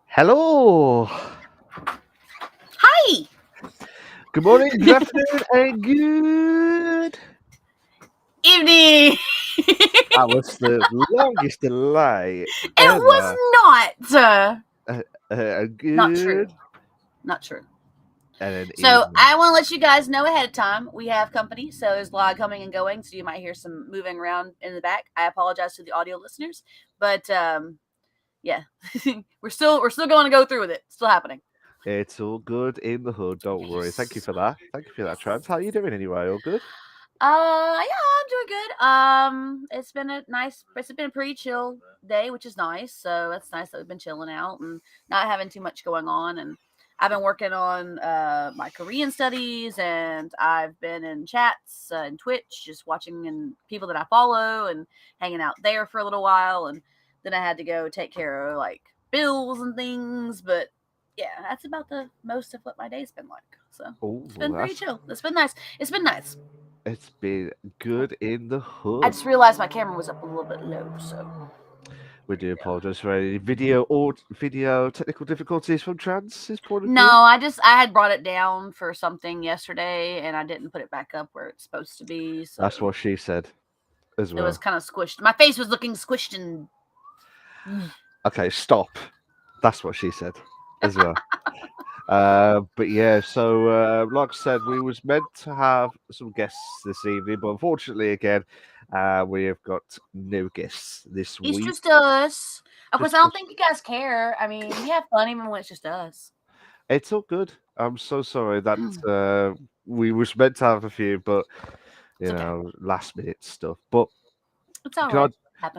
Hello. Hi. Good morning, good afternoon, and good Evening. That was the longest delay It ever. was not. Good. Not true. Not true. And an So evening. I want to let you guys know ahead of time. We have company, so there's a lot coming and going. So you might hear some moving around in the back. I apologize to the audio listeners, but yeah, we're still going to go through with it. Still happening. It's all good in the hood. Don't worry. Thank you for that. Thank you for that, Trans. How are you doing anyway? All good? Yeah, I'm doing good. It's been a pretty chill day, which is nice. So that's nice that we've been chilling out and not having too much going on. And I've been working on my Korean studies, and I've been in chats and Twitch, just watching and people that I follow and hanging out there for a little while. And then I had to go take care of like bills and things. But yeah, that's about the most of what my day's been like. So it's been pretty chill. It's been nice. It's been nice. It's been good in the hood. I just realized my camera was up a little bit low, so we do apologize for any video technical difficulties from Trans's point of view. No, I had brought it down for something yesterday, and I didn't put it back up where it's supposed to be. So that's what she said as well. It was kind of squished. My face was looking squished and. Okay, stop. That's what she said as well. But yeah, so like I said, we was meant to have some guests this evening, but unfortunately, again, we have got no guests this week. It's just us. Of course, I don't think you guys care. I mean, we have fun even when it's just us. It's all good. I'm so sorry that we was meant to have a few, but you know, last minute stuff. But it's all right.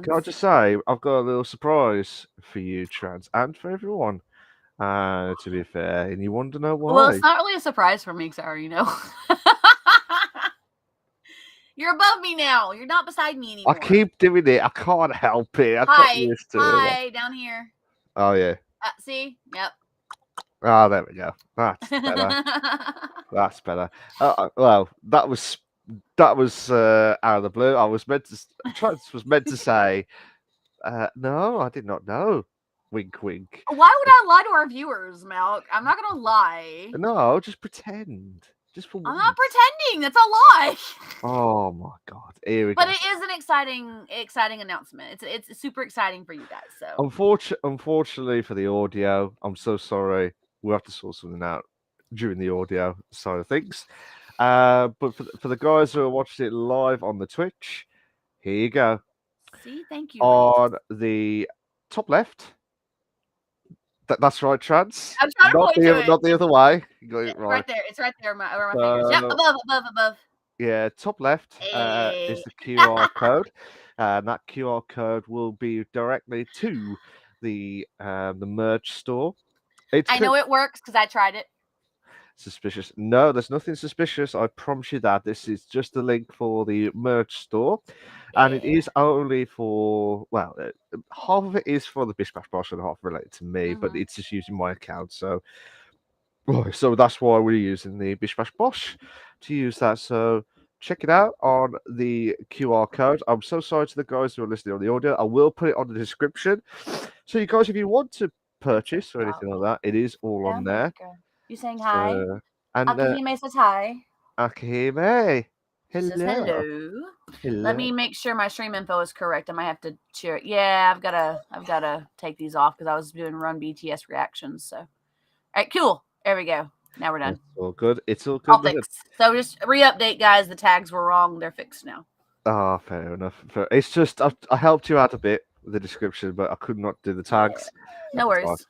Can I just say, I've got a little surprise for you, Trans, and for everyone. To be fair, and you want to know why? Well, it's not really a surprise for me because I already know. You're above me now. You're not beside me anymore. I keep doing it. I can't help it. Hi, down here. Oh yeah. See? Yep. Oh, there we go. That's better. That's better. Well, that was out of the blue. I was meant to say, no, I did not know. Wink, wink. Why would I lie to our viewers, Malk? I'm not gonna lie. No, just pretend. Just for I'm not pretending. That's a lie. Oh my god! Here we go. But it is an exciting announcement. It's super exciting for you guys. So unfortunately for the audio, I'm so sorry. We'll have to sort something out during the audio side of things. But for the guys who are watching it live on the Twitch, here you go. See, thank you. On the top left. That's right, Trans. I'm trying to point to it. Not the other way. You got it right. Right there. It's right there where my fingers. Yep, above. Yeah, top left is the QR code. And that QR code will be directly to the merch store. I know it works because I tried it. Suspicious? No, there's nothing suspicious. I promise you that. This is just a link for the merch store, and it is only for half of it is for the Bish Bash Bosh and half related to me, but it's just using my account. So that's why we're using the Bish Bash Bosh to use that. So check it out on the QR code. I'm so sorry to the guys who are listening on the audio. I will put it on the description. So you guys, if you want to purchase or anything like that, it is all on there. You saying hi? And Akihime says hi. Akihime. Hello. Says hello. Let me make sure my stream info is correct. I might have to share it. Yeah, I've gotta take these off because I was doing run BTS reactions. So, all right, cool. There we go. Now we're done. It's all good. It's all good. All fixed. So just re-update, guys. The tags were wrong. They're fixed now. Ah, fair enough. It's just I helped you out a bit with the description, but I could not do the tags. Yeah. No worries.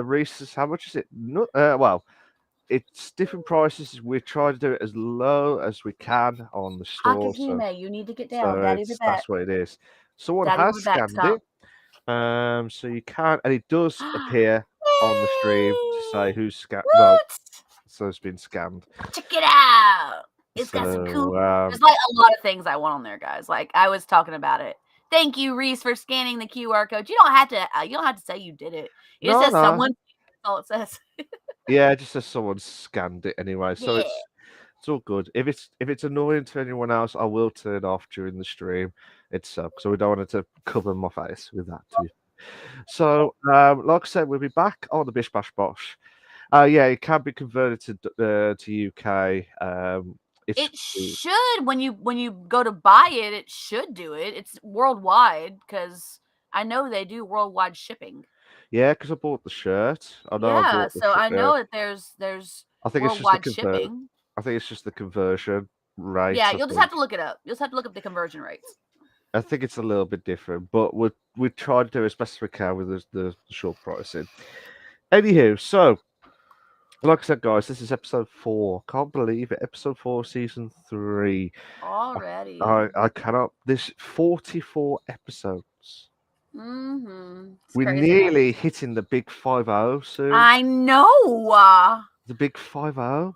Reese, how much is it? No, well, it's different prices. We're trying to do it as low as we can on the store. Akihime, you need to get down. That's what it is. Someone has scanned it. So you can, and it does appear on the stream to say who's scanned. No, so it's been scanned. Check it out. It's got some cool. So There's like a lot of things I want on there, guys. Like I was talking about it. Thank you, Reese, for scanning the QR code. You don't have to. You don't have to say you did it. It just no, says no, someone. That's all it says. yeah, just as someone scanned it anyway. So Yeah. it's all good. If it's annoying to anyone else, I will turn it off during the stream itself. So we don't want it to cover my face with that too. So like I said, we'll be back on the Bish Bash Bosh. Yeah, it can be converted to UK. It's It should when you go to buy it. It should do it. It's worldwide because I know they do worldwide shipping. yeah, because I bought the shirt. I know I Yeah, bought the so I shirt. know that there's I think it's just the worldwide convert. shipping. I think it's just the conversion rate. Yeah, I you'll just think. have to look it up. You'll just have to look up the conversion rates. I think it's a little bit different, but we try to do as best we can with the short pricing. Anywho, so like I said, guys, this is episode 4. Can't believe it. Episode 4, season 3. Already. I cannot. This 44 episodes. It's We're crazy. nearly hitting the big 50 soon. I know. The big 50.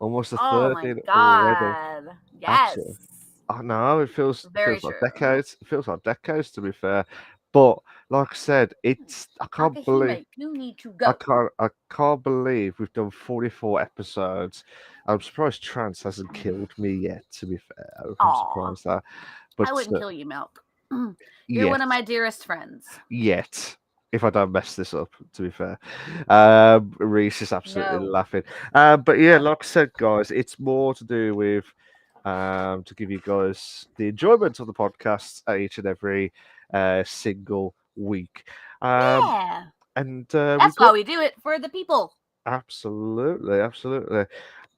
Almost a Oh third my in already. god. Yes. Absolutely. I know it feels Very like true. decades. It feels like decades, to be fair. But like I said, I can't believe Akahime, you need to go. I can't believe we've done 44 episodes. I'm surprised Trance hasn't killed me yet. To be fair, I'm surprised that. But I wouldn't kill you, Milk. You're yet, one of my dearest friends. yet, if I don't mess this up, to be fair, Reese is absolutely No. laughing. But yeah, No. like I said, guys, it's more to do with to give you guys the enjoyment of the podcast each and every single week. Yeah. And That's why we do it, for the people. absolutely.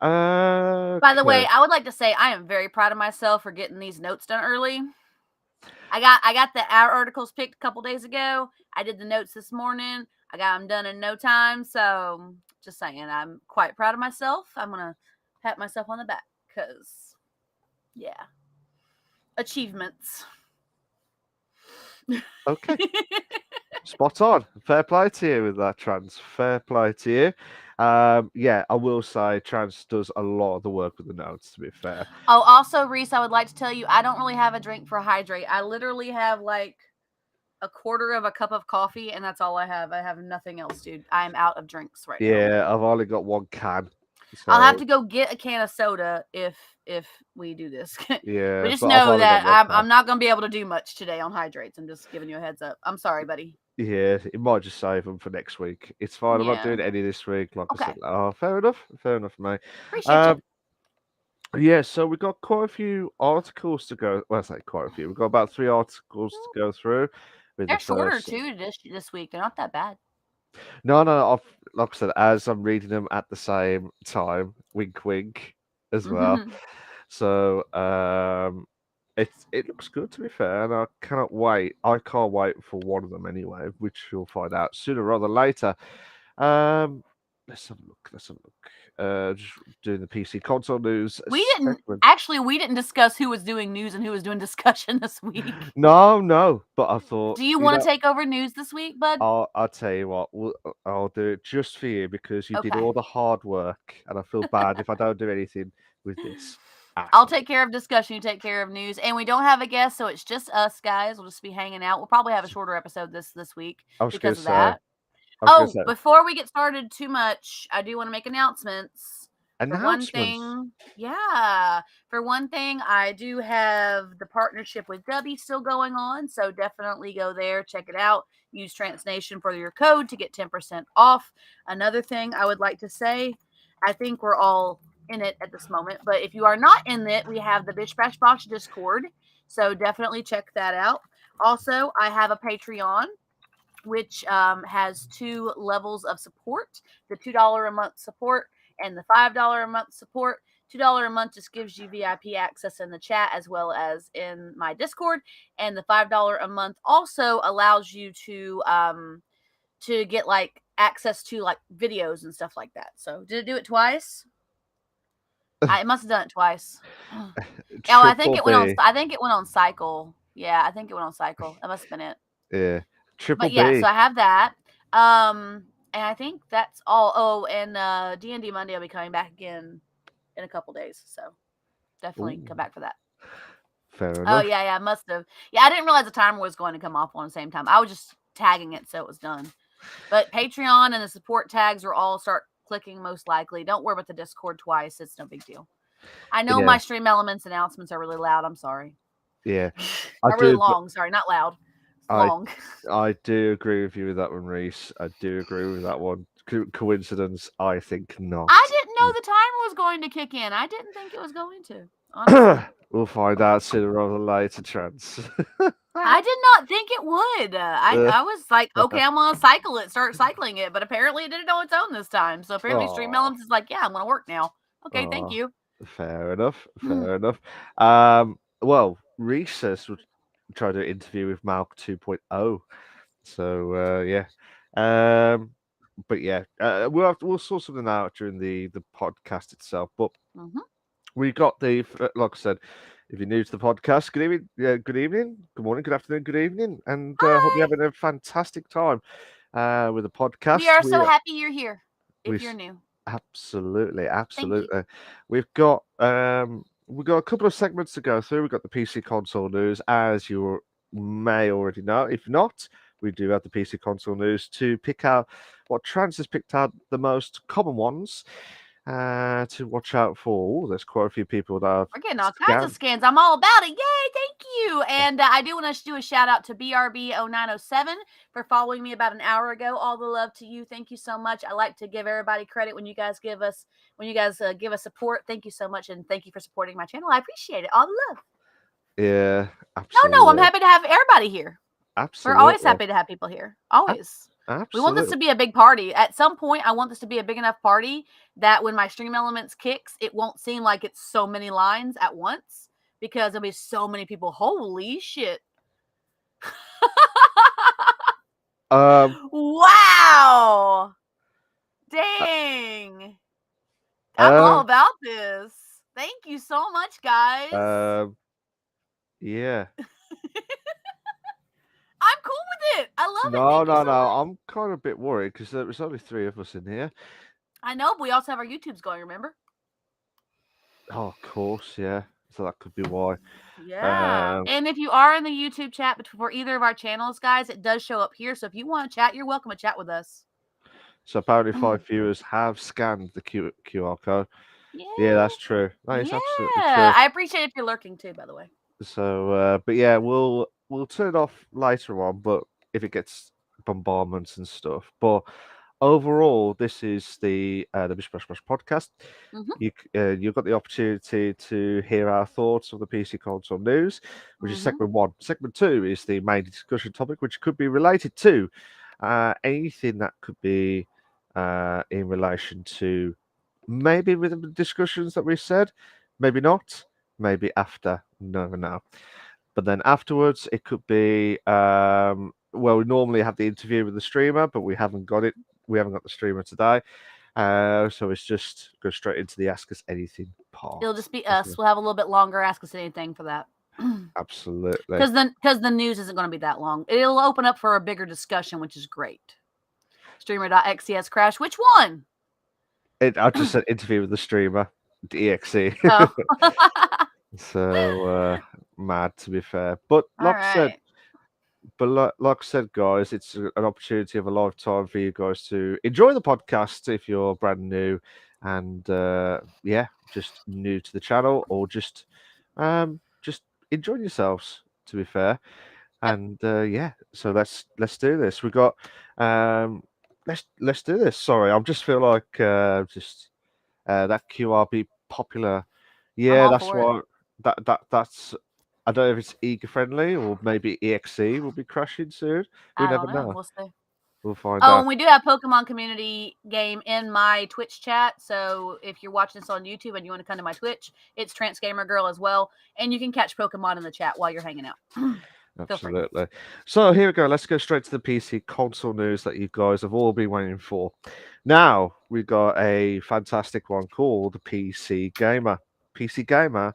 By the way, I would like to say I am very proud of myself for getting these notes done early. I got the articles picked a couple days ago. I did the notes this morning. I got them done in no time. So just saying, I'm quite proud of myself. I'm gonna pat myself on the back because, yeah, achievements. Okay. Spot on. Fair play to you with that, Trans. Fair play to you. Yeah, I will say Trans does a lot of the work with the notes, to be fair. Oh, also, Reese, I would like to tell you, I don't really have a drink for hydrate. I literally have like a quarter of a cup of coffee, and that's all I have. I have nothing else, dude. I'm out of drinks right now. Yeah, I've only got one can. So, I'll have to go get a can of soda if we do this. yeah, but just but I've know only got that one can. I'm not going to be able to do much today on hydrates. I'm just giving you a heads up. I'm sorry, buddy. Yeah, it might just save them for next week. It's fine. I'm not doing Yeah. any this week. Like I Okay. said, oh, fair enough, mate. Appreciate you. Yeah, so we've got quite a few articles to go. Well, I say quite a few. We've got about 3 articles to go through. With They're the shorter first. too this week. They're not that bad. No, like I said, as I'm reading them at the same time, wink, wink, as well. So it looks good, to be fair, and I cannot wait. I can't wait for one of them anyway, which you'll find out sooner rather than later. Let's have a look. Just doing the PC console news. We didn't discuss who was doing news and who was doing discussion this week. No, but I thought. Do you want to take over news this week, bud? I'll tell you what. I'll do it just for you because you did all the hard work, and I feel bad if I don't do anything with this. I'll take care of discussion. You take care of news, and we don't have a guest, so it's just us guys. We'll just be hanging out. We'll probably have a shorter episode this week because of that. Before we get started too much, I do want to make announcements. For one thing, I do have the partnership with Dubby still going on, so definitely go there, check it out. Use TransNation for your code to get 10% off. Another thing I would like to say, I think we're all in it at this moment, but if you are not in it, we have the Bish Bash Bosh Discord, so definitely check that out. Also, I have a Patreon, which has 2 levels of support: the $2 a month support and the $5 a month support. $2 a month just gives you VIP access in the chat as well as in my Discord, and the $5 a month also allows you to get like access to like videos and stuff like that. So did it do it twice? I must have done it twice. I think it went on cycle. Yeah, I think it went on cycle. That must have been it. Yeah. But yeah, so I have that. And I think that's all. Oh, and D&D Monday will be coming back again in a couple days. So definitely Ooh, come back for that. fair Oh enough. yeah, must have. Yeah, I didn't realize the timer was going to come off on the same time. I was just tagging it so it was done. But Patreon and the support tags will all start clicking most likely. Don't worry about the Discord twice. It's no big deal. I know Yeah, my Stream Elements announcements are really loud. I'm sorry. yeah. I Are really do. long. Sorry, not loud. I Long. I do agree with you with that one, Reese. I do agree with that one. Coincidence? I think not. I didn't know the timer was going to kick in. I didn't think it was going to. Honestly. We'll find out sooner rather than later, Chance. I did not think it would. I was like, okay, I'm gonna cycle it, start cycling it, but apparently it did it on its own this time. So apparently Stream Oh, Elements is like, yeah, I'm gonna work now. Okay, thank oh, you. fair enough. Fair enough. Well, Reese says we'll try to interview with Malk 2.0. So yeah. Um, but yeah, we'll sort something out during the podcast itself. But Mm-hmm. we got like I said, if you're new to the podcast, good evening, good evening, good morning, good afternoon, good evening, and hope you're Hi. having a fantastic time with the We podcast. are so happy you're here. We If you're new, absolutely, thank you. absolutely. We've got a couple of segments to go through. We've got the PC console news, as you may already know. If not, we do have the PC console news to pick out what Trans has picked out the most common ones to watch out for. There's quite a few people that have We're getting all kinds of scanned. skins. I'm all about it. Yay, thank you. And I do want to do a shout out to BRB0907 for following me about an hour ago. All the love to you. Thank you so much. I like to give everybody credit when you guys give us support. Thank you so much, and thank you for supporting my channel. I appreciate it. All the love. Yeah, No, I'm absolutely, happy to have everybody here. We're always absolutely, happy to have people here. Always. We want this absolutely. to be a big party. At some point, I want this to be a big enough party that when my Stream Elements kicks, it won't seem like it's so many lines at once because there'll be so many people. Holy shit. Um, Wow. Dang. I'm all um, about this. Thank you so much, guys. yeah. I'm cool with it. I love it. No, Thank you no, so no. much. I'm kind of a bit worried because there's only three of us in here. I know, but we also have our YouTubes going, remember? Oh, of course, yeah. So that could be why. Yeah. And if you are in the YouTube chat for either of our channels, guys, it does show up here. So if you want to chat, you're welcome to chat with us. So apparently 5 viewers have scanned the QR code. Yeah, that's true. That is absolutely true. I appreciate if you're lurking too, by the way. So, but yeah, we'll turn it off later on. But if it gets bombardments and stuff, but overall, this is the Bish Bash Bash podcast. You've got the opportunity to hear our thoughts on the PC console news, which is segment one. Segment two is the main discussion topic, which could be related to anything that could be in relation to maybe with the discussions that we said, maybe not, maybe after. Never know. But then afterwards, it could be well, we normally have the interview with the streamer, but we haven't got it. We haven't got the streamer today. So it's just go straight into the Ask Us Anything part. It'll just be us. We'll have a little bit longer Ask Us Anything for that. Absolutely. Because the news isn't going to be that long. It'll open up for a bigger discussion, which is great. Streamer.xcs crash. Which one? I just said interview with the streamer, the EXE. Oh. So mad, to be fair. But like I said, guys, it's an opportunity of a lifetime for you guys to enjoy the podcast if you're brand new and yeah, just new to the channel or just enjoying yourselves, to be fair. And yeah, so let's do this. We got let's do this. Sorry, I just feel like just that QRB popular. Yeah, that's why that's I don't know if it's eager friendly or maybe EXE will be crashing soon. We I never don't know. know. We'll see. We'll find Oh, out. and we do have Pokemon community game in my Twitch chat. So if you're watching this on YouTube and you want to come to my Twitch, it's Trance Gamer Girl as well. And you can catch Pokemon in the chat while you're hanging out. Absolutely. So here we go. Let's go straight to the PC console news that you guys have all been waiting for. Now we've got a fantastic one called PC Gamer. PC Gamer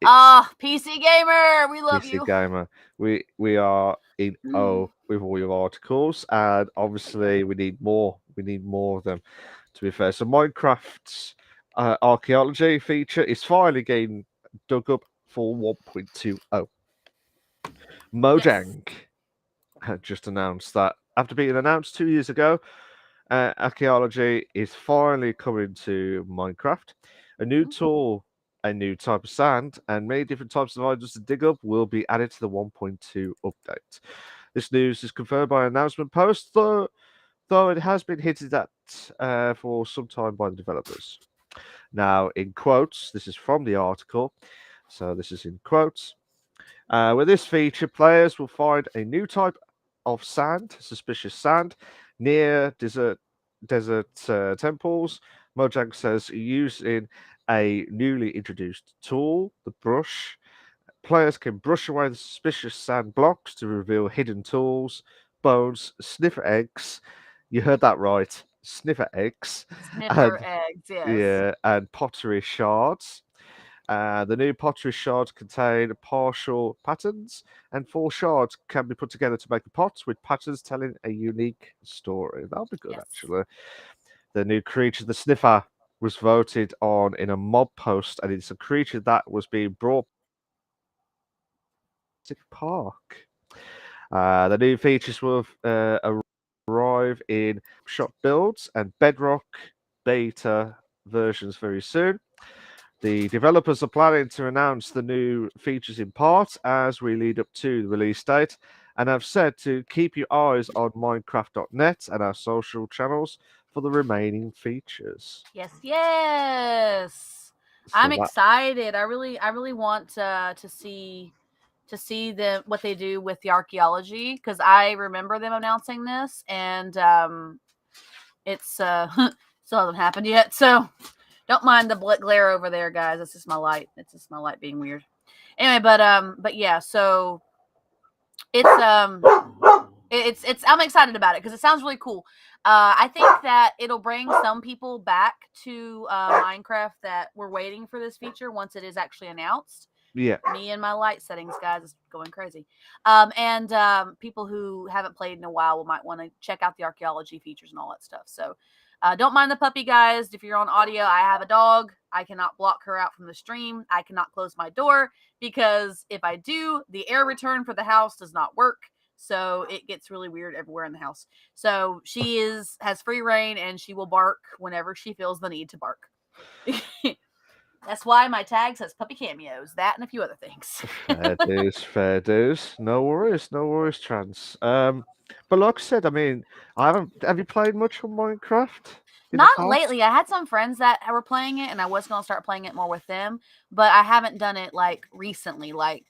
It's PC gamer, we love PC you. Gamer. We are in O with all your articles, and obviously we need more. We need more of them. To be fair, so Minecraft's archaeology feature is finally getting dug up for 1.20. Yes. Mojang had just announced that after being announced 2 years ago, archaeology is finally coming to Minecraft. A new tool, a new type of sand, and many different types of items to dig up will be added to the 1.2 update. This news is confirmed by an announcement post, though it has been hinted at for some time by the developers. Now, in quotes, this is from the article, so this is in quotes. With this feature, players will find a new type of sand, suspicious sand, near desert temples. Mojang says using a newly introduced tool, the brush. Players can brush away the suspicious sand blocks to reveal hidden tools, bones, sniffer eggs. You heard that right, sniffer eggs, Sniffer and eggs, yes. yeah, and pottery shards. The new pottery shards contain partial patterns, and 4 shards can be put together to make a pot with patterns telling a unique story. That'll be good, Yes. actually. The new creature, the sniffer, was voted on in a mob post, and it's a creature that was being brought to Park. The new features will arrive in shop builds and Bedrock beta versions very soon. The developers are planning to announce the new features in part as we lead up to the release date, and have said to keep your eyes on Minecraft.net and our social channels for the remaining features. Yes, yes. I'm So that, excited. I really want to see the what they do with the archaeology, because I remember them announcing this, and it's still hasn't happened yet. So don't mind the glare over there, guys. It's just my light. It's just my light being weird. Anyway, but yeah. So it's it's I'm excited about it because it sounds really cool. I think that it'll bring some people back to Minecraft that were waiting for this feature once it is actually announced. yeah, Me and my light settings, guys, is going crazy. And people who haven't played in a while might want to check out the archaeology features and all that stuff. So don't mind the puppy, guys. If you're on audio, I have a dog. I cannot block her out from the stream. I cannot close my door because if I do, the air return for the house does not work. So it gets really weird everywhere in the house. So she has free reign, and she will bark whenever she feels the need to bark. That's why my tag says puppy cameos, that and a few other things. fair dues, fair dues. No worries, Trans. But like I said, I mean, I haven't. Have you played much on Minecraft in the Not past? lately. I had some friends that were playing it, and I was going to start playing it more with them, but I haven't done it like recently, like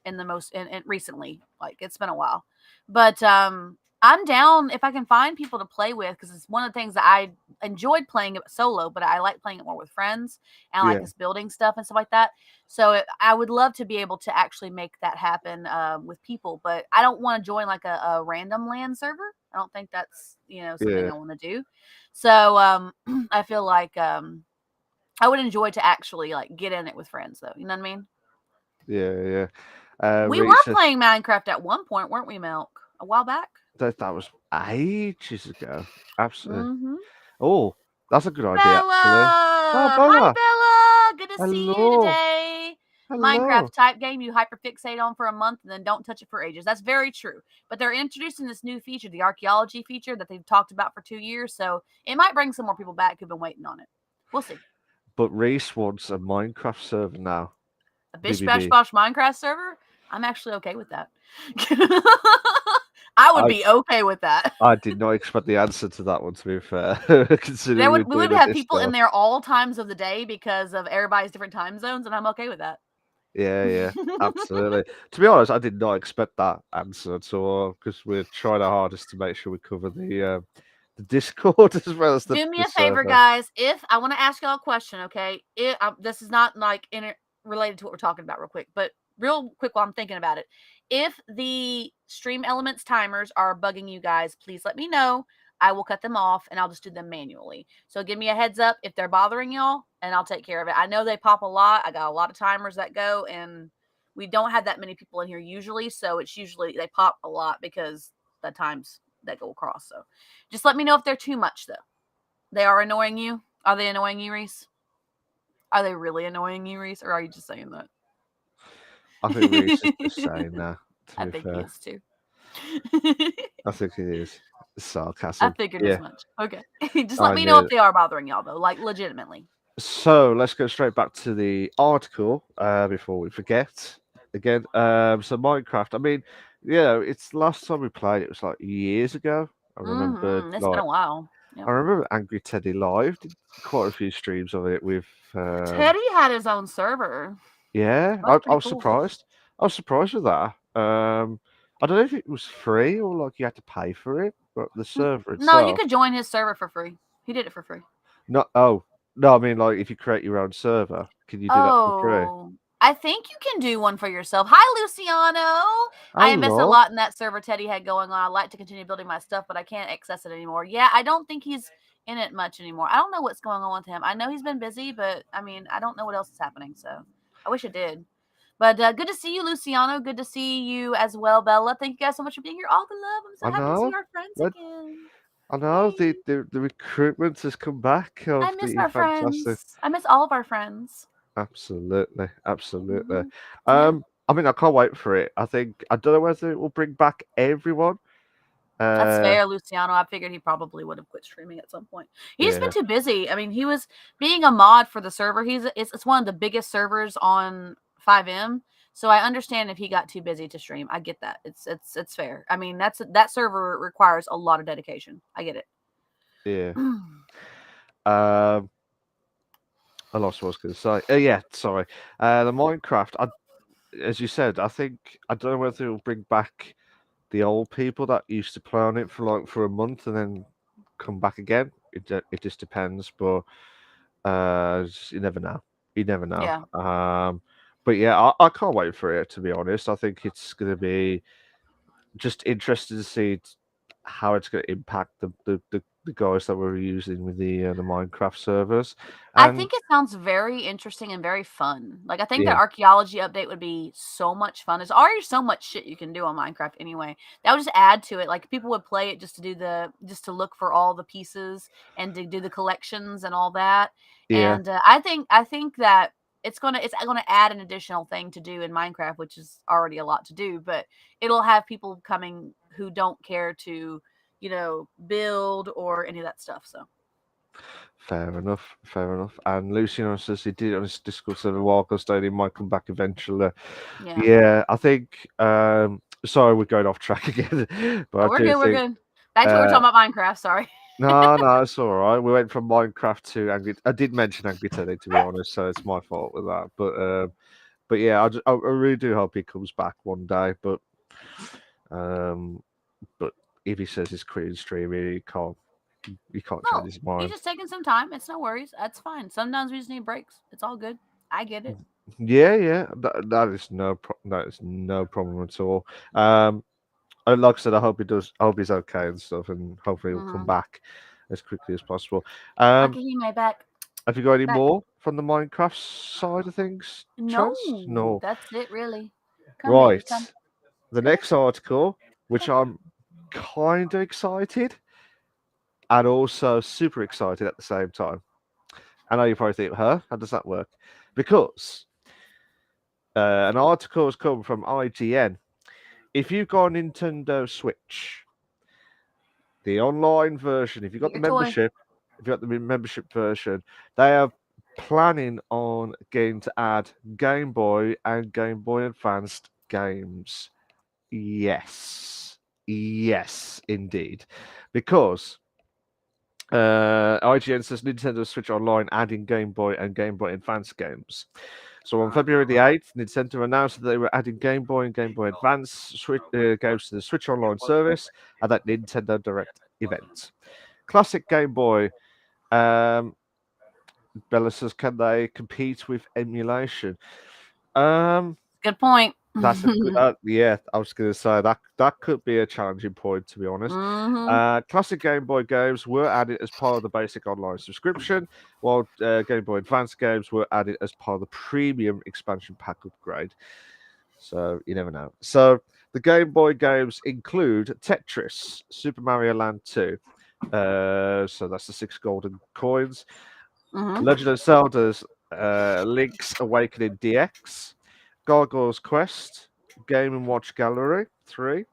in the most in recently. Like it's been a while, but I'm down if I can find people to play with, because it's one of the things that I enjoyed playing it solo, but I like playing it more with friends, and I like Yeah, this building stuff and stuff like that. So I would love to be able to actually make that happen with people, but I don't want to join like a random LAN server. I don't think that's something yeah, I want to do. So I feel like I would enjoy to actually like get in it with friends, though. You know what I mean? yeah. We were Reese, playing Minecraft at one point, weren't we, Milk? A while back. that was ages ago. Absolutely. Mm-hmm. Oh, that's a good idea, actually. Oh, Bella, hi Bella. Bella. Good to see you Hello. today. Hello. Minecraft type game you hyperfixate on for a month and then don't touch it for ages. That's very true. But they're introducing this new feature, the archaeology feature that they've talked about for 2 years. So it might bring some more people back who've been waiting on it. We'll see. But Reese wants a Minecraft server now. A Bish Bash BBB. Bosh Minecraft server, I'm actually okay with that. I would I be okay with that. I did not expect the answer to that one, to be fair, There considering we're would we doing would a have people in Discord. there all times of the day because of everybody's different time zones, and I'm okay with that. Yeah, absolutely. To be honest, I did not expect that answer at all because we're trying our hardest to make sure we cover the Discord as well as Do me the a favor, server. guys. If I want to ask y'all a question, okay? This is not like related to what we're talking about, real quick, but real quick while I'm thinking about it. If the stream elements timers are bugging you guys, please let me know. I will cut them off and I'll just do them manually. So give me a heads up if they're bothering y'all, and I'll take care of it. I know they pop a lot. I got a lot of timers that go, and we don't have that many people in here usually, so it's usually they pop a lot because the times that go across. So just let me know if they're too much though. They are annoying you. Are they annoying you, Reese? Are they really annoying you, Reese, or are you just saying that? I think Reese is just saying that. To I be think he fair, is too. I think it is I sarcasm. figured as Yeah, much. Okay. Just let I me know knew if it. they are bothering y'all though, like legitimately. So let's go straight back to the article before we forget again. So Minecraft. I mean, it's last time we played. It was like years ago. I remember, It's been a while. I Yep. remember Angry Teddy Live did quite a few streams of it with. Teddy had his own server. Yeah, That was I pretty was cool. surprised. I was surprised with that. I don't know if it was free or like you had to pay for it, but the server No, you itself. could join his server for free. He did it for free. Not. Oh no, I mean like if you create your own server, can you do that for free? Oh, I think you can do one for yourself. Hi, Luciano. I invest a Hello. lot in that server Teddy had going on. I like to continue building my stuff, but I can't access it anymore. Yeah, I don't think he's in it much anymore. I don't know what's going on with him. I know he's been busy, but I mean, I don't know what else is happening. So I wish I did. But good to see you, Luciano. Good to see you as well, Bella. Thank you guys so much for being here. All the love. I'm so I happy to see know. our friends But again. I know Yay. the recruitment has come back I of miss the our fantastic. friends. I miss all of our friends. Absolutely, absolutely. Hmm. Yeah. I mean, I can't wait for it. I don't know whether it will bring back everyone. That's Uh, fair, Luciano. I figured he probably would have quit streaming at some point. He's just been yeah, too busy. I mean, he was being a mod for the server. It's one of the biggest servers on 5M. So I understand if he got too busy to stream. I get that. It's fair. I mean, that server requires a lot of dedication. I get it. yeah. Um, I lost what I was going to say. Yeah, sorry. The Minecraft. As you said, I think I don't know whether it will bring back the old people that used to play on it for a month and then come back again. It just depends, but you never know. You never know. Yeah. But yeah, I can't wait for it to be honest. I think it's going to be just interesting to see how it's going to impact the guys that we're using with the Minecraft servers. I And think it sounds very interesting and very fun. Like I think that yeah, archaeology update would be so much fun. There's already so much shit you can do on Minecraft anyway. That would just add to it. Like people would play it just to look for all the pieces and to do the collections and all that. yeah, And I think that it's gonna add an additional thing to do in Minecraft, which is already a lot to do. But it'll have people coming who don't care to build or any of that stuff. So fair enough, fair enough. And Luciano says he did it on his Discord server a while ago, so he might come back eventually. yeah. Yeah, I think. Sorry, we're going off track again, but Oh, I we're do good. We're think. good. Back to what we were Uh, talking about Minecraft. Sorry. no, no, it's all right. We went from Minecraft to Angry. I did mention Angry Teddy to be honest, so it's my fault with that. But yeah, I really do hope he comes back one day. Um, but if he says he's quitting streaming, he can't change No, his he's mind. just taking some time. It's no worries. That's fine. Sometimes we just need breaks. It's all good. I get it. Yeah, yeah, that is no problem at all. And like I said, I hope he does. I hope he's okay and stuff, and hopefully he'll come Mm-hmm. back as quickly as possible. Um, Akihime back. have you got any Back. more from the Minecraft side of things, Chance? No, No. that's it, really. Come, baby. Right. Come. The Come here. next article, which Come. I'm kind of excited and also super excited at the same time. I know you probably think, huh? How does that work? Because an article has come from IGN. If you've got a Nintendo Switch, the online version, if you've Get got the your toy. membership, if you got the membership version, they are planning on getting to add Game Boy and Game Boy Advanced games. Yes. Yes, indeed. Because IGN says Nintendo Switch Online adding Game Boy and Game Boy Advance games. So on February the 8th, Nintendo announced that they were adding Game Boy and Game Boy Advance games to the Switch Online service at that Nintendo Direct event. Classic Game Boy. Um, Bella says, can they compete with emulation? Um, Good point. That's a good. Yeah, I was going to say that could be a challenging point, to be honest. Mm-hmm. Classic Game Boy games were added as part of the basic online subscription, while Game Boy Advance games were added as part of the premium expansion pack upgrade. So you never know. So the Game Boy games include Tetris, Super Mario Land 2. So that's the 6 golden coins. Mm-hmm. Legend of Zelda's Link's Awakening DX, Gargoyle's Quest, Game and Watch Gallery 3,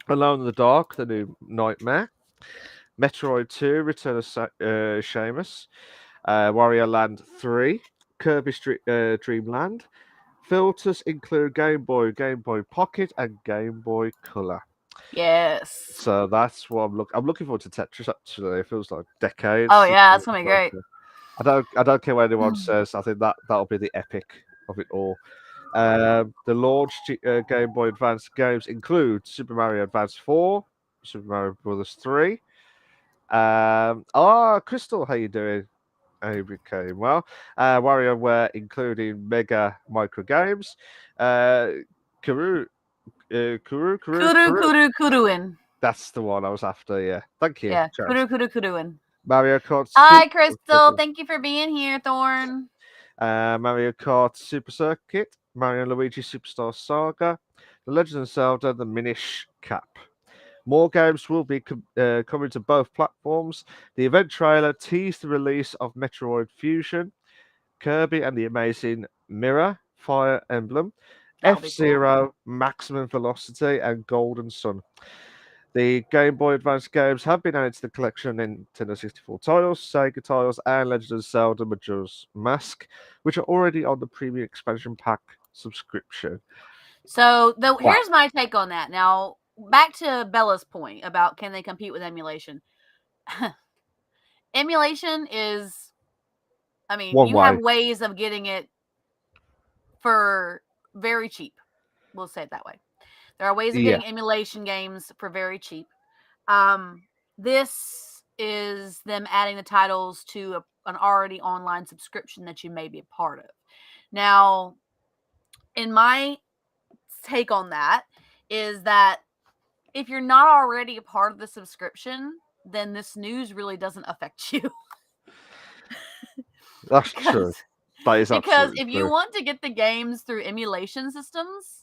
Alone in the Dark, the new Nightmare, Metroid 2, Return of Shamus, Wario Land 3, Kirby Dreamland. Filters include Game Boy, Game Boy Pocket, and Game Boy Color. Yes. So that's what I'm looking forward to Tetris. Actually, it feels like decades Oh since yeah, I that's gonna be played great. it. I don't care what anyone says. I think that'll be the epic of it all. The launch Game Boy Advance games include Super Mario Advance 4, Super Mario Brothers 3. Crystal, how you doing? I became well. WarioWare, including Mega Micro Games. Kuru, Kuru. Kuruin. That's the one I was after. Yeah, thank you, Yeah, Chance. Kuruin. Mario Kart Hi, Super. Crystal. Thank you for being here, Thorn. Mario Kart Super Circuit, Mario and Luigi Superstar Saga, The Legend of Zelda: The Minish Cap. More games will be coming to both platforms. The event trailer teased the release of Metroid Fusion, Kirby and the Amazing Mirror, Fire Emblem, That'll be cool. F-Zero, Maximum Velocity, and Golden Sun. The Game Boy Advance games have been added to the collection of Nintendo 64 titles, Sega titles, and Legend of Zelda Majora's Mask, which are already on the premium expansion pack subscription. So Wow. here's my take on that. Now, back to Bella's point about can they compete with emulation? Emulation is, I mean, One you have way. ways of getting it for very cheap. We'll say it that way. There are ways of Yeah. getting emulation games for very cheap. This is them adding the titles to an already online subscription that you may be a part of. Now, in my take on that is that if you're not already a part of the subscription, then this news really doesn't affect you. That's true. That is Because absolutely if you true. want to get the games through emulation systems,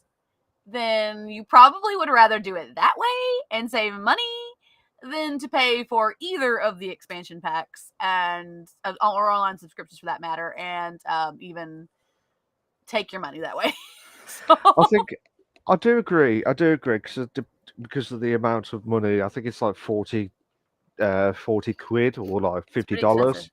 then you probably would rather do it that way and save money than to pay for either of the expansion packs and or online subscriptions for that matter, and even take your money that way. So, I think I do agree. I do agree because of the amount of money. I think it's like 40 quid or like it's fifty pretty expensive. dollars.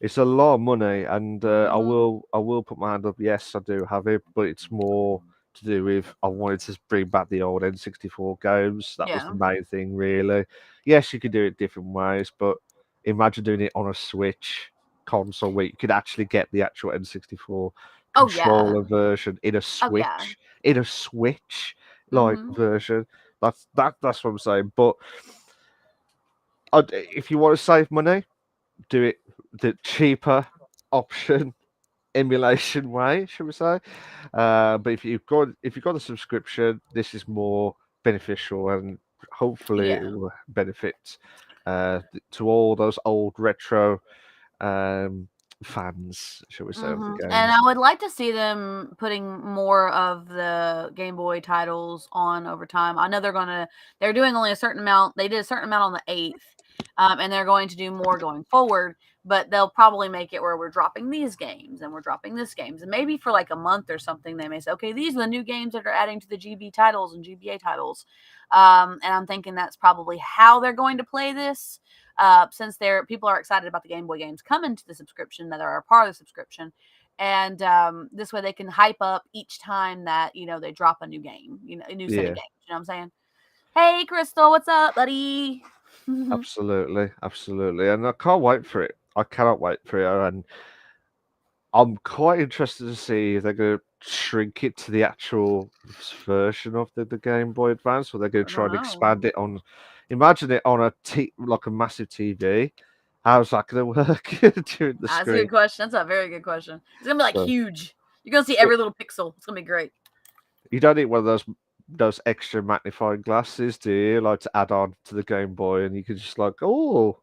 It's a lot of money, and Mm-hmm. I will put my hand up. Yes, I do have it, but it's more to do with I wanted to bring back the old N64 games. That was the Yeah. main thing, really. Yes, you could do it different ways, but imagine doing it on a Switch console where you could actually get the actual N64 Oh yeah. controller version Oh yeah. in a Switch like Mm-hmm. version. That's what I'm saying. But if you want to save money, do it the cheaper option emulation way, should we say? But if you've got a subscription, this is more beneficial and hopefully it Yeah. will benefit to all those old retro um, fans, shall we say, of the And games. I would like to see them putting more of the Game Boy titles on over time. I know they're doing only a certain amount. They did a certain amount on the 8th, and they're going to do more going forward. But they'll probably make it where we're dropping these games and we're dropping this games, and maybe for like a month or something, they may say, okay, these are the new games that are adding to the GB titles and GBA titles. And I'm thinking that's probably how they're going to play this. Since people are excited about the Game Boy games coming to the subscription that are a part of the subscription, and this way they can hype up each time that they drop a new game, a new set of Yeah, games. You know what I'm saying? Hey, Crystal, what's up, buddy? absolutely, absolutely, and I can't wait for it. I cannot wait for it, and I'm quite interested to see if they're going to shrink it to the actual version of the Game Boy Advance, or they're going I to try don't and know. expand it on. Imagine it on like a massive TV. How's that going to work during the That's a good screen? question. That's a very good question. It's gonna be like So, huge. You're gonna see but every little pixel. It's gonna be great. You don't need one of those extra magnifying glasses, do you? Like to add on to the Game Boy, and you could just like, oh,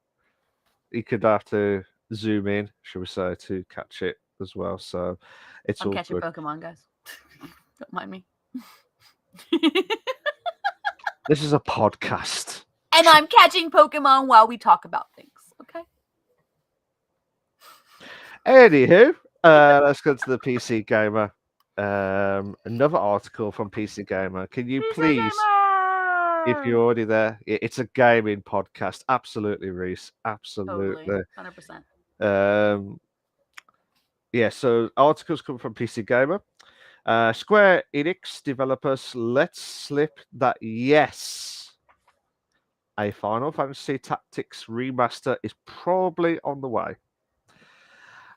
you could have to zoom in, shall we say, to catch it as well. So it's I'm all catching good. Pokemon, guys. Don't mind me. This is a podcast. And I'm catching Pokemon while we talk about things. Okay. Anywho, let's go to the PC Gamer. Another article from PC Gamer. Can you PC please, if Gamer. you're already there, it's a gaming podcast. Absolutely, Reese. Totally, Absolutely. 100%. Um, yeah. So articles come from PC Gamer. Square Enix developers let slip that yes, a Final Fantasy Tactics remaster is probably on the way.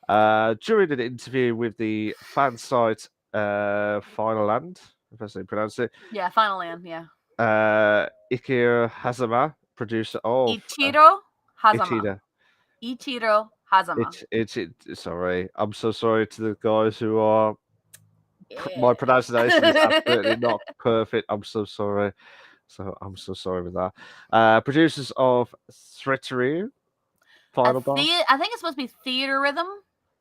During an interview with the fan site Final Land, if that's how you pronounce it, Yeah, Final Land. Yeah. Ikira Hazama, producer of Ichiro Hazama. Ichida. Ichiro Hazama. Sorry, I'm so sorry to the guys who are. Yeah. My pronunciation is absolutely not perfect. I'm so sorry. So I'm so sorry with that. Producers of Threatery, Final Bar. I think it's supposed to be theater rhythm.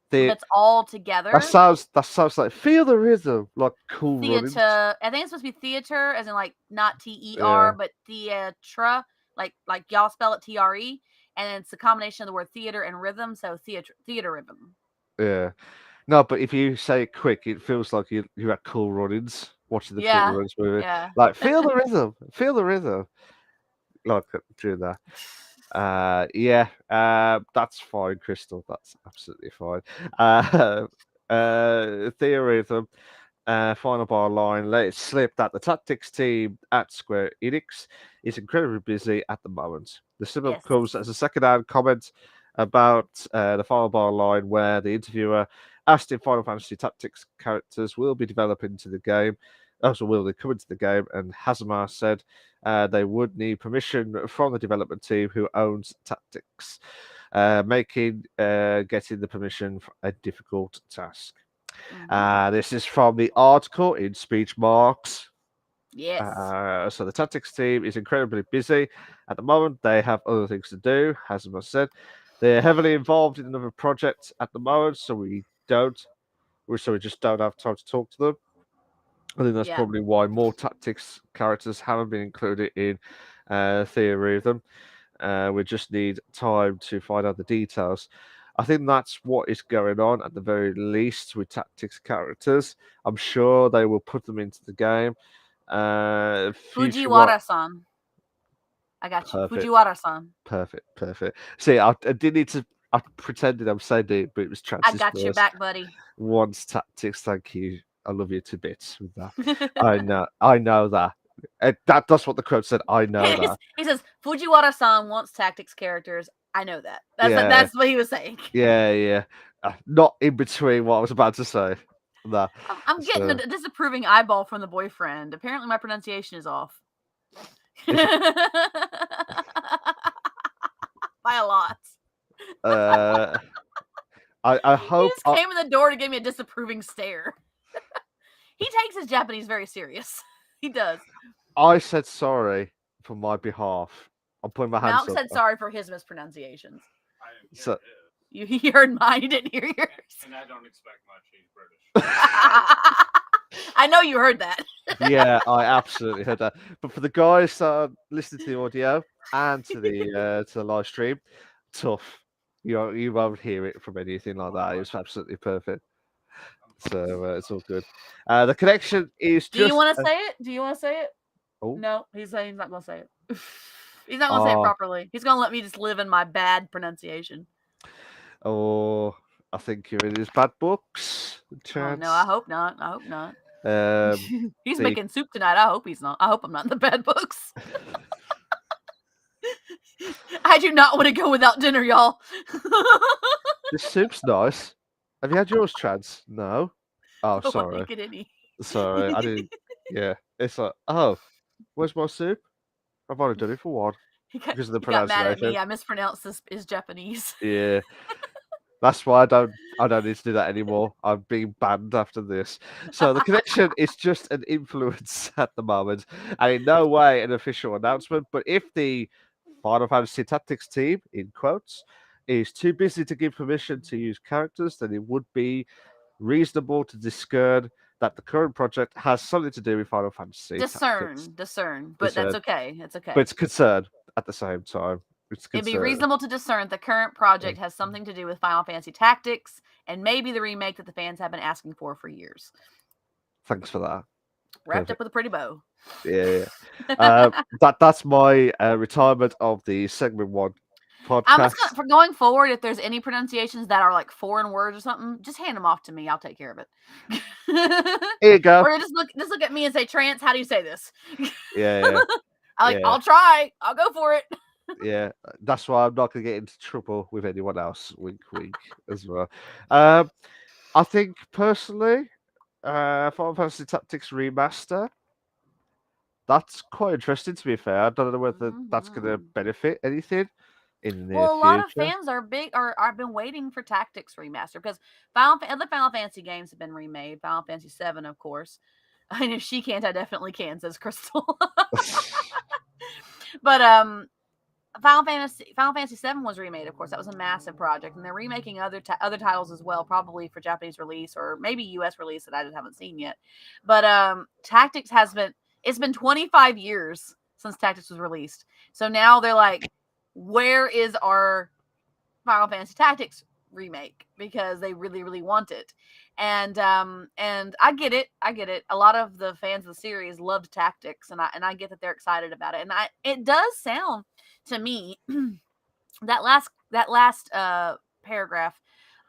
The That's all together. that sounds like feel the rhythm, like cool runnings. Theater. I think it's supposed to be theater, as in like not TER, Yeah, but theatra, like y'all spell it TRE, and it's a combination of the word theater and rhythm, so theater rhythm. yeah. No, but if you say it quick, it feels like you had cool runnings watching the theatre Yeah, runnings movie. yeah. Like feel the rhythm. Like doing that. Yeah, that's fine, Crystal. That's absolutely fine. Theory of them. Final bar line. Let it slip that the tactics team at Square Enix is incredibly busy at the moment. The slip up Yes. comes as a second-hand comment about the final bar line, where the interviewer asked if Final Fantasy Tactics characters will be developed into the game. Also, will they come into the game? And Hazama said they would need permission from the development team who owns Tactics, making getting the permission a difficult task. This is from the article in speech marks. Yes. So the tactics team is incredibly busy at the moment. They have other things to do, Hazama said. They're heavily involved in another project at the moment, so we just don't have time to talk to them. I think that's Yeah. probably why more tactics characters haven't been included in Theory of them. We just need time to find out the details. I think that's what is going on at the very least with tactics characters. I'm sure they will put them into the game. Future what? Fujiwara-san. I got you. Perfect, Fujiwara-san. perfect. See, I did need to. I pretended I'm saying it, but it was I chances got your first. back, buddy. Once tactics, thank you. I love you to bits with that. I know that. That's what the quote said. I know that. He says Fujiwara-san wants tactics characters. I know that. Yeah, That's what he was saying. yeah. Not in between what I was about to say. No. I'm getting So, a disapproving eyeball from the boyfriend. Apparently, my pronunciation is off. Is By a lot. I He hope just came in the door to give me a disapproving stare. He takes his Japanese very serious. He does. I said sorry for my behalf. I'm putting my hands Malcolm up. said sorry for his mispronunciations. So, You heard mine, you didn't hear yours. And I don't expect much. He's British. I know you heard that. yeah, I absolutely heard that. But for the guys that are listening to the audio and to the live stream, tough. You won't hear it from anything like that. It was absolutely perfect. So it's all good. The connection is Do you just. want to say it? Do you want to say it? Oh, No, he's saying he's not going to say it. He's not going to say it properly. He's going to let me just live in my bad pronunciation. oh, I think you're in his bad books. Oh, no, I hope not. I hope not. He's the- making soup tonight. I hope he's not. I hope I'm not in the bad books. I do not want to go without dinner, y'all. This soup's nice. Have you had yours, Chance? No. Oh, I sorry. didn't get any. Sorry, I didn't. Yeah, it's like, oh, where's my soup? I've only done it for one He got, because of the he got mad at me. pronunciation. I mispronounced his Japanese. Yeah, That's why I don't need to do that anymore. I'm being banned after this. So the connection is just an influence at the moment, and in no way an official announcement. But if the Final Fantasy Tactics team, in quotes, is too busy to give permission to use characters, then it would be reasonable to discern that the current project has something to do with Final Fantasy Tactics. Discern, but that's Discern, okay. It's but okay. it's concern at the same time. It's It'd be concern. reasonable to discern the current project has something to do with Final Fantasy Tactics and maybe the remake that the fans have been asking for years. Thanks for that. Wrapped Perfect. up with a pretty bow. Yeah. That's my retirement of the segment one I'm podcast. just gonna, for going forward, if there's any pronunciations that are like foreign words or something, just hand them off to me. I'll take care of it. Here you go. Or just look at me and say, "Trance, how do you say this?" Yeah, yeah. I'll try. I'll go for it. Yeah. That's why I'm not gonna get into trouble with anyone else. Wink, wink, as well. I think personally, Final Fantasy Tactics Remaster. That's quite interesting. To be fair, I don't know whether that's gonna benefit anything in the near Well, a lot of future. fans are been waiting for Tactics remaster because other Final Fantasy games have been remade. Final Fantasy VII, of course. And if she can't, I definitely can, says Crystal. But Final Fantasy VII was remade, of course. That was a massive project, and they're remaking other titles as well, probably for Japanese release or maybe US release that I just haven't seen yet. But Tactics it's been 25 years since Tactics was released, so now they're like, where is our Final Fantasy Tactics remake? Because they really, really want it. And I get it. A lot of the fans of the series loved Tactics, and I get that they're excited about it. And it does sound to me that last paragraph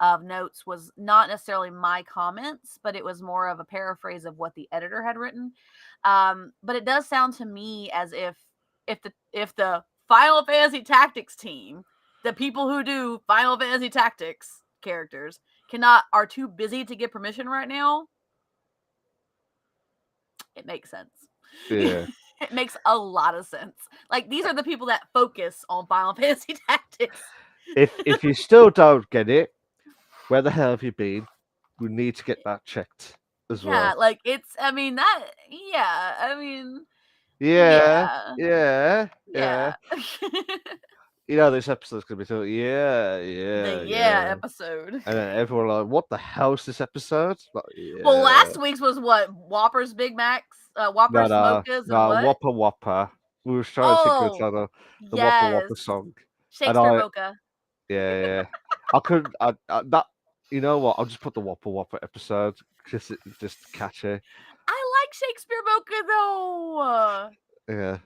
of notes was not necessarily my comments, but it was more of a paraphrase of what the editor had written. But it does sound to me as if the Final Fantasy Tactics team, the people who do Final Fantasy Tactics characters, are too busy to get permission right now. It makes sense. Yeah. It makes a lot of sense. Like, these are the people that focus on Final Fantasy Tactics. If you still don't get it, where the hell have you been? We need to get that checked as well. Yeah, like I mean, Yeah. yeah. You know, this episode's gonna be so yeah. Episode. And then everyone like, what the hell's this episode? Like, Well, last week's was what? Whoppers, Big Macs, Whoppers, Mochas, and what? Whopper Whopper. We were trying to think of the Whopper yes. Whopper song. Shakespeare Mocha. Yeah. I couldn't. That. You know what? I'll just put the Whopper Whopper episode just catch it. I like Shakespeare Mocha though. Yeah.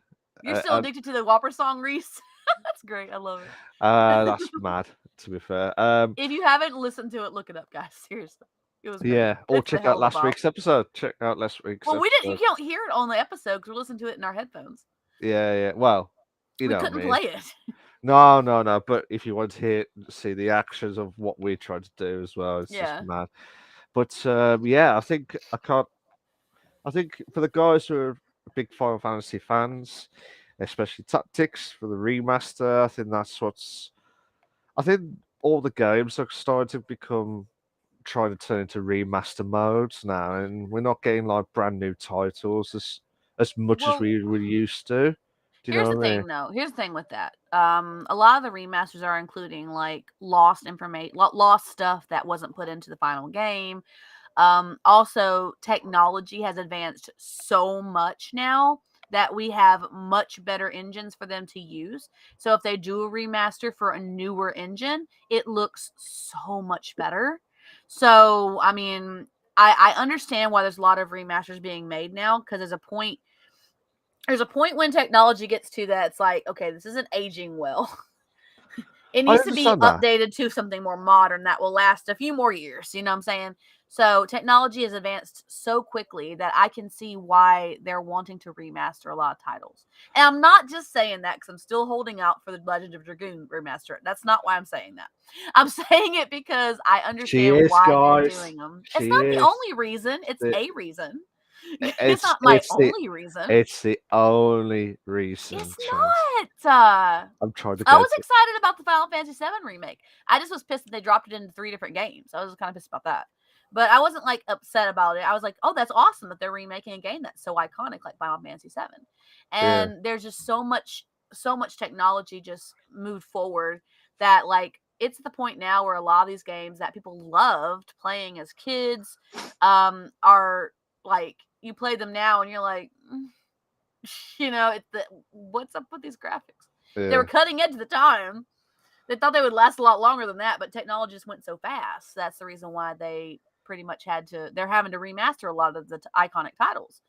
You're still addicted to the Whopper song, Reese. That's great. I love it. That's mad. To be fair. If you haven't listened to it, look it up, guys. Seriously, it was great. Yeah. Or It's check out last week's episode. Check out last week's. Well, we episode. didn't. You can't hear it on the episode because we're listening to it in our headphones. Yeah. Well, we couldn't play it. No. But if you want to see the actions of what we tried to do as well, it's just mad. But I think I think for the guys who are big Final Fantasy fans, especially Tactics for the remaster, I think that's what's. I think all the games are starting to become trying to turn into remaster modes now, and we're not getting like brand new titles as much as we were used to. Here's the thing, though. Here's the thing with that. A lot of the remasters are including like lost information, lost stuff that wasn't put into the final game. Also, technology has advanced so much now that we have much better engines for them to use. So if they do a remaster for a newer engine, it looks so much better. So, I mean, I understand why there's a lot of remasters being made now, because there's a point when technology gets to that, it's like, okay, this isn't aging well. It needs to be updated to something more modern that will last a few more years. You know what I'm saying? So technology has advanced so quickly that I can see why they're wanting to remaster a lot of titles. And I'm not just saying that because I'm still holding out for the Legend of Dragoon remaster. That's not why I'm saying that. I'm saying it because I understand why they're doing them. It's not the only reason. It's a reason. It's It's not my it's the only reason. it's the only reason, It's Chance. not. I'm trying to I get was it. excited about the Final Fantasy VII remake. I just was pissed that they dropped it into 3 different games. I was kind of pissed about that. But I wasn't like upset about it. I was like, "Oh, that's awesome that they're remaking a game that's so iconic like Final Fantasy VII." Yeah, And there's just so much technology just moved forward that like it's at the point now where a lot of these games that people loved playing as kids are like you play them now and you're like, what's up with these graphics? They were yeah, cutting edge at the time. They thought they would last a lot longer than that, but technology just went so fast. That's the reason why they pretty much they're having to remaster a lot of the iconic titles.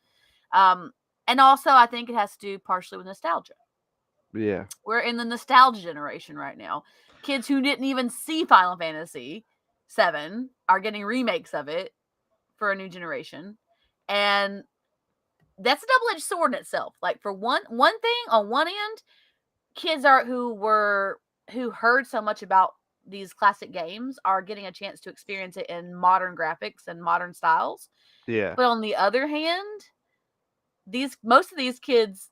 Um, and also, I think it has to do partially with nostalgia. yeah, We're in the nostalgia generation right now. Kids who didn't even see Final Fantasy VII are getting remakes of it for a new generation. And that's a double-edged sword in itself. Like for one thing on one end, kids are who heard so much about these classic games are getting a chance to experience it in modern graphics and modern styles. yeah, But on the other hand, these most of these kids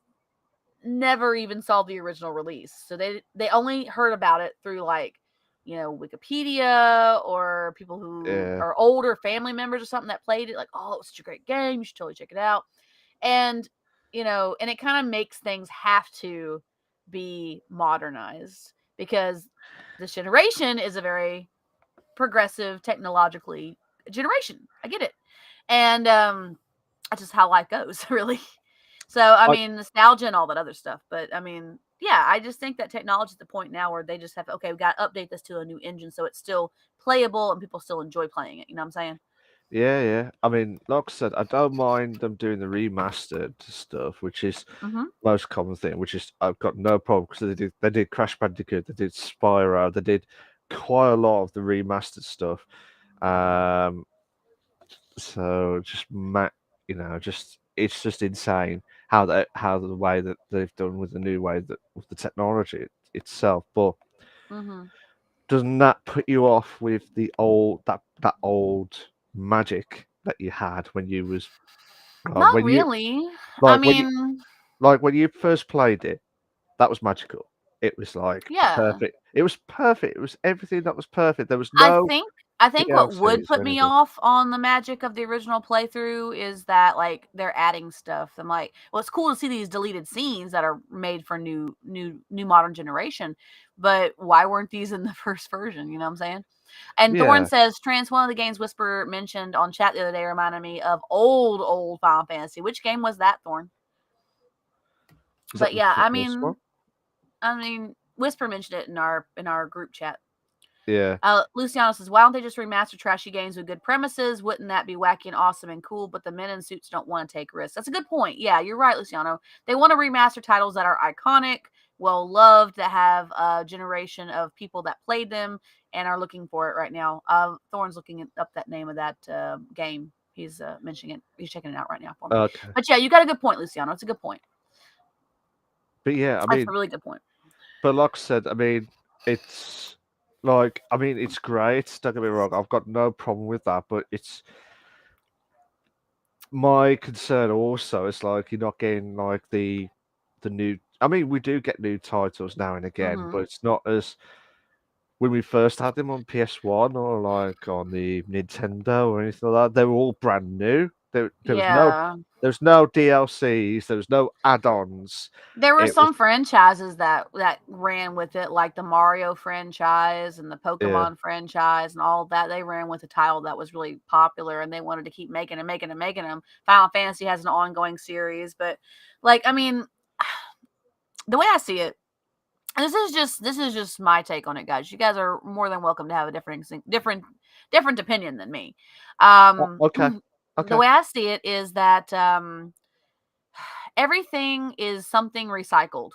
never even saw the original release. So they only heard about it through like, Wikipedia or people who yeah. are older family members or something that played it like, "Oh, it's such a great game. You should totally check it out." And and it kind of makes things have to be modernized because this generation is a very progressive technologically generation. I get it. And that's just how life goes, really. So, I I mean, nostalgia and all that other stuff. But I mean, yeah, I just think that technology is at the point now where they just have to, okay, we got to update this to a new engine so it's still playable and people still enjoy playing it. You know what I'm saying? Yeah, yeah. I mean, like I said, I don't mind them doing the remastered stuff, which is Mm-hmm. most common thing. Which is I've got no problem because they did Crash Bandicoot, they did Spyro, they did quite a lot of the remastered stuff. Um, so just it's just insane how the way that they've done with the new way that with the technology itself. But Mm-hmm. doesn't that put you off with the that old magic that you had when you was Not when you really. I like when you mean, like when you first played it? That was magical. It was like yeah. perfect. It was perfect. It was everything that was perfect. There was I no think I think what would DLCs or put me anything. off on the magic of the original playthrough is that like they're adding stuff. I'm like, well, it's cool to see these deleted scenes that are made for new modern generation, but why weren't these in the first version? You know what I'm saying? And Thorn Yeah, says, Trans, one of the games Whisper mentioned on chat the other day reminded me of old Final Fantasy. Which game was that, Thorn? is that But yeah, the first one? I mean, Whisper mentioned it in our group chat. Yeah, Luciano says, why don't they just remaster trashy games with good premises? Wouldn't that be wacky and awesome and cool? But the men in suits don't want to take risks. That's a good point. Yeah, you're right, Luciano. They want to remaster titles that are iconic, well loved, that have a generation of people that played them and are looking for it right now. Thorn's looking up that name of that game. He's mentioning it. He's checking it out right now for me. okay. But yeah, you got a good point, Luciano. It's a good point. But yeah, I That's a mean, really good point. but like I said, I mean, it's it's great. Don't get me wrong. I've got no problem with that, but it's my concern also is like you're not getting like the new. I mean, we do get new titles now and again, Mm-hmm. but it's not as when we first had them on PS1 or like on the Nintendo or anything like that. They were all brand new. There was Yeah. no DLCs. There was no add-ons. There were It was some franchises that ran with it, like the Mario franchise and the yeah, Pokemon franchise and all of that. They ran with a title that was really popular, and they wanted to keep making and making and making them. Final Fantasy has an ongoing series, but like, I mean, the way I see it, and this is just my take on it, guys. You guys are more than welcome to have a different opinion than me. okay, The okay, way I see it is that everything is something recycled.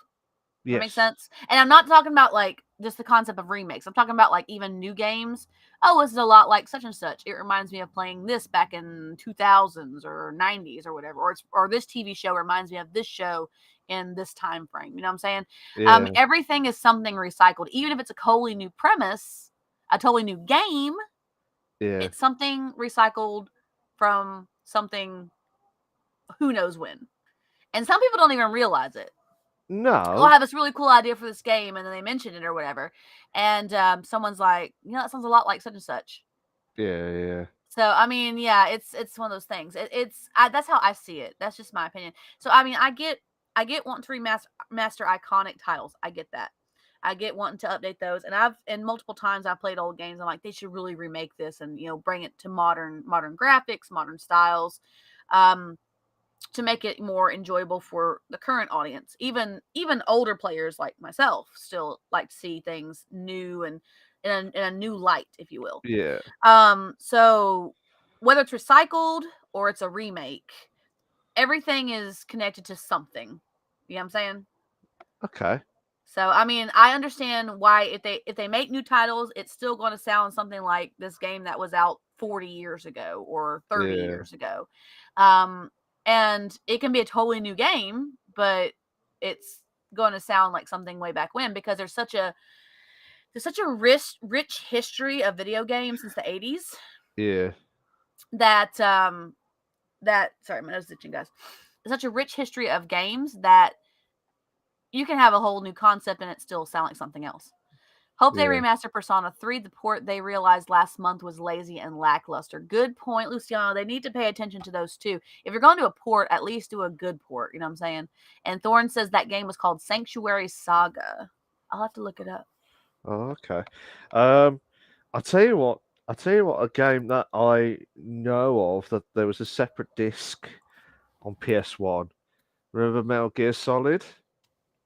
That makes yes, sense. And I'm not talking about like just the concept of remakes. I'm talking about like even new games. Oh, this is a lot like such and such. It reminds me of playing this back in 2000s or 90s or whatever. Or this TV show reminds me of this show in this time frame. You know what I'm saying? yeah, Everything is something recycled, even if it's a totally new premise, a totally new game. yeah, It's something recycled from something who knows when. And some people don't even realize it. Oh, I No. have this really cool idea for this game, and then they mention it or whatever, and someone's like, that sounds a lot like such and such. Yeah, yeah. So I mean, yeah, it's one of those things. That's how I see it. That's just my opinion. So I mean, I get wanting to remaster iconic titles. I get that. I get wanting to update those, and multiple times I've played old games. I'm like, they should really remake this and bring it to modern graphics, modern styles. Um, to make it more enjoyable for the current audience. Even older players like myself still like to see things new and in a new light, if you will. Yeah. So whether it's recycled or it's a remake, everything is connected to something. You know what I'm saying? Okay. So I mean, I understand why if they make new titles, it's still going to sound something like this game that was out 40 years ago or 30 Yeah. years ago. Um, and it can be a totally new game, but it's going to sound like something way back when because there's such a rich history of video games since the 80s Yeah. that sorry, my nose is itching, guys. There's such a rich history of games that you can have a whole new concept and it still sound like something else. Hope they Yeah. remaster Persona 3. The port they realized last month was lazy and lackluster. Good point, Luciano. They need to pay attention to those too. If you're going to a port, at least do a good port. You know what I'm saying? And Thorn says that game was called Sanctuary Saga. I'll have to look it up. Oh, okay. Um, I'll tell you what. I'll tell you what. A game that I know of that there was a separate disc on PS1. Remember Metal Gear Solid?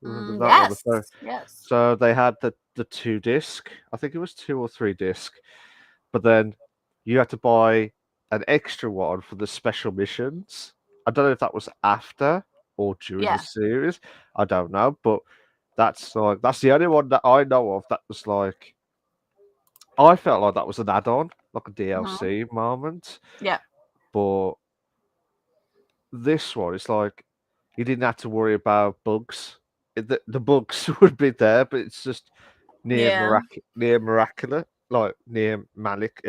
Remember that one? Yes. Yes. So they had the two disc. I think it was two or three disc. But then you had to buy an extra one for the special missions. I don't know if that was after or during the Yeah. series. I don't know, but that's the only one that I know of that was like I felt like that was an add-on, like a Mm-hmm. DLC moment. Yeah. But this one, it's like you didn't have to worry about bugs. The bugs would be there, but it's just Yeah. near miraculous, like near Malik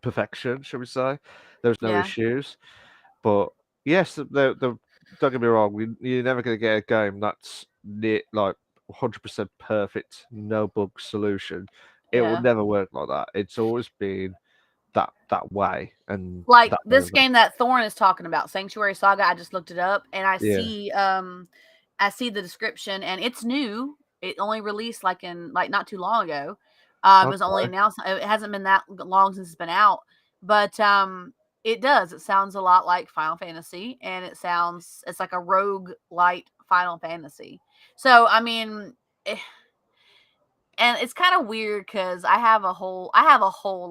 perfection, shall we say? There was no Yeah. issues, but yes, don't get me wrong. You're never going to get a game that's near like 100% perfect, no bug solution. It will Yeah. never work like that. It's always been that way and Like that way. this game that Thorn is talking about, Sanctuary Saga. I just looked it up and Yeah. I see the description and it's new. It only released like not too long ago. It was only Okay. announced. It hasn't been that long since it's been out, but it does. It sounds a lot like Final Fantasy, and it's like a rogue light Final Fantasy. So I mean, and it's kind of weird because I have a whole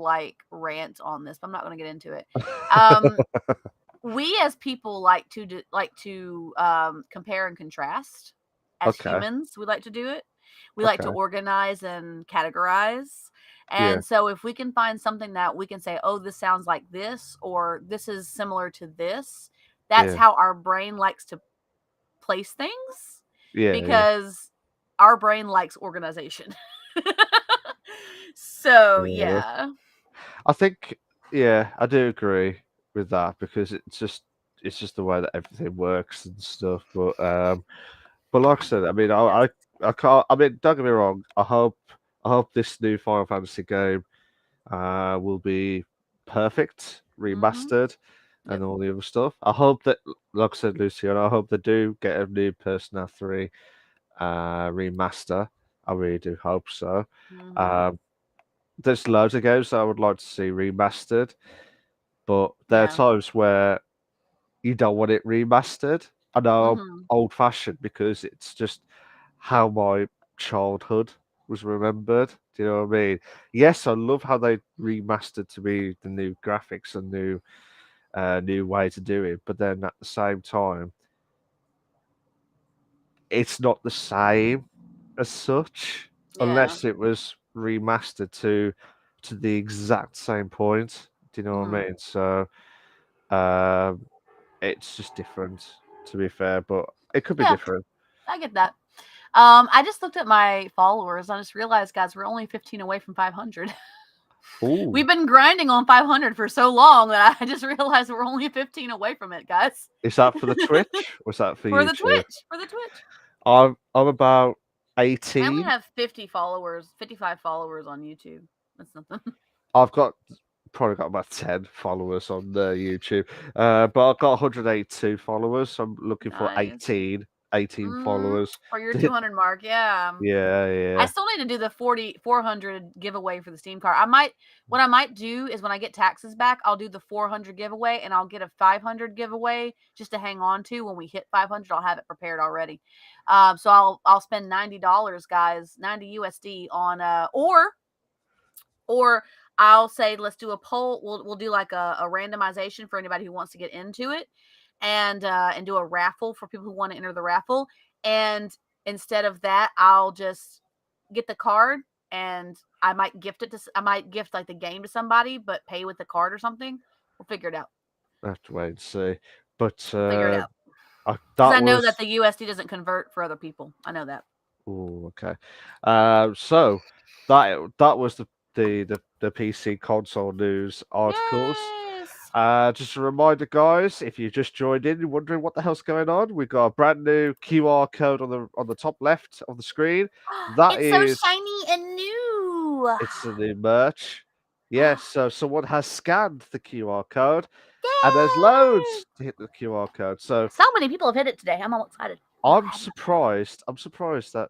like rant on this, but I'm not going to get into it. Um, we as people like to compare and contrast. As Okay. humans, we like to do it. We like to Okay. organize and categorize. Yeah. And so if we can find something that we can say, oh, this sounds like this, or this is similar to this, that's Yeah. how our brain likes to place things Yeah. Yeah. because our brain likes organization. So Yeah. yeah. I think, yeah, I do agree with that because it's just the way that everything works and stuff. But like I said, I mean, I can't. I mean, don't get me wrong. I hope this new Final Fantasy game will be perfect, Mm-hmm. remastered, Yep. and all the other stuff. I hope that, like I said, Luciano, I hope they do get a new Persona 3 remaster. I really do hope so. Mm-hmm. Um, there's loads of games that I would like to see remastered, but there are Yeah. times where you don't want it remastered. I know I'm Mm-hmm. old fashioned because it's just how my childhood was remembered. Do you know what I mean? Yes, I love how they remastered to be the new graphics and new way to do it, but then at the same time, it's not the same as such Yeah. unless it was remastered to the exact same point. Do you know what Mm-hmm. I mean? So um, it's just different, to be fair, but it could be Yeah, different. I get that. I just looked at my followers. I just realized, guys, we're only 15 away from 500. Ooh, We've been grinding on 500 for so long that I just realized we're only 15 away from it, guys. is that for the Twitch or is that for For the YouTube? Twitch. For the Twitch. I'm about I only 18. have 50 followers, 55 followers on YouTube. That's nothing. I've probably got about 10 followers on YouTube, but I've got 182 followers. So I'm looking for Nice. 18 followers. For your to hit- 200 mark, yeah. Yeah, I yeah. still need to do the 400 giveaway for the Steam card. What I might do is when I get taxes back, I'll do the 400 giveaway and I'll get a 500 giveaway just to hang on to when we hit 500. I'll have it prepared already. So I'll spend $90, guys, 90 USD on or I'll say let's do a poll. We'll do like a randomization for anybody who wants to get into it, and do a raffle for people who want to enter the raffle. And instead of that, I'll just get the card and I might gift like the game to somebody, but pay with the card or something. We'll figure it out. I have to wait and see. But Figure it out. Because that I know was. that the USD doesn't convert for other people. I know that. Oh, okay. So that was the PC console news articles. Yes. Just a reminder, guys, if you just joined in, you're wondering what the hell's going on, we've got a brand new QR code on the top left of the screen. That It's is, so shiny and new. it's the new merch. Yes, so someone has scanned the QR code, and there's Yay! loads to hit the QR code. So So many people have hit it today. I'm all excited. I'm surprised that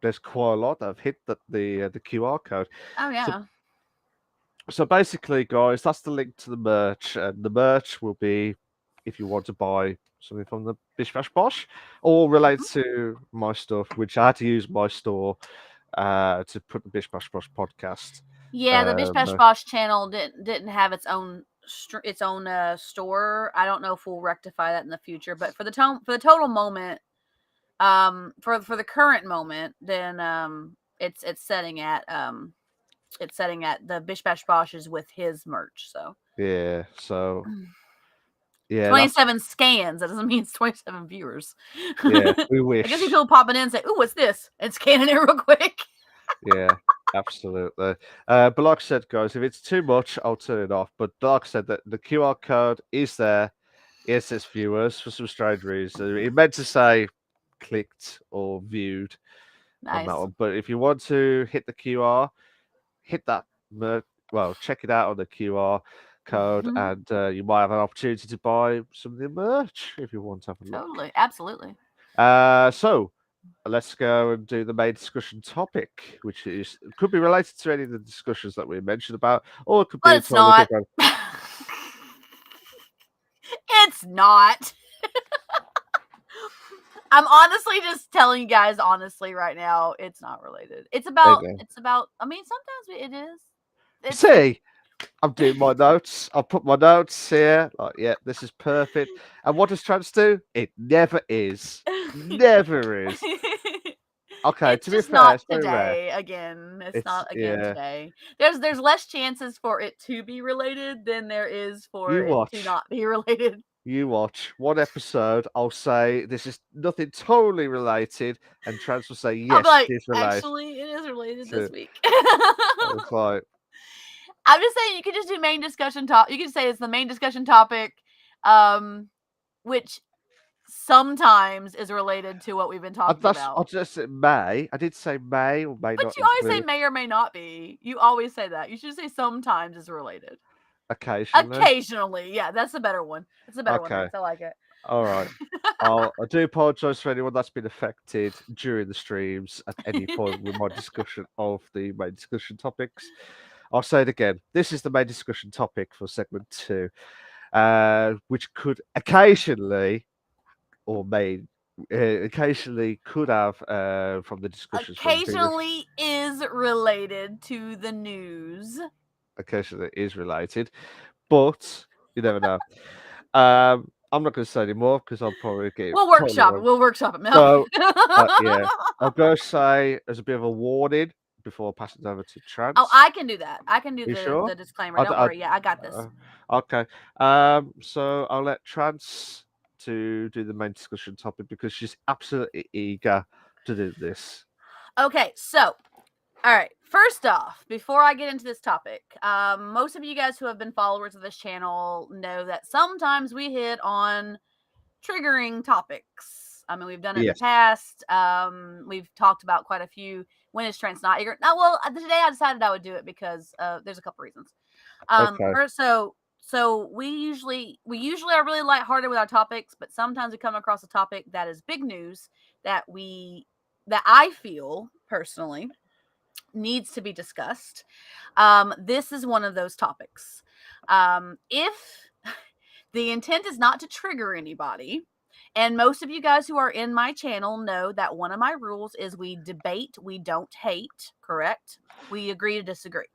there's quite a lot that have hit the QR code. Oh yeah. So basically, guys, that's the link to the merch, and the merch will be if you want to buy something from the Bish Bash Bosh or relate to my stuff, which I had to use my store to put the Bish Bash Bosh podcast. Yeah, the Bish Bash Bosh channel didn't have its own store. I don't know if we'll rectify that in the future, but for the total moment, for the current moment, then it's setting at the Bish Bash Boshes with his merch. So Yeah, so yeah, 27 scans. That doesn't mean it's 27 viewers. Yeah, we wish. I guess people popping in and say, "Ooh, what's this?" and scanning it real quick. Yeah, absolutely. But like I said, guys, if it's too much, I'll turn it off. But like I said, the QR code is there. It says viewers for some strange reason. It meant to say clicked or viewed on that Nice. one. But if you want to hit the QR, hit that. Well, check it out on the QR code, and you might have an opportunity to buy some of the merch if you want to have a look. Totally, absolutely. So let's go and do the main discussion topic, which could be related to any of the discussions that we mentioned about, or it could be But it's not. different. It's not. I'm honestly just telling you guys honestly right now, it's not related. It's about I mean, sometimes it is. See, I'm doing my notes. I'll put my notes here. Like, yeah, this is perfect. And what does trans do? It never is. Never is. Okay, it's to be just fair, not it's very rare. today. Again, it's not yeah. today. There's less chances for it to be related than there is for You it watch. to not be related. You watch one episode. I'll say this is nothing totally related, and Trans will say yes, I'll be like, it is related. actually, it is related this week. It's like, I'm just saying you could just do main discussion topic. You could say it's the main discussion topic, which sometimes is related to what we've been talking about. I just said may. I did say may or may not. But you always say may or may not be. You always say that. You should say sometimes is related. Occasionally, yeah, that's a better one. That's a better one. I like it. All right. I do apologise for anyone that's been affected during the streams at any point with my discussion of the main discussion topics. I'll say it again. This is the main discussion topic for segment 2, which could occasionally or may occasionally could have from the discussions. Occasionally is related to the news. Occasionally is related, but you never know. I'm not going to say anymore because I'll probably get. We'll workshop it. We'll workshop it, Mel. So, yeah, I'll go say as a bit of a warning before passing it over to Trans. Oh, I can do that. I can do the disclaimer. Don't worry. Yeah, I got this. Okay. So I'll let Trans to do the main discussion topic because she's absolutely eager to do this. Okay, so All right. First off, before I get into this topic, most of you guys who have been followers of this channel know that sometimes we hit on triggering topics. I mean, we've done it in the Yes. past. We've talked about quite a few. When is Trent's not eager? Now, well, today I decided I would do it because there's a couple reasons. Okay. First, so we usually are really lighthearted with our topics, but sometimes we come across a topic that is big news that I feel personally needs to be discussed. This is one of those topics. If the intent is not to trigger anybody, and most of you guys who are in my channel know that one of my rules is we debate, we don't hate, correct? We agree to disagree.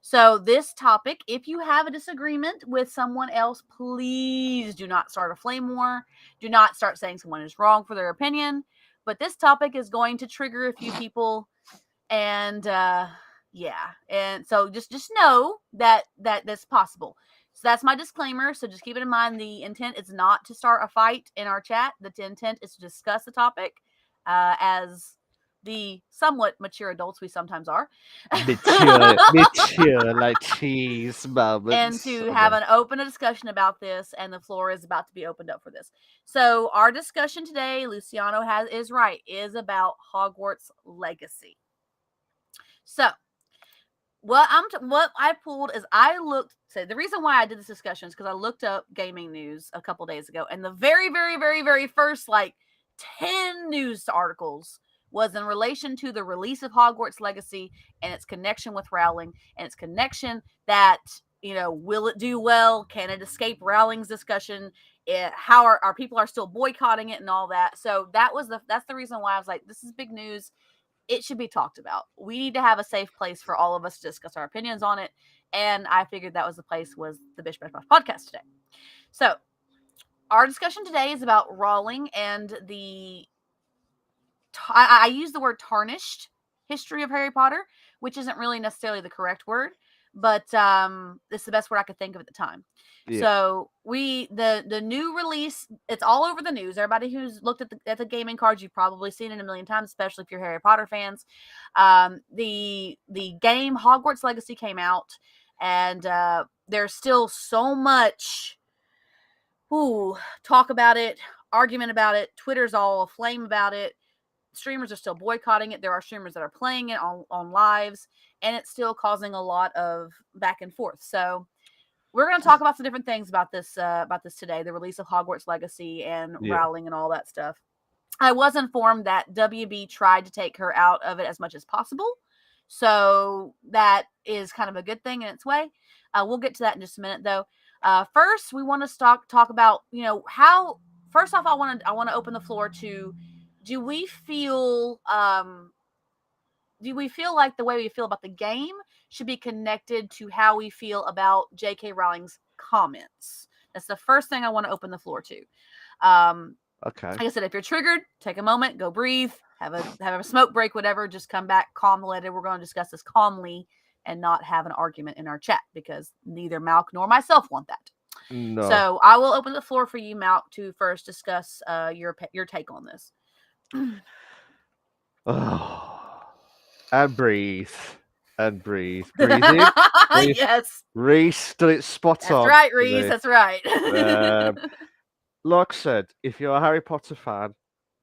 So, this topic, if you have a disagreement with someone else, please do not start a flame war. Do not start saying someone is wrong for their opinion. But this topic is going to trigger a few people, and yeah, and so just know that that's possible. So that's my disclaimer. So just keep it in mind. The intent is not to start a fight in our chat. The intent is to discuss the topic as the somewhat mature adults we sometimes are. Mature, like cheese And moments. to have an open discussion about this, and the floor is about to be opened up for this. So our discussion today, Luciano is right, is about Hogwarts Legacy. So what I pulled is I looked. So the reason why I did this discussion is because I looked up gaming news a couple days ago, and the very, very, very, very first 10 news articles was in relation to the release of Hogwarts Legacy and its connection with Rowling and its connection that, will it do well? Can it escape Rowling's discussion? How our people are still boycotting it and all that. So that's the reason why I was like, this is big news. It should be talked about. We need to have a safe place for all of us to discuss our opinions on it. And I figured that was the place, was the Bish Bosh podcast today. So our discussion today is about Rowling and I use the word tarnished history of Harry Potter, which isn't really necessarily the correct word, but it's the best word I could think of at the time. Yeah. So the new release, it's all over the news. Everybody who's looked at the gaming cards, you've probably seen it a million times, especially if you're Harry Potter fans. The game Hogwarts Legacy came out, and there's still so much talk about it, argument about it. Twitter's all aflame about it. Streamers are still boycotting it. There are streamers that are playing it on lives, and it's still causing a lot of back and forth. So we're going to talk about some different things about this today, the release of Hogwarts Legacy and Rowling and all that stuff. I was informed that WB tried to take her out of it as much as possible. So that is kind of a good thing in its way. We'll get to that in just a minute, though. First, we want to talk about, how. First off, I want to open the floor to: do we feel like the way we feel about the game should be connected to how we feel about J.K. Rowling's comments? That's the first thing I want to open the floor to. Okay. Like I said, if you're triggered, take a moment, go breathe, have a smoke break, whatever. Just come back, calm the letter. We're going to discuss this calmly and not have an argument in our chat, because neither Malk nor myself want that. No. So I will open the floor for you, Malk, to first discuss your take on this. Oh. And breathe. And breathe. Breathe in. Breathe. Yes. Reese did it spot That's on. That's right, Reese. That's right. Like I said, if you're a Harry Potter fan,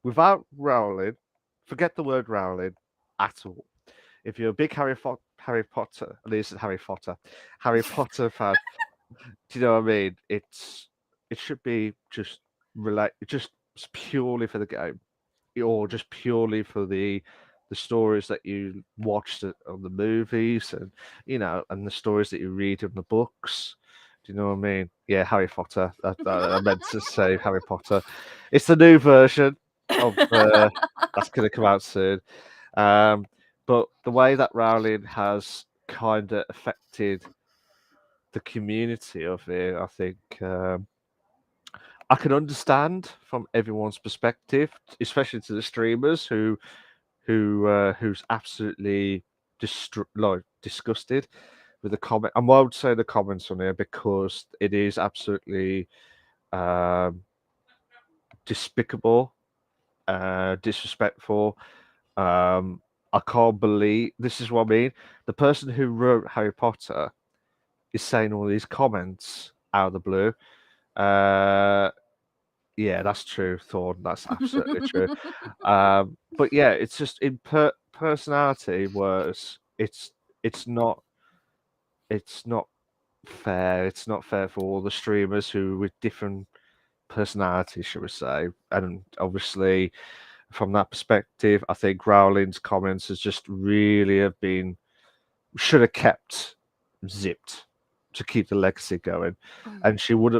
without Rowling, forget the word Rowling at all. If you're a big Harry Potter, at least Harry Potter fan, do you know what I mean? It should be just purely for the game, or just purely for the stories that you watched on the movies, and and the stories that you read in the books. Do you know what I mean? Yeah, Harry Potter. I meant to say Harry Potter. It's the new version of that's going to come out soon. But the way that Rowling has kind of affected the community of it, I think I can understand from everyone's perspective, especially to the streamers who's absolutely disgusted with the comment. I won't say the comments on here because it is absolutely despicable, disrespectful. I can't believe this is what I mean. The person who wrote Harry Potter is saying all these comments out of the blue. Yeah, that's true, Thorn. That's absolutely true. But yeah, it's just in personality wise, it's not it's not fair. It's not fair for all the streamers who with different personalities, shall we say. And obviously, from that perspective, I think Rowling's comments has just really have been should have kept zipped to keep the legacy going, and she would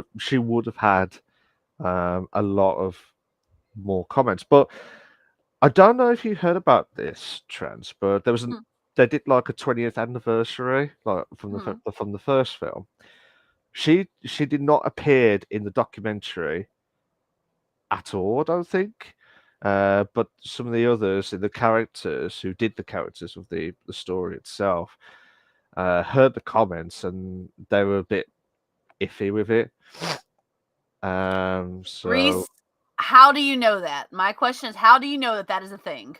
have had a lot of more comments. But I don't know if you heard about this, Trans, but they did like a 20th anniversary, like from the first film. She did not appeared in the documentary at all, I don't think. But some of the others, the characters who did the characters of the story itself, heard the comments and they were a bit iffy with it. So Reese, how do you know that? My question is, how do you know that that is a thing?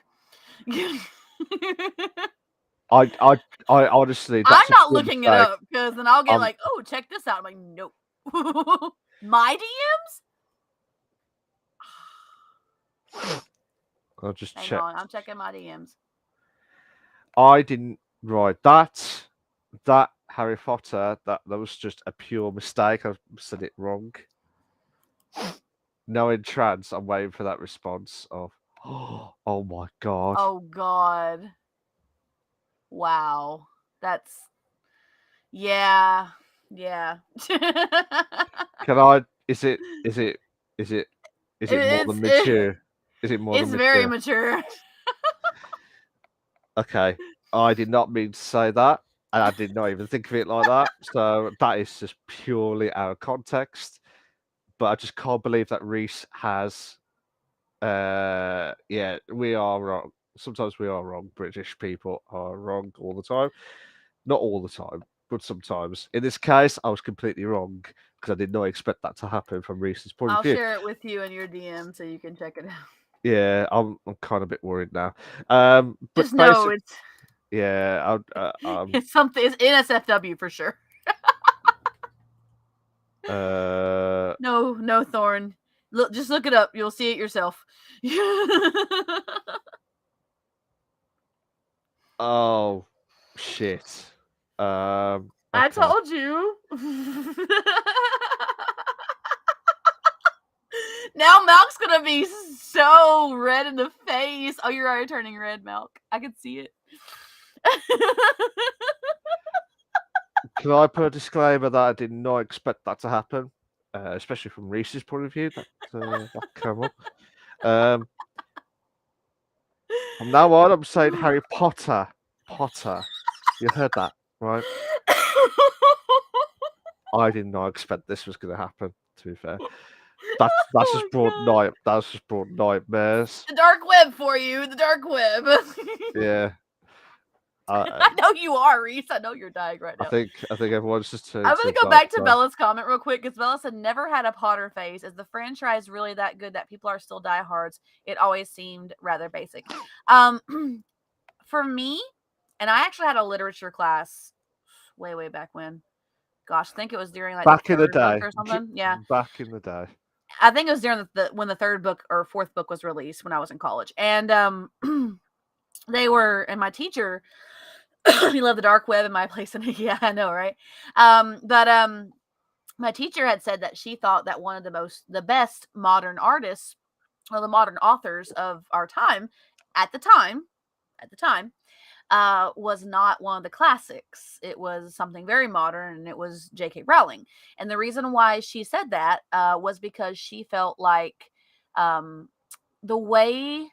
I honestly, I'm that's a not pure looking it mistake. up because then I'll get Um, like, oh, check this out. I'm like, nope. My DMs? I'll just Hang check. on, I'm checking my DMs. I didn't write that Harry Potter. That was just a pure mistake. I said it wrong. No in trance. I'm waiting for that response of, oh my god. Oh God. Wow. That's yeah. Yeah. Can I? Is it more it's than mature? Is it more it's than very mature? mature. Okay. I did not mean to say that, and I did not even think of it like that. So that is just purely out of context. But I just can't believe that Reese has. Yeah, we are wrong. Sometimes we are wrong. British people are wrong all the time. Not all the time, but sometimes. In this case, I was completely wrong because I did not expect that to happen from Reese's point of I'll view. share it with you in your DM so you can check it out. Yeah, I'm kind of a bit worried now. But Just know basically, it's yeah, it's something. It's NSFW for sure. uh, No, Thorn. Look, just look it up. You'll see it yourself. oh shit. I Okay. told you. Now Malk's gonna be so red in the face. Oh, you're already turning red, Malk. I can see it. Can I put a disclaimer that I did not expect that to happen, especially from Reese's point of view? That came up. Um, from now on, I'm saying Harry Potter. Potter. You heard that, right? I did not expect this was going to happen. To be fair, that's just brought Oh, God. that's just brought nightmares. The dark web for you. The dark web. Yeah, I know you are, Reese. I know you're dying right now. I think everyone's just turned I'm to gonna the go dark back to side. Bella's comment real quick because Bella said never had a Potter phase. Is the franchise really that good that people are still diehards? It always seemed rather basic. For me, and I actually had a literature class way back when. Gosh, I think it was during like Back the in the third book day, or something. Yeah, back in the day. I think it was during the when the third book or fourth book was released when I was in college, and they were and my teacher. He loved the dark web in my place, and yeah, I know, right? But my teacher had said that she thought that one of the best modern artists, well, the modern authors of our time, at the time, was not one of the classics. It was something very modern, and it was J.K. Rowling. And the reason why she said that was because she felt like um, the way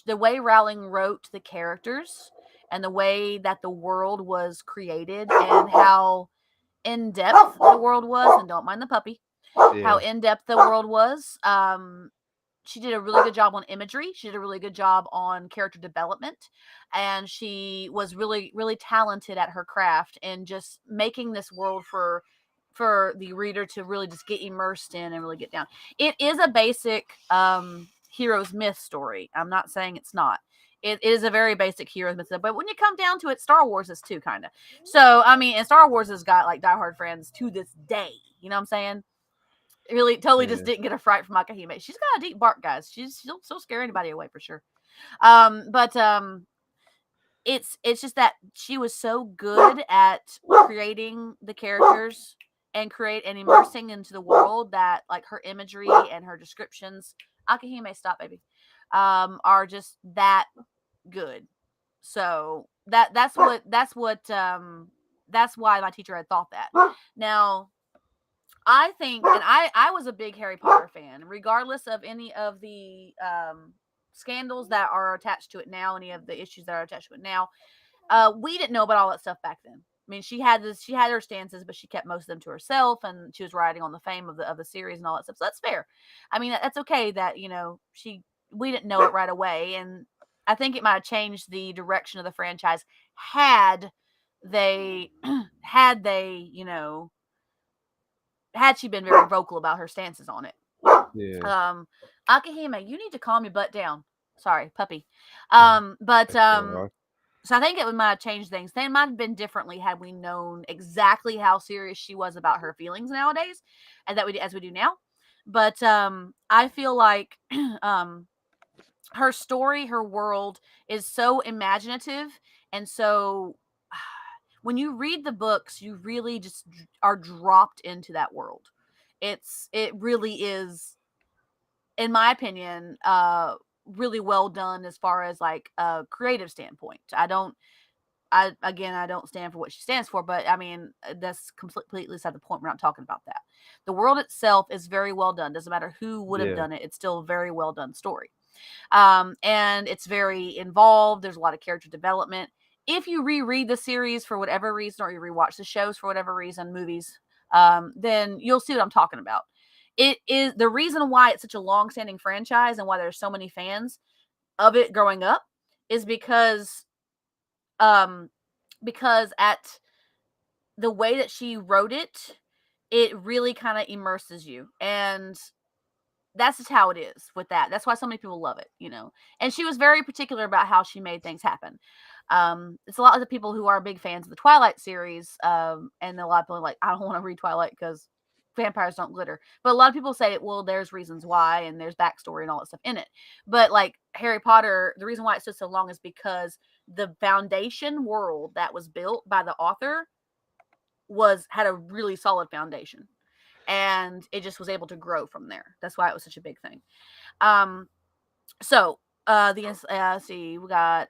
Rowling wrote the characters and the way that the world was created and how in depth the world was, and don't mind the puppy, how Yeah, in depth the world was. She did a really good job on imagery. She did a really good job on character development, and she was really talented at her craft and just making this world for the reader to really just get immersed in and really get down. It is a basic hero's myth story. I'm not saying it's not. It is a very basic hero myth, but when you come down to it, Star Wars is too, kind of. So I mean, and Star Wars has got like diehard fans to this day. You know what I'm saying? Really, totally just Yeah. didn't get a fright from Akahime. She's got a deep bark, guys. She'll scare anybody away for sure. But it's just that she was so good at creating the characters and immersing into the world that like her imagery and her descriptions, Akahime, stop, baby, are just that good. So that's why my teacher had thought that. Now, I think, and I was a big Harry Potter fan, regardless of any of the scandals that are attached to it now, any of the issues that are attached to it now. We didn't know about all that stuff back then. I mean, she had her stances, but she kept most of them to herself, and she was riding on the fame of the series and all that stuff. So that's fair. I mean, that's okay that we didn't know it right away, and I think it might have changed the direction of the franchise had they had she been very vocal about her stances on it. Yeah. Akahime, you need to calm your butt down. Sorry, puppy. But Alright. so I think it might have changed things. They might have been differently had we known exactly how serious she was about her feelings nowadays, and as we do now. But I feel like her story, her world is so imaginative, and so when you read the books, you really just are dropped into that world. It really is, in my opinion, really well done as far as like a creative standpoint. I don't stand for what she stands for, but I mean that's completely beside the point. We're not talking about that. The world itself is very well done. Doesn't matter who would have Yeah. done it; it's still a very well done story. And it's very involved. There's a lot of character development. If you reread the series for whatever reason, or you rewatch the shows for whatever reason, movies, then you'll see what I'm talking about. It is the reason why it's such a long-standing franchise and why there's so many fans of it growing up is um because at the way that she wrote it, it really kind of immerses you, and that's just how it is with that. That's why so many people love it. And she was very particular about how she made things happen. It's a lot of the people who are big fans of the Twilight series, and a lot of people are like, I don't want to read Twilight because vampires don't glitter. But a lot of people say, well, there's reasons why, and there's backstory and all that stuff in it. But like Harry Potter, the reason why it took so long is because the foundation world that was built by the author had a really solid foundation, and it just was able to grow from there. That's why it was such a big thing. So see, we got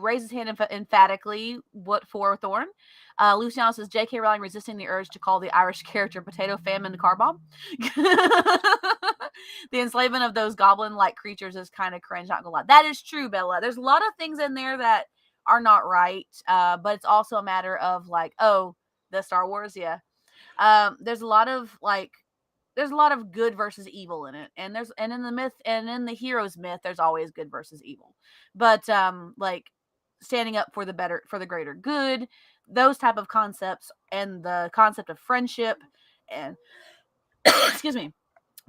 raises hand emphatically. What for, Thorn? Luciano says J.K. Rowling resisting the urge to call the Irish character Potato Famine car bomb. The enslavement of those goblin-like creatures is kind of cringe. Not gonna lie, that is true, Bella. There's a lot of things in there that are not right, but it's also a matter of like, oh, the Star Wars, yeah. There's a lot of good versus evil in it, and in the myth and in the hero's myth, there's always good versus evil. But like standing up for the greater good, those type of concepts, and the concept of friendship, and excuse me,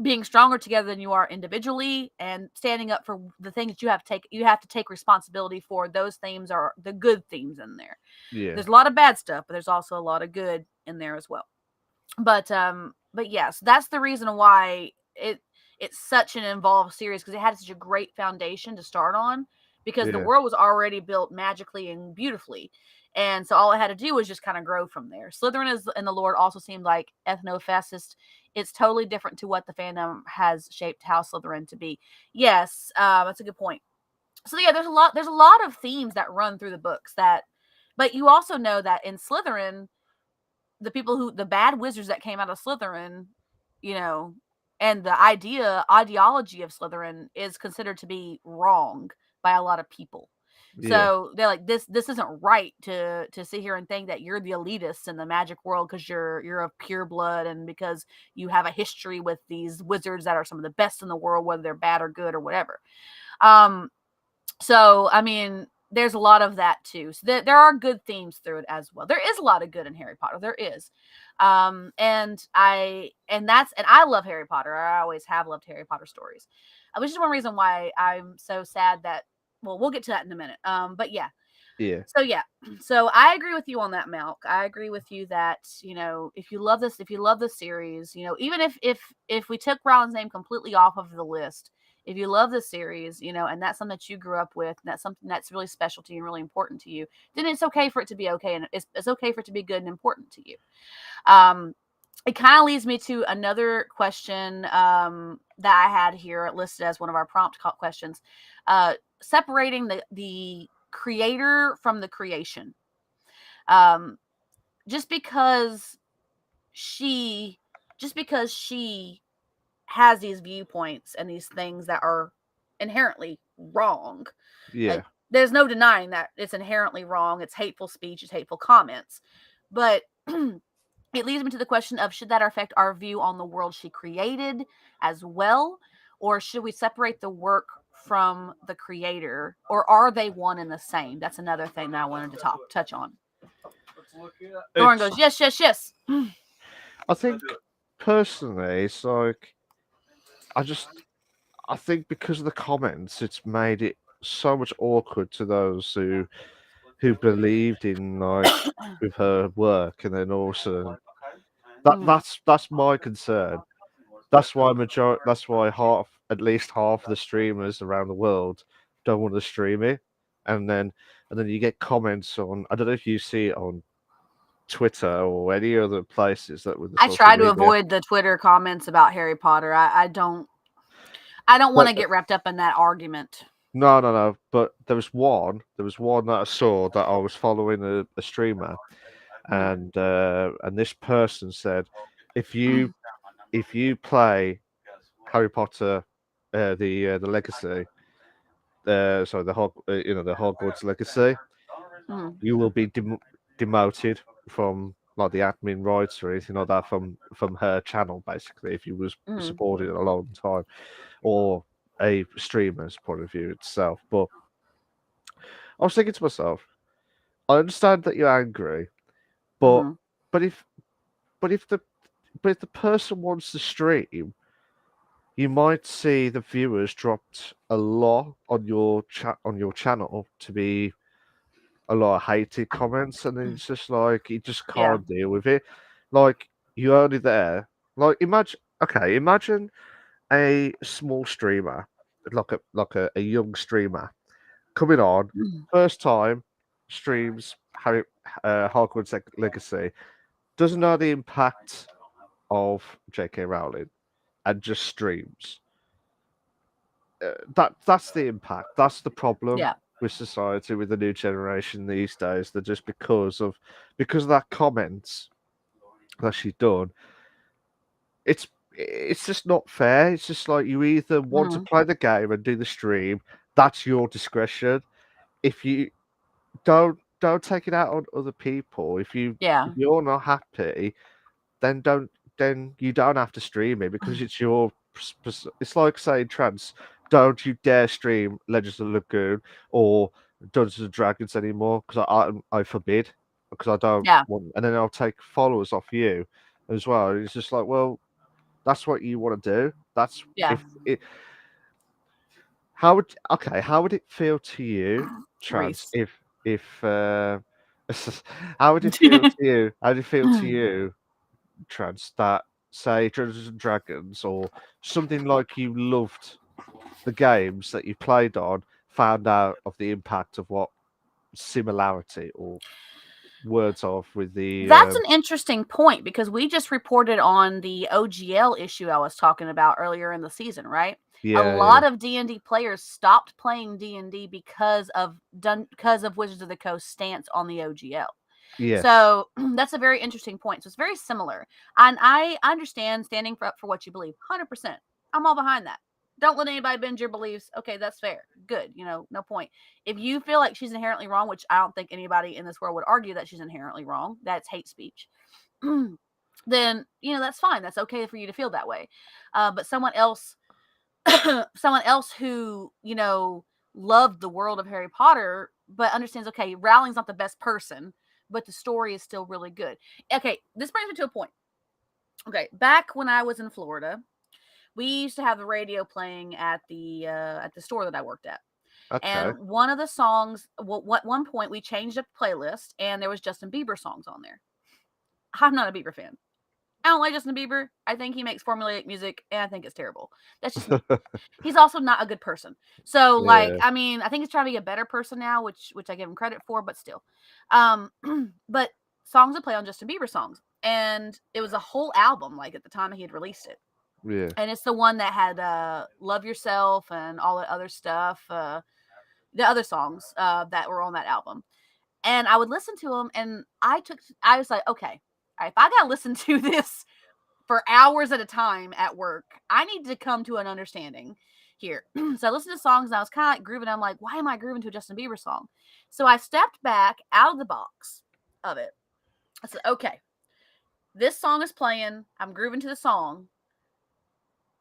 being stronger together than you are individually, and standing up for the things that you have to take responsibility for. Those themes are the good themes in there. Yeah. There's a lot of bad stuff, but there's also a lot of good in there as well. But yes, that's the reason why it's such an involved series, because it had such a great foundation to start on, because the Yeah. world was already built magically and beautifully, and so all it had to do was just kind of grow from there. Slytherin and the Lord also seemed like ethno-fascist. It's totally different to what the fandom has shaped House Slytherin to be. Yes, that's a good point. So yeah, there's a lot of themes that run through the books, but you also know that in Slytherin, the bad wizards that came out of Slytherin, you know, and the ideology of Slytherin is considered to be wrong by a lot of people. Yeah. So they're like, this isn't right to sit here and think that you're the elitists in the magic world because you're of pure blood, and because you have a history with these wizards that are some of the best in the world, whether they're bad or good or whatever. So I mean, there's a lot of that too. So there are good themes through it as well. There is a lot of good in Harry Potter. There is. And I love Harry Potter. I always have loved Harry Potter stories. Which is one reason why I'm so sad that well, we'll get to that in a minute. But yeah. Yeah. So I agree with you on that, Malk. I agree with you that, if you love the series, even if we took Rowland's name completely off of the list, if you love the series, and that's something that you grew up with, and that's something that's really special to you and really important to you, then it's okay for it to be okay, and it's okay for it to be good and important to you. It kind of leads me to another question that I had here listed as one of our prompt questions. Separating the creator from the creation. Just because she has these viewpoints and these things that are inherently wrong. Yeah. There's no denying that it's inherently wrong. It's hateful speech, it's hateful comments. But it leads me to the question of, should that affect our view on the world she created as well? Or should we separate the work from the creator? Or are they one and the same? That's another thing that I wanted to touch on. Doran goes, yes, yes, yes. I think personally, it's like I think because of the comments, it's made it so much awkward to those who believed in like with her work, and then also that's my concern. That's why at least half of the streamers around the world don't want to stream it, and then you get comments on. I don't know if you see it on Twitter or any other places that with the I social try to media. avoid the Twitter comments about Harry Potter. I don't want But to get wrapped up in that argument. no. But there was one that I saw that I was following a streamer, and this person said, if you play Harry Potter, the Legacy, sorry, the Hogwarts Legacy, you will be demoted from like the admin rights or anything like that from her channel, basically, if you was supporting it a long time, or a streamer's point of view itself. But I was thinking to myself, I understand that you're angry, but but if but if the person wants to stream, you might see the viewers dropped a lot on your channel to be a lot of hated comments, and then it's just like you just Yeah. can't deal with it. Like you're only there. Like imagine a small streamer, like a young streamer coming on first time streams Hogwarts Legacy, doesn't know the impact of J.K. Rowling, and just streams. That's the impact. That's the problem Yeah. with society, with the new generation these days. That just because of that comments that she's done, it's just not fair. It's just like you either want to play the game and do the stream. That's your discretion. If you don't take it out on other people. Yeah. If you're not happy, then you don't have to stream it because it's your. It's like saying, trans, don't you dare stream Legends of the Lagoon or Dungeons and Dragons anymore because I forbid, because I don't Yeah. want, and then I'll take followers off you as well. And it's just like, well, that's what you want to do. That's Yeah. if it. How would it feel to you, trans, Reese. if how would it feel to you? How would it feel to you, trans, that say Dungeons and Dragons or something like you loved the games that you played on, found out of the impact of what similarity or words of with the That's an interesting point, because we just reported on the OGL issue I was talking about earlier in the season, right? A yeah lot of D&D players stopped playing D&D because of Wizards of the Coast stance on the OGL. yes So that's a very interesting point. So it's very similar. And I understand standing up for what you believe. 100%. I'm all behind that. Don't let anybody bend your beliefs. Okay, that's fair. Good. No point. If you feel like she's inherently wrong, which I don't think anybody in this world would argue that she's inherently wrong, that's hate speech. Then, that's fine. That's okay for you to feel that way. But someone else who, loved the world of Harry Potter, but understands, okay, Rowling's not the best person, but the story is still really good. Okay, this brings me to a point. Okay, back when I was in Florida, we used to have the radio playing at the store that I worked at. Okay. And one of the songs, what one point we changed up the playlist, and there was Justin Bieber songs on there. I'm not a Bieber fan. I don't like Justin Bieber. I think he makes formulaic music, and I think it's terrible. That's just me. He's also not a good person. So, like, Yeah. I mean, I think he's trying to be a better person now, which I give him credit for, but still. But songs that play on Justin Bieber songs, and it was a whole album. Like at the time he had released it, Yeah. and it's the one that had "Love Yourself" and all that other stuff. The other songs that were on that album, and I would listen to them, and I was like, okay, all right, if I gotta listen to this for hours at a time at work, I need to come to an understanding here. So I listened to songs, and I was kind of like grooving. I'm like, why am I grooving to a Justin Bieber song? So I stepped back out of the box of it. I said, okay, this song is playing. I'm grooving to the song.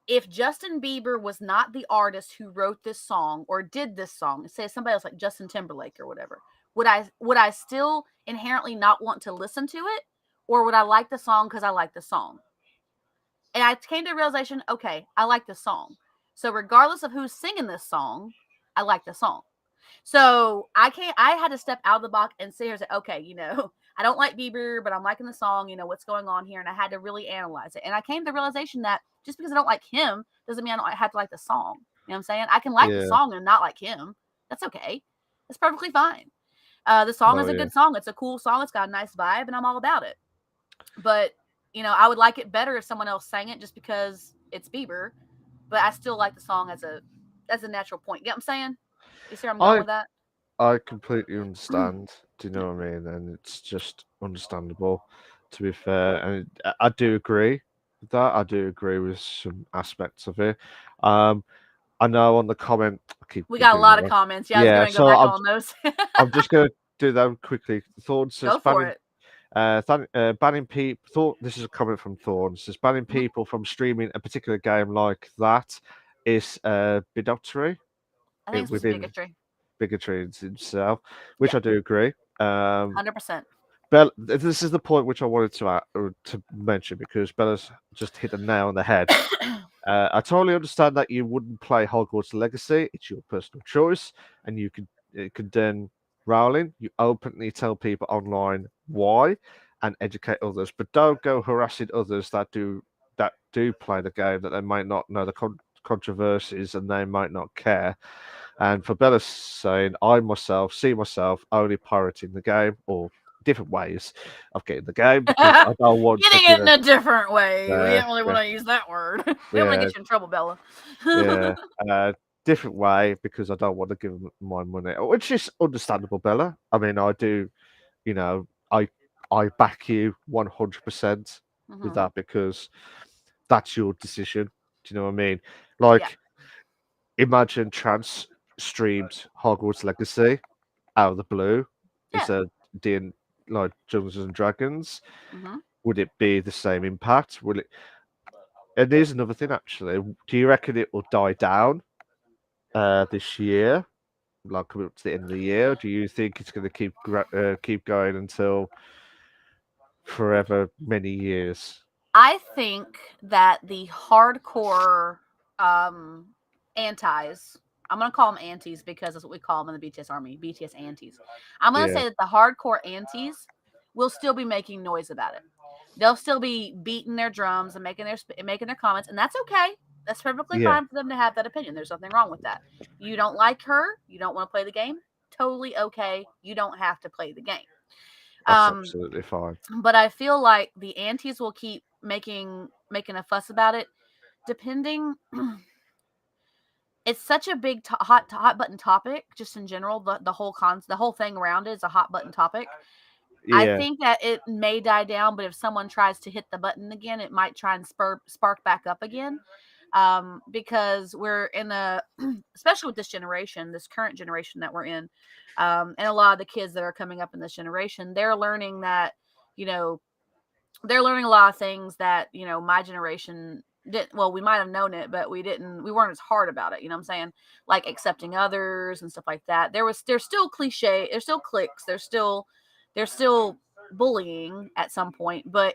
If Justin Bieber was not the artist who wrote this song or did this song, say somebody else like Justin Timberlake or whatever, would I still inherently not want to listen to it, or would I like the song because I like the song? And I came to the realization, okay, I like the song. So regardless of who's singing this song, I like the song. So I had to step out of the box and sit here and say, okay, I don't like Bieber, but I'm liking the song, what's going on here. And I had to really analyze it. And I came to the realization that just because I don't like him doesn't mean I don't have to like the song. You know what I'm saying? I can like the Yeah. song and not like him. That's okay. That's perfectly fine. The song Oh is a yeah. good song. It's a cool song. It's got a nice vibe, and I'm all about it. But I would like it better if someone else sang it just because it's Bieber. But I still like the song as a natural point. You get what I'm saying? You see where I'm going I with that? I completely understand. Do you know what I mean? And it's just understandable, to be fair. And I do agree with that. I do agree with some aspects of it. Um, I know on the comment, I keep We got a doing lot of that. comments. Yeah, I was Yeah, going to go so back I'm on those. I'm just gonna do them quickly. Thorn says Go for it. banning people. Thought this is a comment from Thorn. Says banning Mhm. people from streaming a particular game like that is bigotry I think it's just within bigotry. bigotry in itself, which Yeah, I do agree. 100%. This is the point which I wanted to mention because Bella's just hit the nail on the head. I totally understand that you wouldn't play Hogwarts Legacy. It's your personal choice, and you could then Rowling. You openly tell people online why, and educate others, but don't go harassing others that do play the game that they might not know the controversies and they might not care. And for Bella's saying, I myself see myself only pirating the game or different ways of getting the game because I don't want to Getting give it in it. a different way. We didn't really Yeah, want to use that word. We don't want to yeah, get you in trouble, Bella. yeah. Different way because I don't want to give them my money, which is understandable, Bella. I mean, I do, you know, I back you 100% with Hmm. that because that's your decision. Do you know what I mean? Yeah. Like, imagine Trans streamed Hogwarts Legacy out of the blue Yeah. instead of doing like Dungeons and Dragons. Hmm. Would it be the same impact? Will it? And here's another thing, actually. Do you reckon it will die down this year, like coming up to the end of the year? Or do you think it's going to keep going until forever, many years? I think that the hardcore um, antis, I'm going to call them antis because that's what we call them in the BTS army, BTS antis. I'm going to Yeah, say that the hardcore antis will still be making noise about it. They'll still be beating their drums and making their comments, and that's okay. That's perfectly yeah, fine for them to have that opinion. There's nothing wrong with that. You don't like her, you don't want to play the game, totally okay. You don't have to play the game. that's Um, absolutely fine. but I feel like the antis will keep making a fuss about it. Depending, it's such a big hot button topic. Just in general, the whole thing around it is a hot button topic. I Yeah, think that it may die down, but if someone tries to hit the button again, it might try and spark back up again. Because we're in especially with this current generation that we're in, and a lot of the kids that are coming up in this generation, they're learning that, you know, they're learning a lot of things that, my generation didn't. Well, we might have known it, but we weren't as hard about it. You know what I'm saying? Like accepting others and stuff like that. There's still cliche, there's still cliques, there's still bullying at some point, but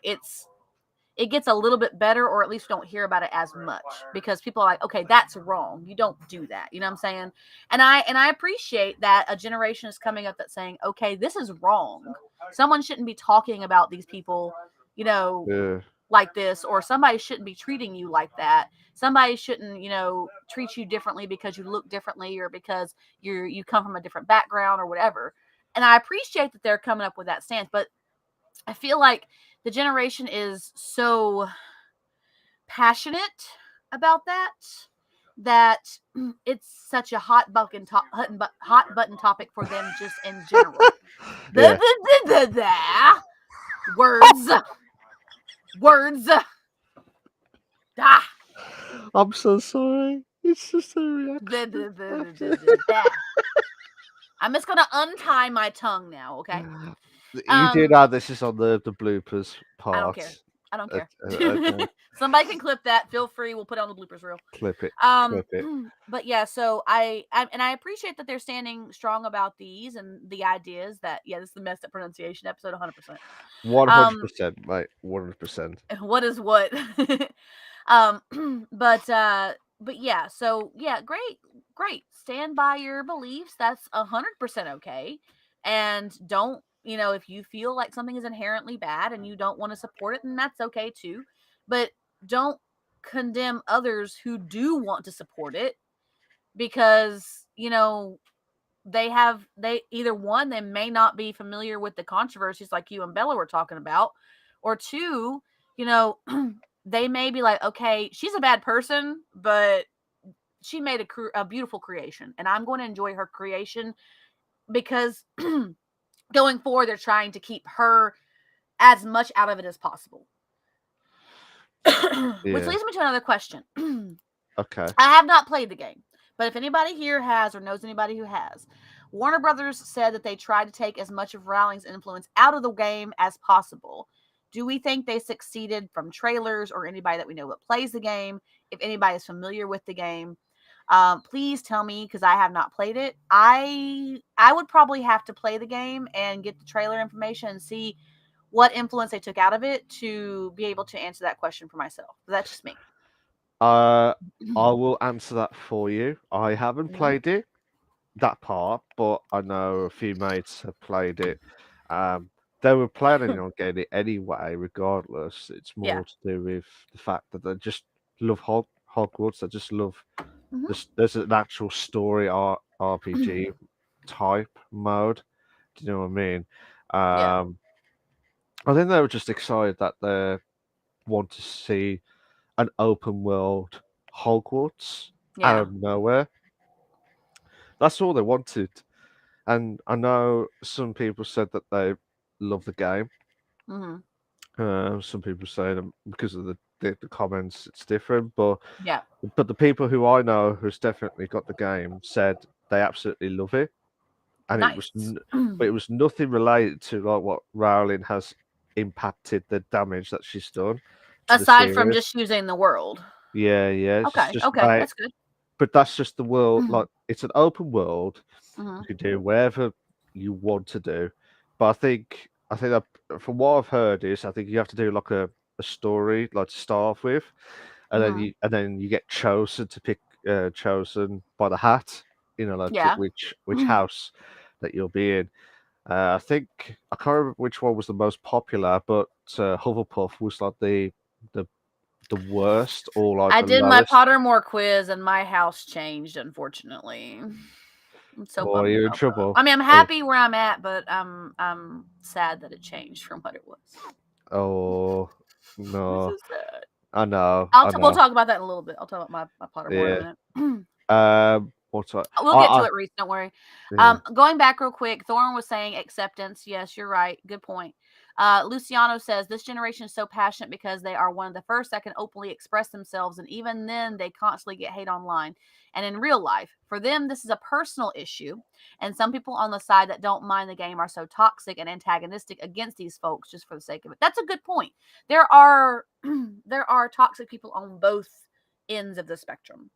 it gets a little bit better, or at least don't hear about it as much, because people are like, okay, that's wrong. You don't do that. You know what I'm saying? And I appreciate that a generation is coming up that's saying, okay, this is wrong. Someone shouldn't be talking about these people, Yeah. like this, or somebody shouldn't be treating you like that. Somebody shouldn't, treat you differently because you look differently, or because you come from a different background or whatever. And I appreciate that they're coming up with that stance, but I feel like the generation is so passionate about that it's such a hot button topic for them just in general. Yeah. Words. Ah. I'm so sorry. It's just a reaction. I'm just gonna untie my tongue now, okay? You do know this is on the bloopers part. I don't care. I don't care. Okay. Somebody can clip that. Feel free. We'll put it on the bloopers reel. Clip it. But yeah, so I appreciate that they're standing strong about these and the ideas that, this is the messed up pronunciation episode 100%. 100%, mate. 100%. What is what? But yeah, so yeah, great. Stand by your beliefs. That's 100% okay. And don't, if you feel like something is inherently bad and you don't want to support it, then that's okay too. But don't condemn others who do want to support it, because, they either one, they may not be familiar with the controversies like you and Bella were talking about, or two, they may be like, okay, she's a bad person, but she made a beautiful creation, and I'm going to enjoy her creation, because going forward, they're trying to keep her as much out of it as possible. Which leads me to another question. Okay. I have not played the game, but if anybody here has, or knows anybody who has, Warner Brothers said that they tried to take as much of Rowling's influence out of the game as possible. Do we think they succeeded from trailers or anybody that we know that plays the game? If anybody is familiar with the game, please tell me, because I have not played it. I would probably have to play the game and get the trailer information and see what influence they took out of it to be able to answer that question for myself. That's just me. I will answer that for you. I haven't played it, that part, but I know a few mates have played it. They were planning on getting it anyway, regardless. It's more to do with the fact that they just love Hogwarts. They just love there's an actual story RPG type mode. Do you know what I mean? I think they were just excited that they want to see an open world Hogwarts out of nowhere. That's all they wanted. And I know some people said that they love the game. Some people say that because of the comments, it's different. But the people who I know who's definitely got the game said they absolutely love it, and it was nothing related to like what Rowling has impacted the damage that she's done. Aside from just using the world. Yeah. Okay, that's good. But that's just the world. Like, it's an open world. You can do whatever you want to do. But I think that from what I've heard is I think you have to do like a story like to start off with, and then you get chosen to pick chosen by the hat. Like which house that you'll be in. I think I can't remember which one was the most popular, but Hufflepuff was like the worst, or like I the did lowest. my Pottermore quiz and my house changed, unfortunately. I'm so bummed. You're in trouble. I mean, I'm happy where I'm at, but I'm sad that it changed from what it was. Oh no. So sad. I know. We'll talk about that in a little bit. I'll talk about my Pottermore in a minute. What's that? We'll get to it, Reese. Don't worry. Going back real quick, Thorne was saying acceptance. Yes, you're right. Good point. Luciano says this generation is so passionate because they are one of the first that can openly express themselves, and even then they constantly get hate online and in real life. For them, this is a personal issue, and some people on the side that don't mind the game are so toxic and antagonistic against these folks just for the sake of it. That's a good point. There are toxic people on both ends of the spectrum.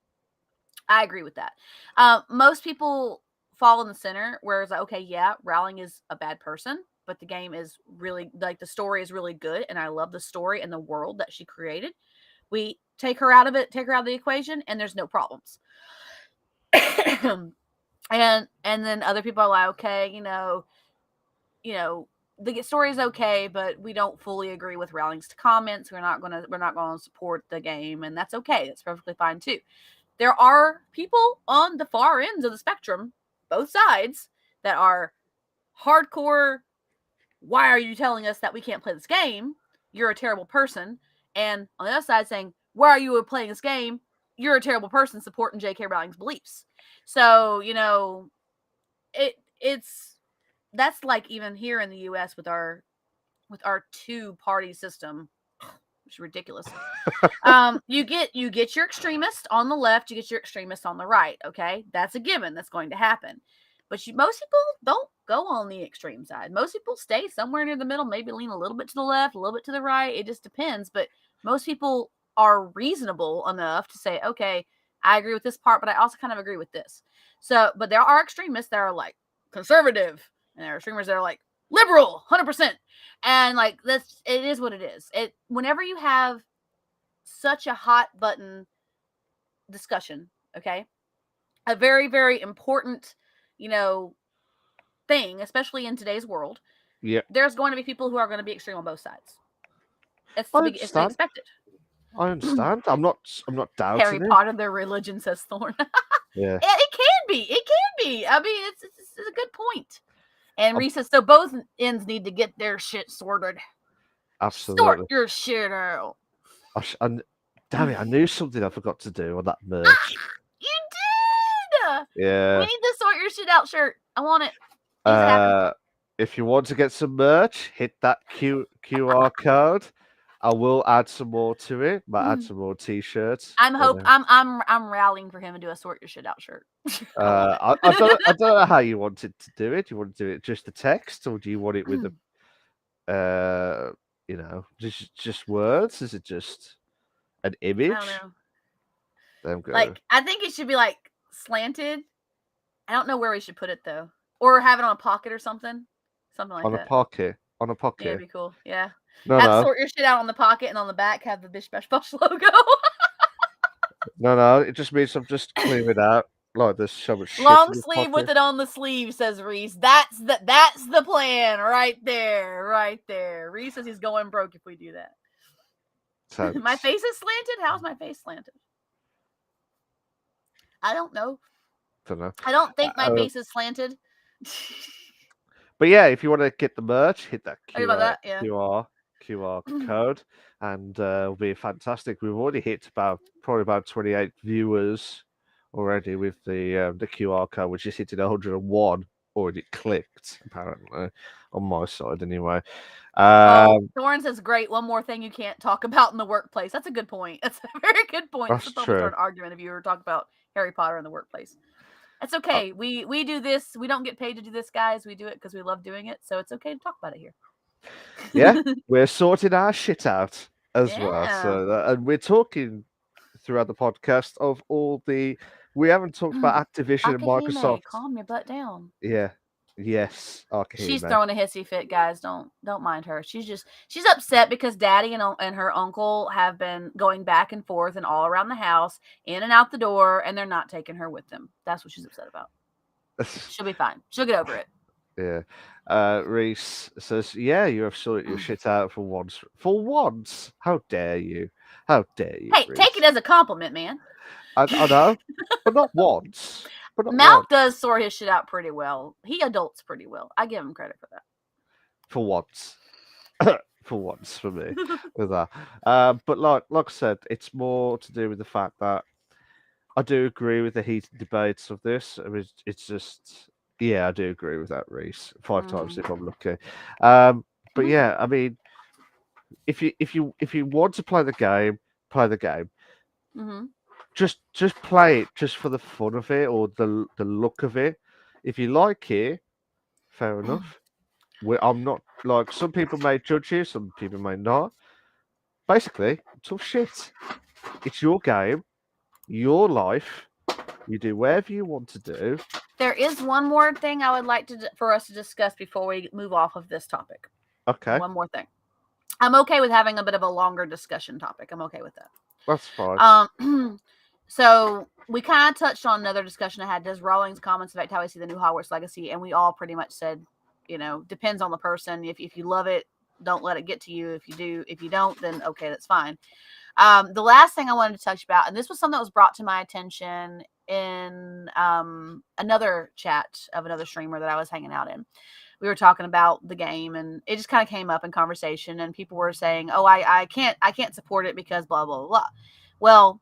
I agree with that. Most people fall in the center where it's like, okay, yeah, Rowling is a bad person. but the game is really like the story is really good, and I love the story and the world that she created. We take her out of the equation, and there's no problems. and then other people are like, okay, the story is okay, but we don't fully agree with Rowling's comments. We're not gonna support the game, and that's okay. That's perfectly fine too. There are people on the far ends of the spectrum, both sides, that are hardcore. Why are you telling us that we can't play this game? You're a terrible person. And on the other side, saying, why are you playing this game? You're a terrible person supporting J.K. Rowling's beliefs. So it's that's like even here in the U.S. with our 2-party system, which is ridiculous. You get your extremist on the left, you get your extremist on the right. Okay, that's a given. That's going to happen. But most people don't go on the extreme side. Most people stay somewhere near the middle, maybe lean a little bit to the left, a little bit to the right. It just depends. But most people are reasonable enough to say, okay, I agree with this part, but I also kind of agree with this. So, but there are extremists that are like conservative, and there are extremists that are like liberal, 100%. And like it is what it is. Whenever you have such a hot button discussion, okay, a very, very important, thing, especially in today's world. Yeah, there's going to be people who are going to be extreme on both sides. It's I to be understand. expected. I understand. I'm not doubting Harry it. Potter, their religion, says Thorn. Yeah. It can be. It can be. I mean, it's a good point. And Reese says, so both ends need to get their shit sorted. Absolutely. Sort your shit out. Damn it, I knew something I forgot to do on that merch. You did! Yeah. We need the sort your shit out shirt. I want it. If you want to get some merch, hit that QR code. I will add some more to it. Might add some more t-shirts. I'm rallying for him to do a sort your shit out shirt. I don't know how you wanted to do it. Do you want to do it just the text, or do you want it with the just words? Is it just an image? I don't know. Like, I think it should be like slanted. I don't know where we should put it though, or have it on a pocket or something like that. On a pocket. Yeah, it'd be cool. Yeah. No. Sort your shit out on the pocket, and on the back have the Bish Bash Bosh logo. No. It just means I'm just clearing out. Like there's so much shit. Long sleeve with it on the sleeve, says Reese. That's the plan right there, right there. Reese says he's going broke if we do that. My face is slanted. How's my face slanted? I don't know. I don't think my face is slanted. But yeah, if you want to get the merch, hit that QR code, and it'll be fantastic. We've already hit probably about 28 viewers already with the QR code, which is hitting 101 already clicked, apparently, on my side anyway. Thorn says, great, one more thing you can't talk about in the workplace. That's a good point. That's a very good point. That's true. An argument if you were talking about Harry Potter in the workplace. It's okay. We do this. We don't get paid to do this, guys. We do it because we love doing it. So it's okay to talk about it here. Yeah, we're sorting our shit out as well. So and we're talking throughout the podcast of all the. We haven't talked about Activision and Microsoft. Calm your butt down. Yeah. Yes. Okay. She's throwing a hissy fit, guys. Don't mind her. She's upset because Daddy and her uncle have been going back and forth and all around the house, in and out the door, and they're not taking her with them. That's what she's upset about. She'll be fine. She'll get over it. Yeah. Reese says, "Yeah, you have sorted your shit out for once. For once, how dare you? How dare you?" Hey, Reese? Take it as a compliment, man. I know, but not once. Malk does sort his shit out pretty well. He adults pretty well. I give him credit for that. For once. For once, for me. With that. But like I said, it's more to do with the fact that I do agree with the heated debates of this. I mean, it's just, yeah, I do agree with that, Reese. 5 times if I'm lucky. But yeah, I mean, if you want to play the game, play the game. Mm-hmm. Just play it just for the fun of it or the look of it. If you like it, fair enough. I'm not like some people may judge you, some people may not. Basically, tough shit. It's your game, your life. You do whatever you want to do. There is one more thing I would like for us to discuss before we move off of this topic. Okay, One more thing. I'm okay with having a bit of a longer discussion topic. I'm okay with that. that's fine. So we kind of touched on another discussion I had. Does Rowling's comments affect how I see the new Hogwarts Legacy? And we all pretty much said, depends on the person. If you love it, don't let it get to you. If you don't, then okay, that's fine. The last thing I wanted to touch about, and this was something that was brought to my attention in another chat of another streamer that I was hanging out in. We were talking about the game, and it just kind of came up in conversation, and people were saying, "Oh, I can't support it because blah blah blah." Well,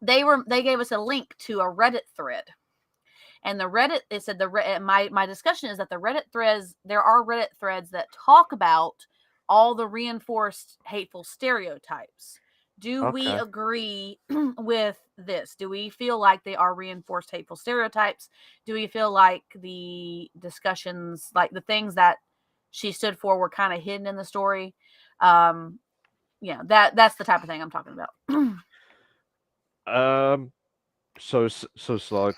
they gave us a link to a Reddit thread, and the Reddit, it said my discussion is that the Reddit threads, there are Reddit threads that talk about all the reinforced hateful stereotypes. Do we Okay. agree with this? Do we feel like they are reinforced hateful stereotypes? Do we feel like the discussions, like the things that she stood for, were kind of hidden in the story? That's the type of thing I'm talking about. So it's like,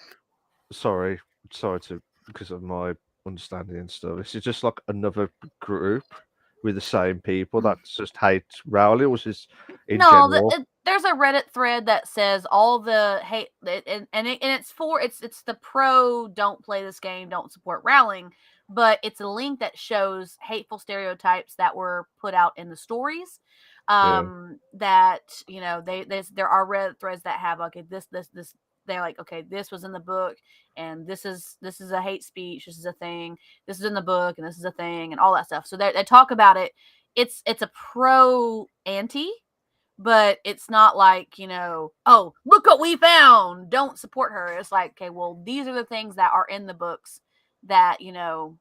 sorry, sorry to because of my understanding and stuff. This is just like another group with the same people that just hate Rowley, or just in general. There's a Reddit thread that says all the hate, it's the pro don't play this game, don't support Rowling, but it's a link that shows hateful stereotypes that were put out in the stories. That there are Reddit threads that have like this. They're like, okay, this was in the book, and this is a hate speech. This is a thing. This is in the book, and this is a thing, and all that stuff. So they talk about it. It's a pro anti, but it's not like, oh, look what we found, don't support her. It's like, okay, well, these are the things that are in the books that, Oh,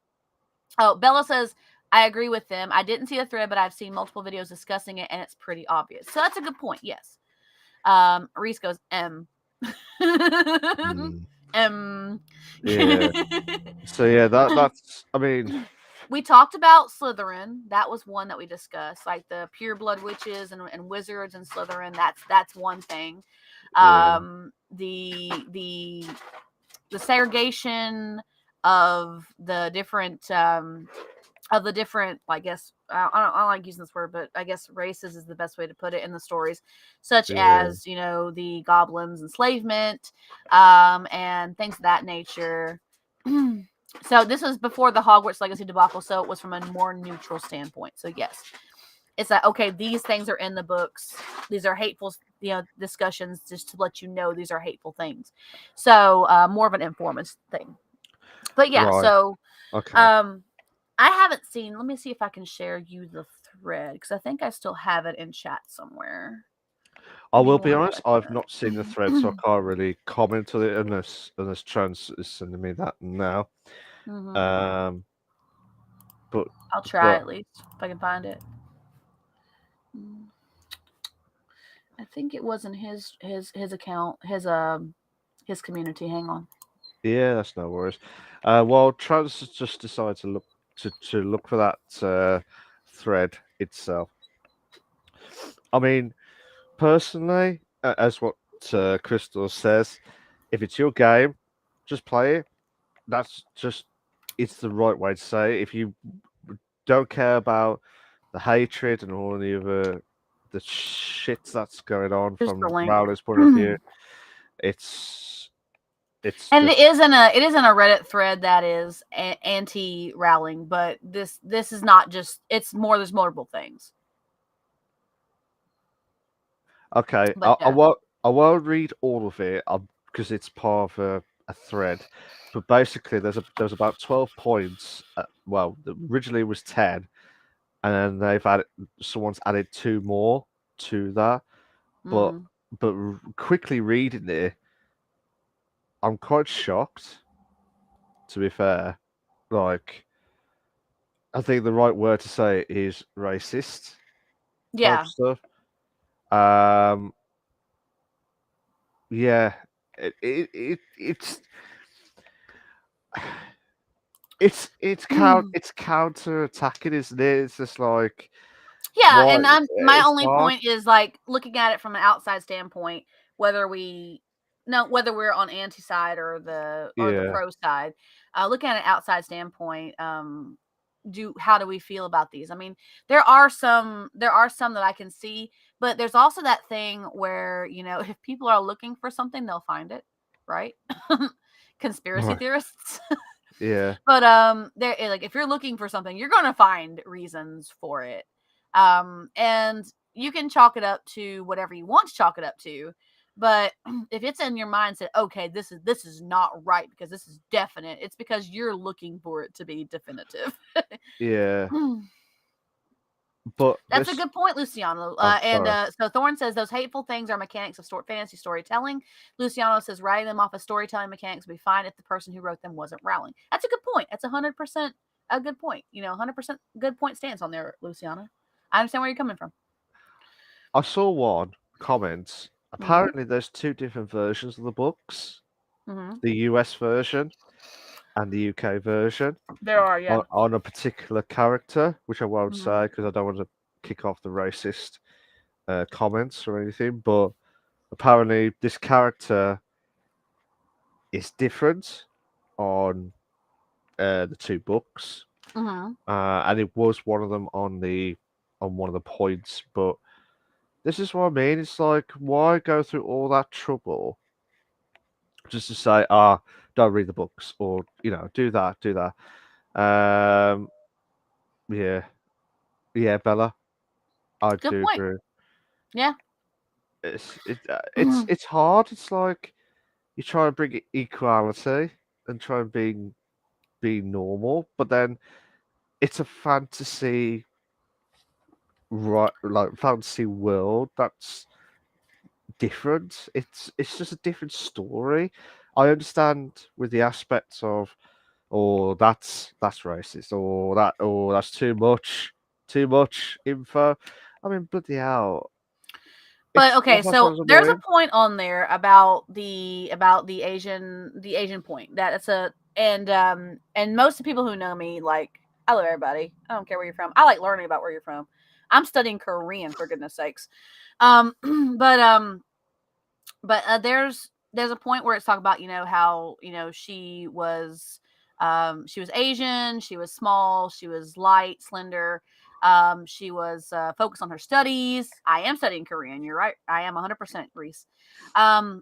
Bella says, I agree with them. I didn't see the thread, but I've seen multiple videos discussing it, and it's pretty obvious. So that's a good point. Yes. Reese goes, Yeah. So yeah, that's. I mean, we talked about Slytherin. That was one that we discussed, like the pure blood witches and wizards and Slytherin. That's one thing. The segregation of the different I guess I don't like using this word, but I guess races is the best way to put it in the stories, such as the goblins enslavement, and things of that nature. So this was before the Hogwarts Legacy debacle, so it was from a more neutral standpoint. So yes, it's like, okay, these things are in the books. These are hateful, discussions, just to let you know these are hateful things. So more of an informant thing. But yeah, right. so Okay. I haven't seen. Let me see if I can share you the thread, because I think I still have it in chat somewhere. I will be honest, I've not seen the thread, so I can't really comment on it unless Trans is sending me that now. But I'll try at least if I can find it. I think it was in his account, his community. Hang on. yeah, that's no worries. Well, Trans just decided to look for that thread itself. I mean, personally, as what Crystal says, if it's your game, just play it. That's just, it's the right way to say it. If you don't care about the hatred and all the shit that's going on Here's from the link. Rowling's point of view, it's and just, it isn't a Reddit thread that is anti Rowling, but this is not just, it's more, there's multiple things. okay. But, I won't read all of it because it's part of a thread. But basically, there's about 12 points. Well, originally it was 10, and then someone's added 2 more to that. But quickly reading it, I'm quite shocked. To be fair, like, I think the right word to say is racist. Type stuff. Yeah, it's counter attacking, isn't it? It's just like, yeah, why? and my It's only hard. point is, like, looking at it from an outside standpoint, whether we no, whether we're on anti side or the Yeah. pro side, looking at an outside standpoint, how do we feel about these? I mean, there are some that I can see, but there's also that thing where, if people are looking for something, they'll find it, right? Conspiracy Right. theorists. Yeah. But there, like, if you're looking for something, you're gonna find reasons for it. And you can chalk it up to whatever you want to chalk it up to. But if it's in your mindset, okay, this is not right because this is definite, it's because you're looking for it to be definitive. Yeah. But That's a this. good point, Luciano. Oh, And sorry. so Thorne says those hateful things are mechanics of fantasy storytelling. Luciano says writing them off as storytelling mechanics would be fine if the person who wrote them wasn't Rowling. That's a good point. That's 100% a good point. 100% good point stance on there, Luciano. I understand where you're coming from. I saw one comment. Mm-hmm. Apparently, there's two different versions of the books: Mm-hmm. the US version and the UK version There are, yeah. on a particular character, which I won't Mm-hmm. say because I don't want to kick off the racist comments or anything. But apparently, this character is different on the two books, Mm-hmm. and it was one of them on one of the points. But this is what I mean. It's like, why go through all that trouble just to say, don't read the books, or do that, do that. Um, yeah, yeah, Bella, I Good do point. agree. Yeah. It's hard. It's like you try and bring equality and try and be normal, but then it's a fantasy, right? Like fantasy world that's different. It's just a different story. I understand with the aspects of, or that's racist, or that's too much info. I mean, bloody hell, But it's okay, that's what I so was there's a annoying. point on there about the Asian point. That's a and most of the people who know me, like, I love everybody. I don't care where you're from. I like learning about where you're from. I'm studying Korean, for goodness sakes. Um but um but there's a point where it's talking about, how, she was Asian, she was small, she was light, slender, she was focused on her studies. I am studying Korean, you're right, I am 100%, Reese. I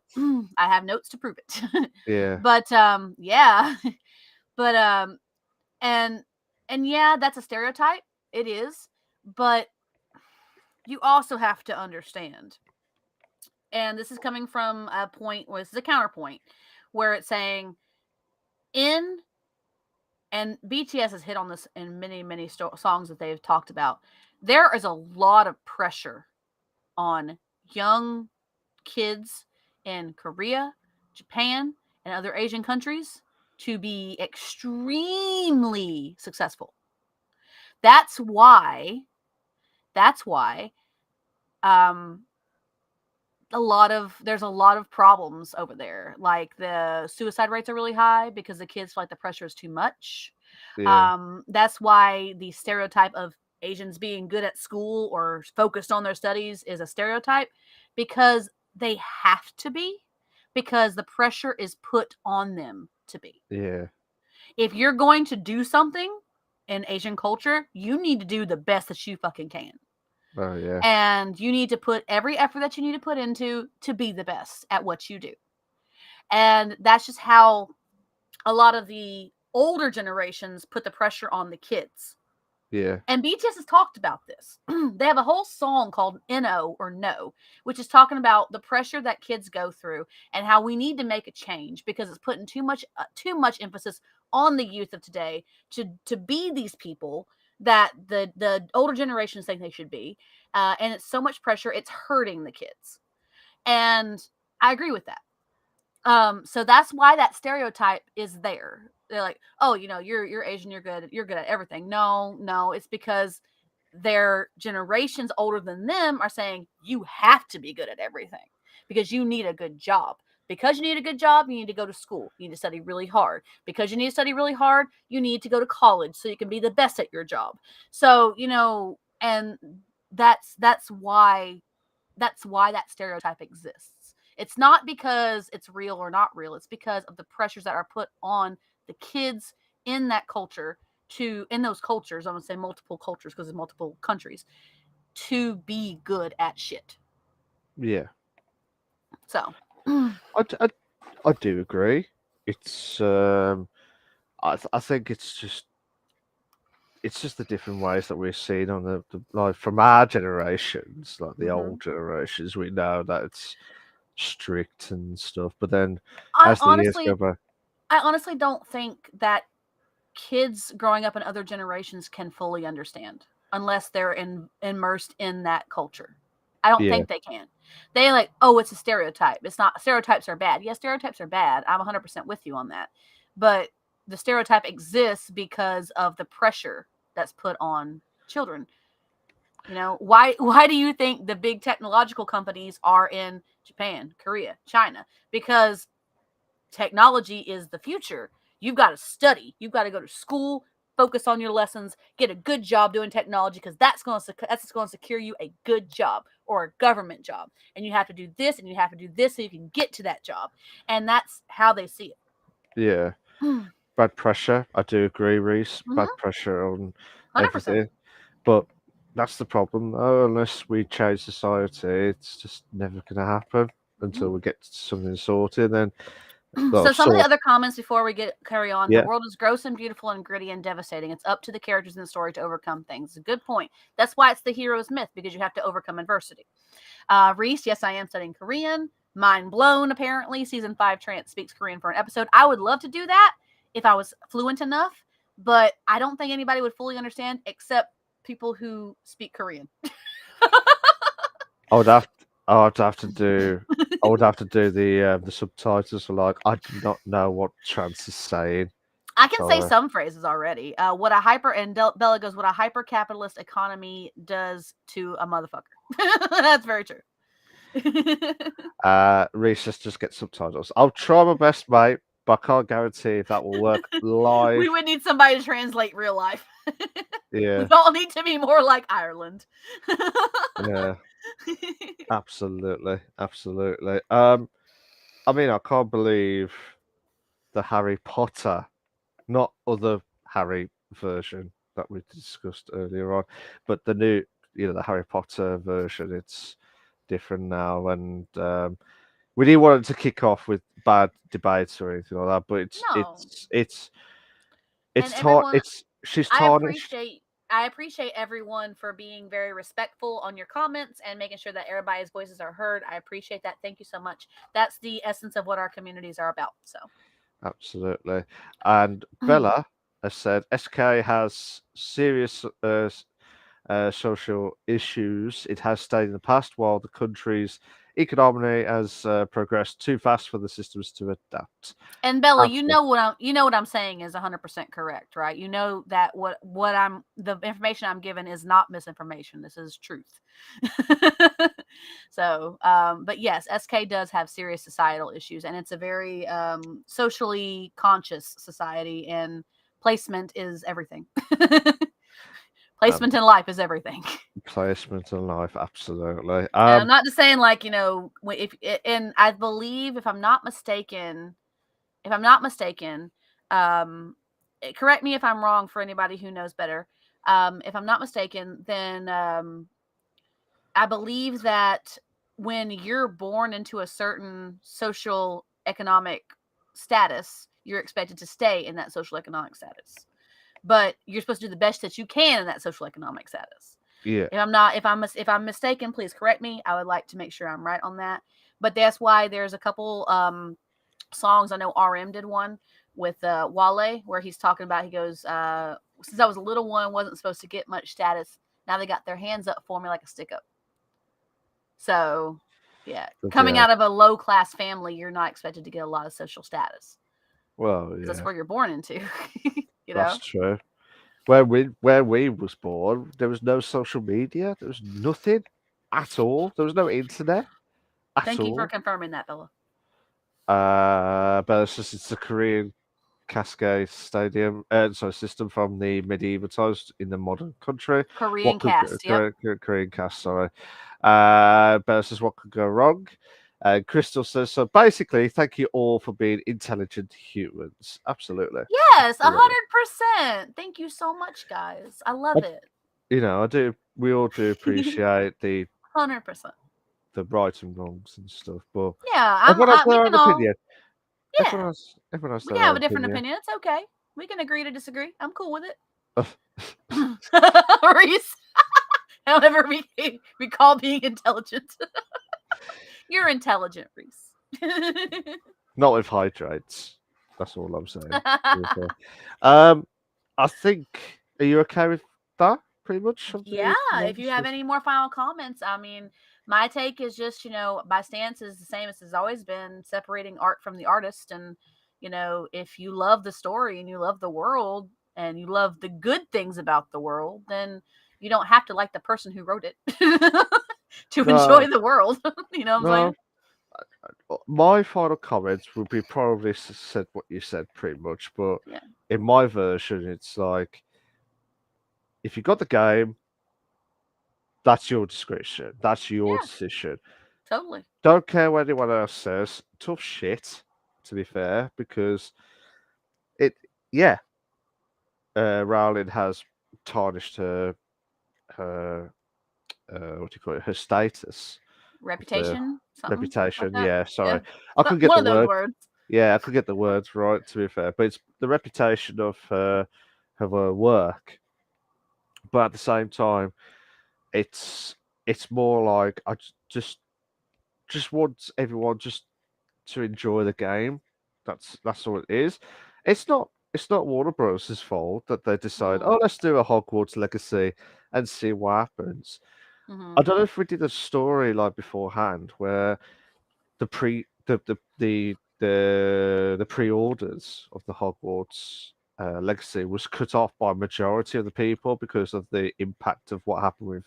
have notes to prove it. Yeah, But yeah. But and yeah, that's a stereotype, it is. But you also have to understand, and this is coming from a point where this is a counterpoint, where it's saying, in and BTS has hit on this in many, many songs that they've talked about, there is a lot of pressure on young kids in Korea, Japan, and other Asian countries to be extremely successful. That's why that's why um there's a lot of problems over there. Like, the suicide rates are really high because the kids feel like the pressure is too much. yeah, That's why the stereotype of Asians being good at school or focused on their studies is a stereotype, because they have to be, because the pressure is put on them to be. yeah. If you're going to do something in Asian culture, you need to do the best that you fucking can. Oh yeah, And you need to put every effort that you need to put into to be the best at what you do. And that's just how a lot of the older generations put the pressure on the kids. yeah, And BTS has talked about this. They have a whole song called NO or No, which is talking about the pressure that kids go through and how we need to make a change because it's putting too much emphasis on the youth of today to be these people that the older generations think they should be. And it's so much pressure, it's hurting the kids. And I agree with that. So that's why that stereotype is there. They're like, oh, you're Asian, you're good at everything. No, it's because their generations older than them are saying you have to be good at everything because you need a good job. Because you need a good job, you need to go to school. You need to study really hard. Because you need to study really hard, you need to go to college so you can be the best at your job. So, and that's why that stereotype exists. It's not because it's real or not real. It's because of the pressures that are put on the kids in that culture in those cultures. I'm going to say multiple cultures because there's multiple countries to be good at shit. Yeah. So, I do agree. It's I think it's just the different ways that we're seeing on the like from our generations, like the old generations. We know that it's strict and stuff, but then I as the years honestly, go by, I honestly don't think that kids growing up in other generations can fully understand unless they're immersed in that culture. I don't yeah, think they can. They like, oh, it's a stereotype. It's not. Stereotypes are bad. Yes, stereotypes are bad. I'm 100% with you on that. But the stereotype exists because of the pressure that's put on children. You know, why do you think the big technological companies are in Japan, Korea, China? Because technology is the future. You've got to study. You've got to go to school, focus on your lessons, get a good job doing technology because that's going to secure you a good job or a government job. And you have to do this and you have to do this so you can get to that job. And that's how they see it. yeah. Bad pressure. I do agree, Reese. Bad Mm-hmm. pressure on 100%. everything, but that's the problem. Though, unless we change society, it's just never going to happen until we get something sorted. Then, well, So some of the sort. other comments before we carry on, the Yeah, world is gross and beautiful and gritty and devastating. It's up to the characters in the story to overcome things. It's a good point. That's why it's the hero's myth, because you have to overcome adversity. Reese, yes, I am studying Korean. Mind blown, apparently. Season 5 Trance speaks Korean for an episode. I would love to do that if I was fluent enough, but I don't think anybody would fully understand except people who speak Korean. I would have. I would have to do. I would have to do the subtitles for like I do not know what Trance is saying. I can say So some phrases already. What a hyper and Bella goes, what a hyper capitalist economy does to a motherfucker. That's very true. Reese, let's just get subtitles. I'll try my best, mate, but I can't guarantee if that will work live. We would need somebody to translate real life. Yeah, We all need to be more like Ireland. yeah, absolutely, absolutely. I mean, I can't believe the Harry Potter, not other Harry version that we discussed earlier on, but the new, the Harry Potter version. It's different now, and we didn't want it to kick off with bad debates or anything like that. But No. And everyone, it's she's I tarnished. appreciate I appreciate everyone for being very respectful on your comments and making sure that everybody's voices are heard. I appreciate that. Thank you so much. That's the essence of what our communities are about. So, Absolutely. And Bella has said SK has serious social issues. It has stayed in the past while the country's economy has progressed too fast for the systems to adapt. and Bella, Absolutely. you know what I'm saying is 100% correct, right? You know that the information I'm given is not misinformation. This is truth. So, but yes, SK does have serious societal issues, and it's a very socially conscious society, and placement is everything. Placement in life is everything. Placement in life, absolutely. And I'm not just saying like, if and I believe if I'm not mistaken, correct me if I'm wrong for anybody who knows better. If I'm not mistaken, then I believe that when you're born into a certain social economic status, you're expected to stay in that social economic status. But you're supposed to do the best that you can in that social economic status. Yeah. If I'm mistaken, please correct me. I would like to make sure I'm right on that. But that's why there's a couple songs. I know RM did one with Wale where he's talking about, he goes, since I was a little one, wasn't supposed to get much status. Now they got their hands up for me like a stick up. So, yeah, coming Yeah. out of a low class family, you're not expected to get a lot of social status. Well, yeah, That's where you're born into. that's true. Where we was born, there was no social media. There was nothing at all. There was no internet at Thank you for all. confirming that, Bella. But it's the Korean Cascade Stadium, system from the medieval times in the modern country. Korean cast, yep. Korean cast, sorry. But it's just what could go wrong. And Crystal says, so basically, thank you all for being intelligent humans. Absolutely. Yes, Absolutely. 100%. Thank you so much, guys. I love it. I do. We all do appreciate the 100%. right and wrongs and stuff, but Yeah, everyone has we their can own all. opinion. Yeah, Everyone has we their can have own a different opinion. opinion. It's okay. We can agree to disagree. I'm cool with it. Reese, however we call being intelligent. You're intelligent, Reese. Not with hydrates. That's all I'm saying. To be fair. Um, I think. Are you okay with that? Pretty much of Yeah, the if you have synopsis? any more final comments, I mean, my take is just, my stance is the same as it's always been, separating art from the artist. And, if you love the story and you love the world and you love the good things about the world, then you don't have to like the person who wrote it to enjoy No, the world. You know what I'm no. saying? My final comments would be probably said what you said pretty much, but Yeah. in my version, it's like if you got the game, that's your discretion, that's your Yeah, decision. totally. Don't care what anyone else says. Tough shit, to be fair, because it, yeah, Rowling has tarnished her what do you call it, her status of the Reputation, something like reputation. that. Yeah, sorry, Yeah. I could get One the of those word. words. Yeah, I could get the words right, to be fair, but it's the reputation of her work. But at the same time, it's it's more like just want everyone just to enjoy the game. That's all it is. It's not Warner Bros.'s fault that they decide, Mm-hmm. oh, let's do a Hogwarts Legacy and see what happens. Mm-hmm. I don't know if we did a story like beforehand where the pre-orders of the Hogwarts Legacy was cut off by a majority of the people because of the impact of what happened with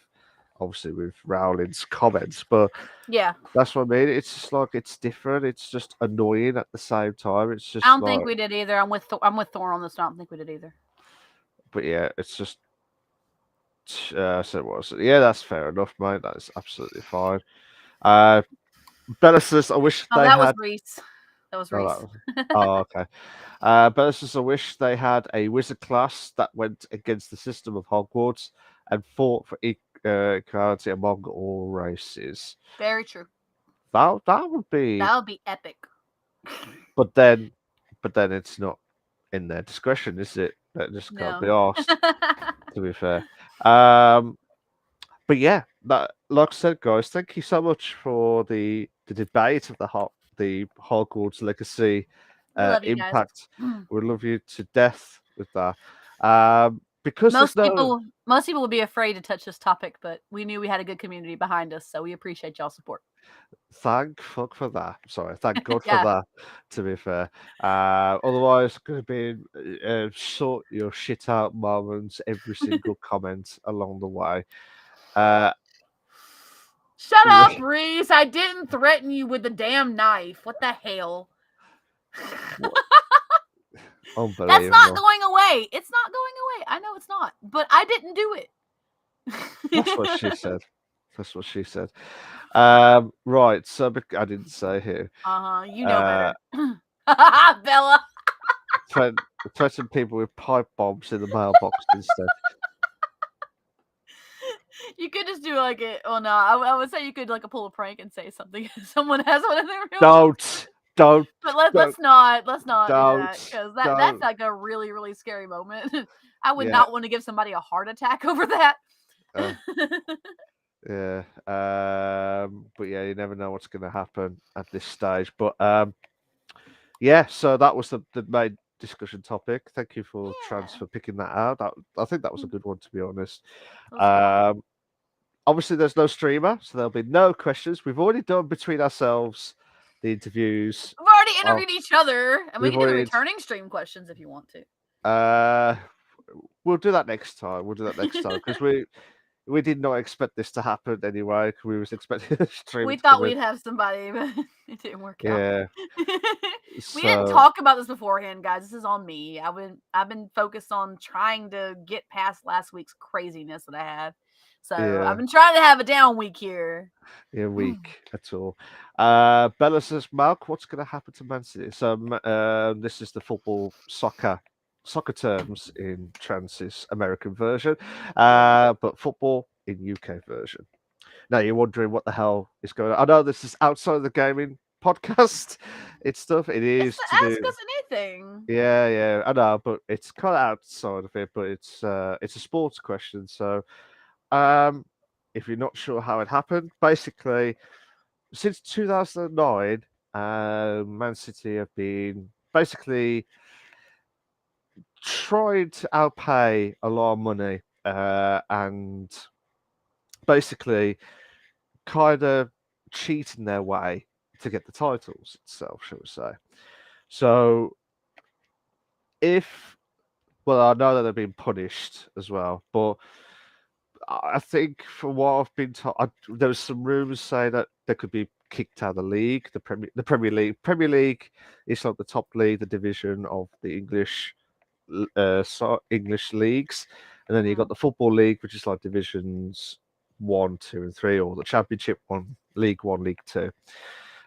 obviously with Rowling's comments. But Yeah. that's what I mean. It's just like it's different. It's just annoying at the same time. It's I just don't think like, we did either. I'm with Thor on this. I don't think we did either. but yeah, it's just. So it was. Yeah, that's fair enough, mate. That's absolutely fine. Uh, Bellasis, I wish Oh, they that was had. Reese. That was Oh, Reese. oh, okay. Bellasis, I wish they had a wizard class that went against the system of Hogwarts and fought for equality among all races. Very true. That would be. That would be epic. But then, it's not in their discretion, is it? That just can't No. be asked. To be fair. Um, but yeah, that like I said, guys, thank you so much for the debate of the Hogwarts Legacy We love you guys. impact. We love you to death with that. Because there's Most no people, most people would be afraid to touch this topic, but we knew we had a good community behind us, so we appreciate y'all support. thank fuck for that. Sorry, thank God for Yeah. that. To be fair, otherwise, could have been sort your shit out moments every single comment along the way. Uh, Shut up, Reese. I didn't threaten you with the damn knife. What the hell? That's not unbelievable. going away. It's not going away. I know it's not, but I didn't do it. That's what she said. That's what she said. Right. So I didn't say here. You know Uh, better. Bella. threaten, threaten people with pipe bombs in the mailbox instead. You could just do like it. Oh no, I would say you could like pull a prank and say something. Someone has one in their mailbox. Don't. But let's not do that Don't. because that's Don't. like a really really scary moment. I would Yeah. not want to give somebody a heart attack over that. Uh, yeah. But yeah, you never know what's going to happen at this stage. But yeah. So that was the main discussion topic. Thank you for Trans Yeah. for picking that out. I think that was a good one, to be honest. That was good. Obviously, there's no streamer, so there'll be no questions. We've already done between ourselves the interviews. We've already Oh, interviewed each other, and we we've can do the already. returning stream questions if you want to. We'll do that next time. We'll do that next time because we did not expect this to happen anyway. 'Cause we was expecting a stream We to thought come in. we'd have somebody, but it didn't work out. Yeah. We didn't So talk about this beforehand, guys. This is on me. I've been focused on trying to get past last week's craziness that I had. So Yeah. I've been trying to have a down week here. Yeah, weak at all. Bella says, Mark, what's going to happen to Man City? So, this is the soccer terms in Trance's American version, but football in UK version. Now you're wondering what the hell is going on. I know this is outside of the gaming podcast. It's stuff. It It's is the to ask do. us anything. Yeah, I know, but it's kind of outside of it. But it's a sports question. So, um, if you're not sure how it happened, basically since 2009, Man City have been basically trying to outpay a lot of money and basically kind of cheating their way to get the titles itself, shall we say. So, if, well, I know that they've been punished as well, but I think from what I've been told, there was some rumours saying that they could be kicked out of the league, the Premier League. Premier League is like the top league, the division of the English leagues, and then you got the Football League, which is like divisions 1, 2, and 3, or the Championship One, League Two,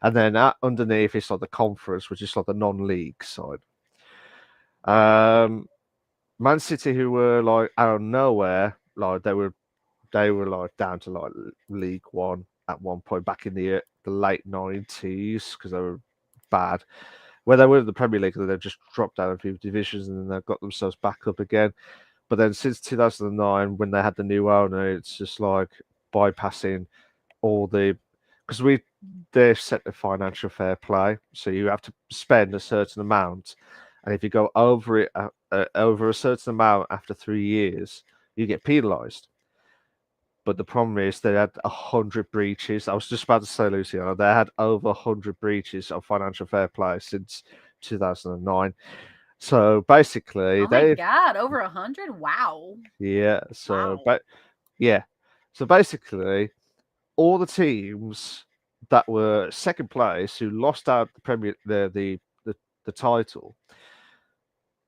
and then underneath is like the Conference, which is like the non-league side. Man City, who were like out of nowhere, like they were like down to like League One at one point back in the late 90s because they were bad. Where they were in the Premier League, they've just dropped down a few divisions and then they've got themselves back up again. But then since 2009, when they had the new owner, it's just like bypassing all the because they've set the financial fair play, so you have to spend a certain amount, and if you go over it over a certain amount after 3 years, you get penalised. But the problem is they had 100 breaches. I was just about to say, Luciano, they had over 100 breaches of financial fair play since 2009. So basically, Oh my god, over 100! Wow. yeah. So, Wow. yeah. So basically, all the teams that were second place who lost out the title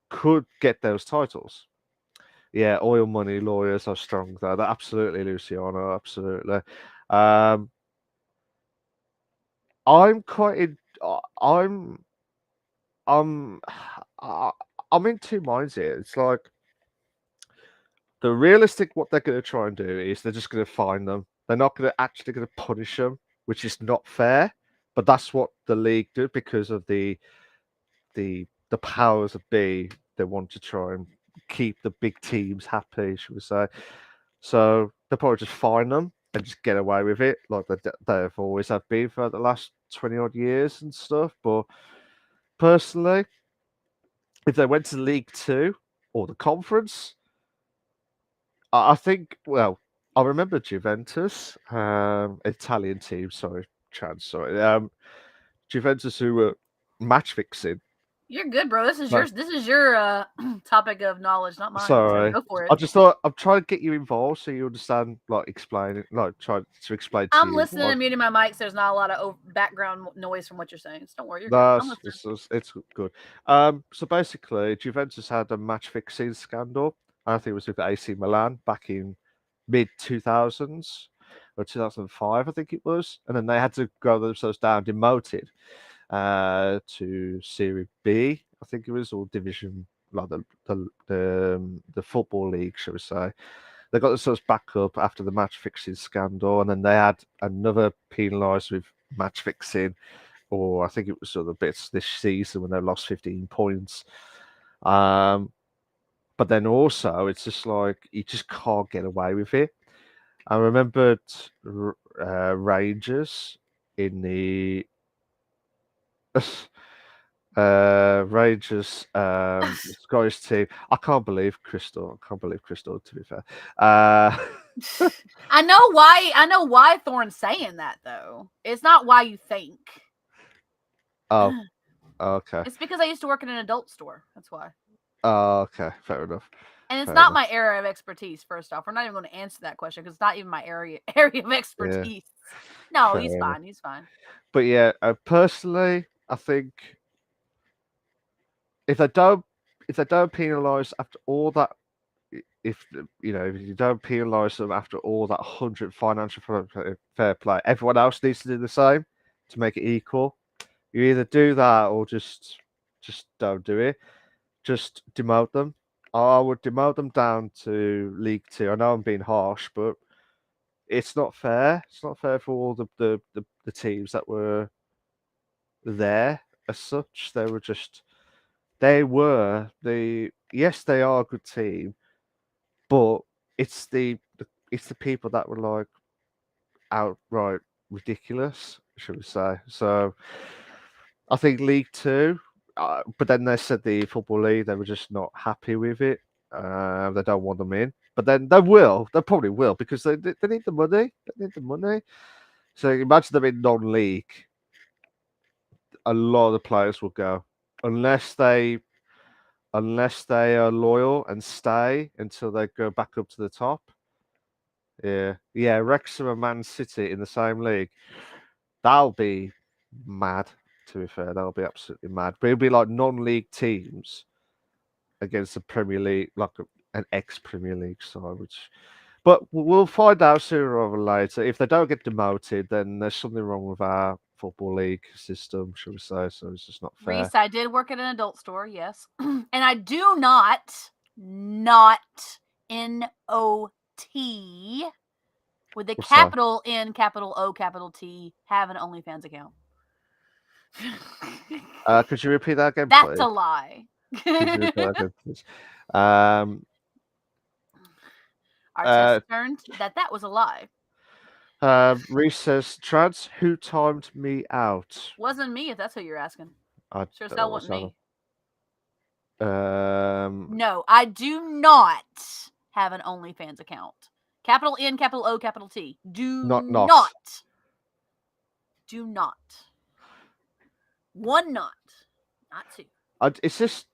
could get those titles. Yeah, oil money lawyers are strong though. That absolutely, Luciano, absolutely. Um, I'm quite in, I'm I'm I- I'm in two minds here. It's like the realistic what they're going to try and do is they're just going to fine them. They're not going to actually going to punish them, which is not fair. But that's what the league do because of the powers of be. They want to try and keep the big teams happy, should we say? So they'll probably just fine them and just get away with it, like they've always have been for the last 20 odd years and stuff. But personally, if they went to League Two or the Conference, I think, well, I remember Juventus, Italian team, sorry, sorry. Juventus who were match fixing. You're good, bro. This is No, your topic of knowledge, not mine. So sorry. go for I it. just thought I'm trying to get you involved so you understand, like, explain it, like, try to explain to I'm you. listening and muting my mic so there's not a lot of background noise from what you're saying. So don't worry, you're good. I'm That's listening. it's good. So basically, Juventus had a match fixing scandal. I think it was with AC Milan back in mid 2000s or 2005, I think it was, and then they had to go themselves down, demoted to Serie B, I think it was, or Division, like the football league, shall we say. They got themselves back up after the match fixing scandal, and then they had another penalised with match fixing, or I think it was sort of bits this season when they lost 15 points. But then also, it's just like you just can't get away with it. I remembered Rangers in the Rangers Scottish team. I can't believe Crystal. I can't believe Crystal. To be fair, I know why. I know why Thorne's saying that though. It's not why you think. oh, okay. It's because I used to work in an adult store. That's why. Oh, okay. Fair enough. And it's Fair not enough. my area of expertise. First off, we're not even going to answer that question because it's not even my area of expertise. No, Fair he's enough. fine. He's fine. But yeah, personally, I think if they don't penalise after all that if if you don't penalise them after all that 100 financial fair play, everyone else needs to do the same to make it equal. You either do that or just don't do it. Just demote them. I would demote them down to League Two. I know I'm being harsh, but it's not fair. It's not fair for all the teams that were there as such. Yes, they are a good team, but it's it's the people that were like outright ridiculous, should we say? So I think League Two, but then they said the Football League they were just not happy with it. They don't want them in, but then they will. They probably will because they need the money. They need the money. So imagine them in non-league. A lot of the players will go unless they are loyal and stay until they go back up to the top. Yeah, Wrexham and Man City in the same league. That'll be mad. To be fair, that'll be absolutely mad. But it'll be like non-league teams against the Premier League, like an ex-Premier League side. But we'll find out sooner or later. If they don't get demoted, then there's something wrong with our football league system, shall we say? So it's just not fair. Reese, I did work at an adult store, yes, and I do not N-O-T with the What's that? capital N, capital O, capital T have an OnlyFans account. Could you repeat that again, That's please? a lie. Could you repeat that again, please? Our test turned that was a lie. Reese says, Trads, who timed me out? Wasn't me, if that's what you're asking. I Sure as don't hell know what's wasn't me. happening. No, I do not have an OnlyFans account. Capital N, capital O, capital T. Do not. Do not. One not two. It's just,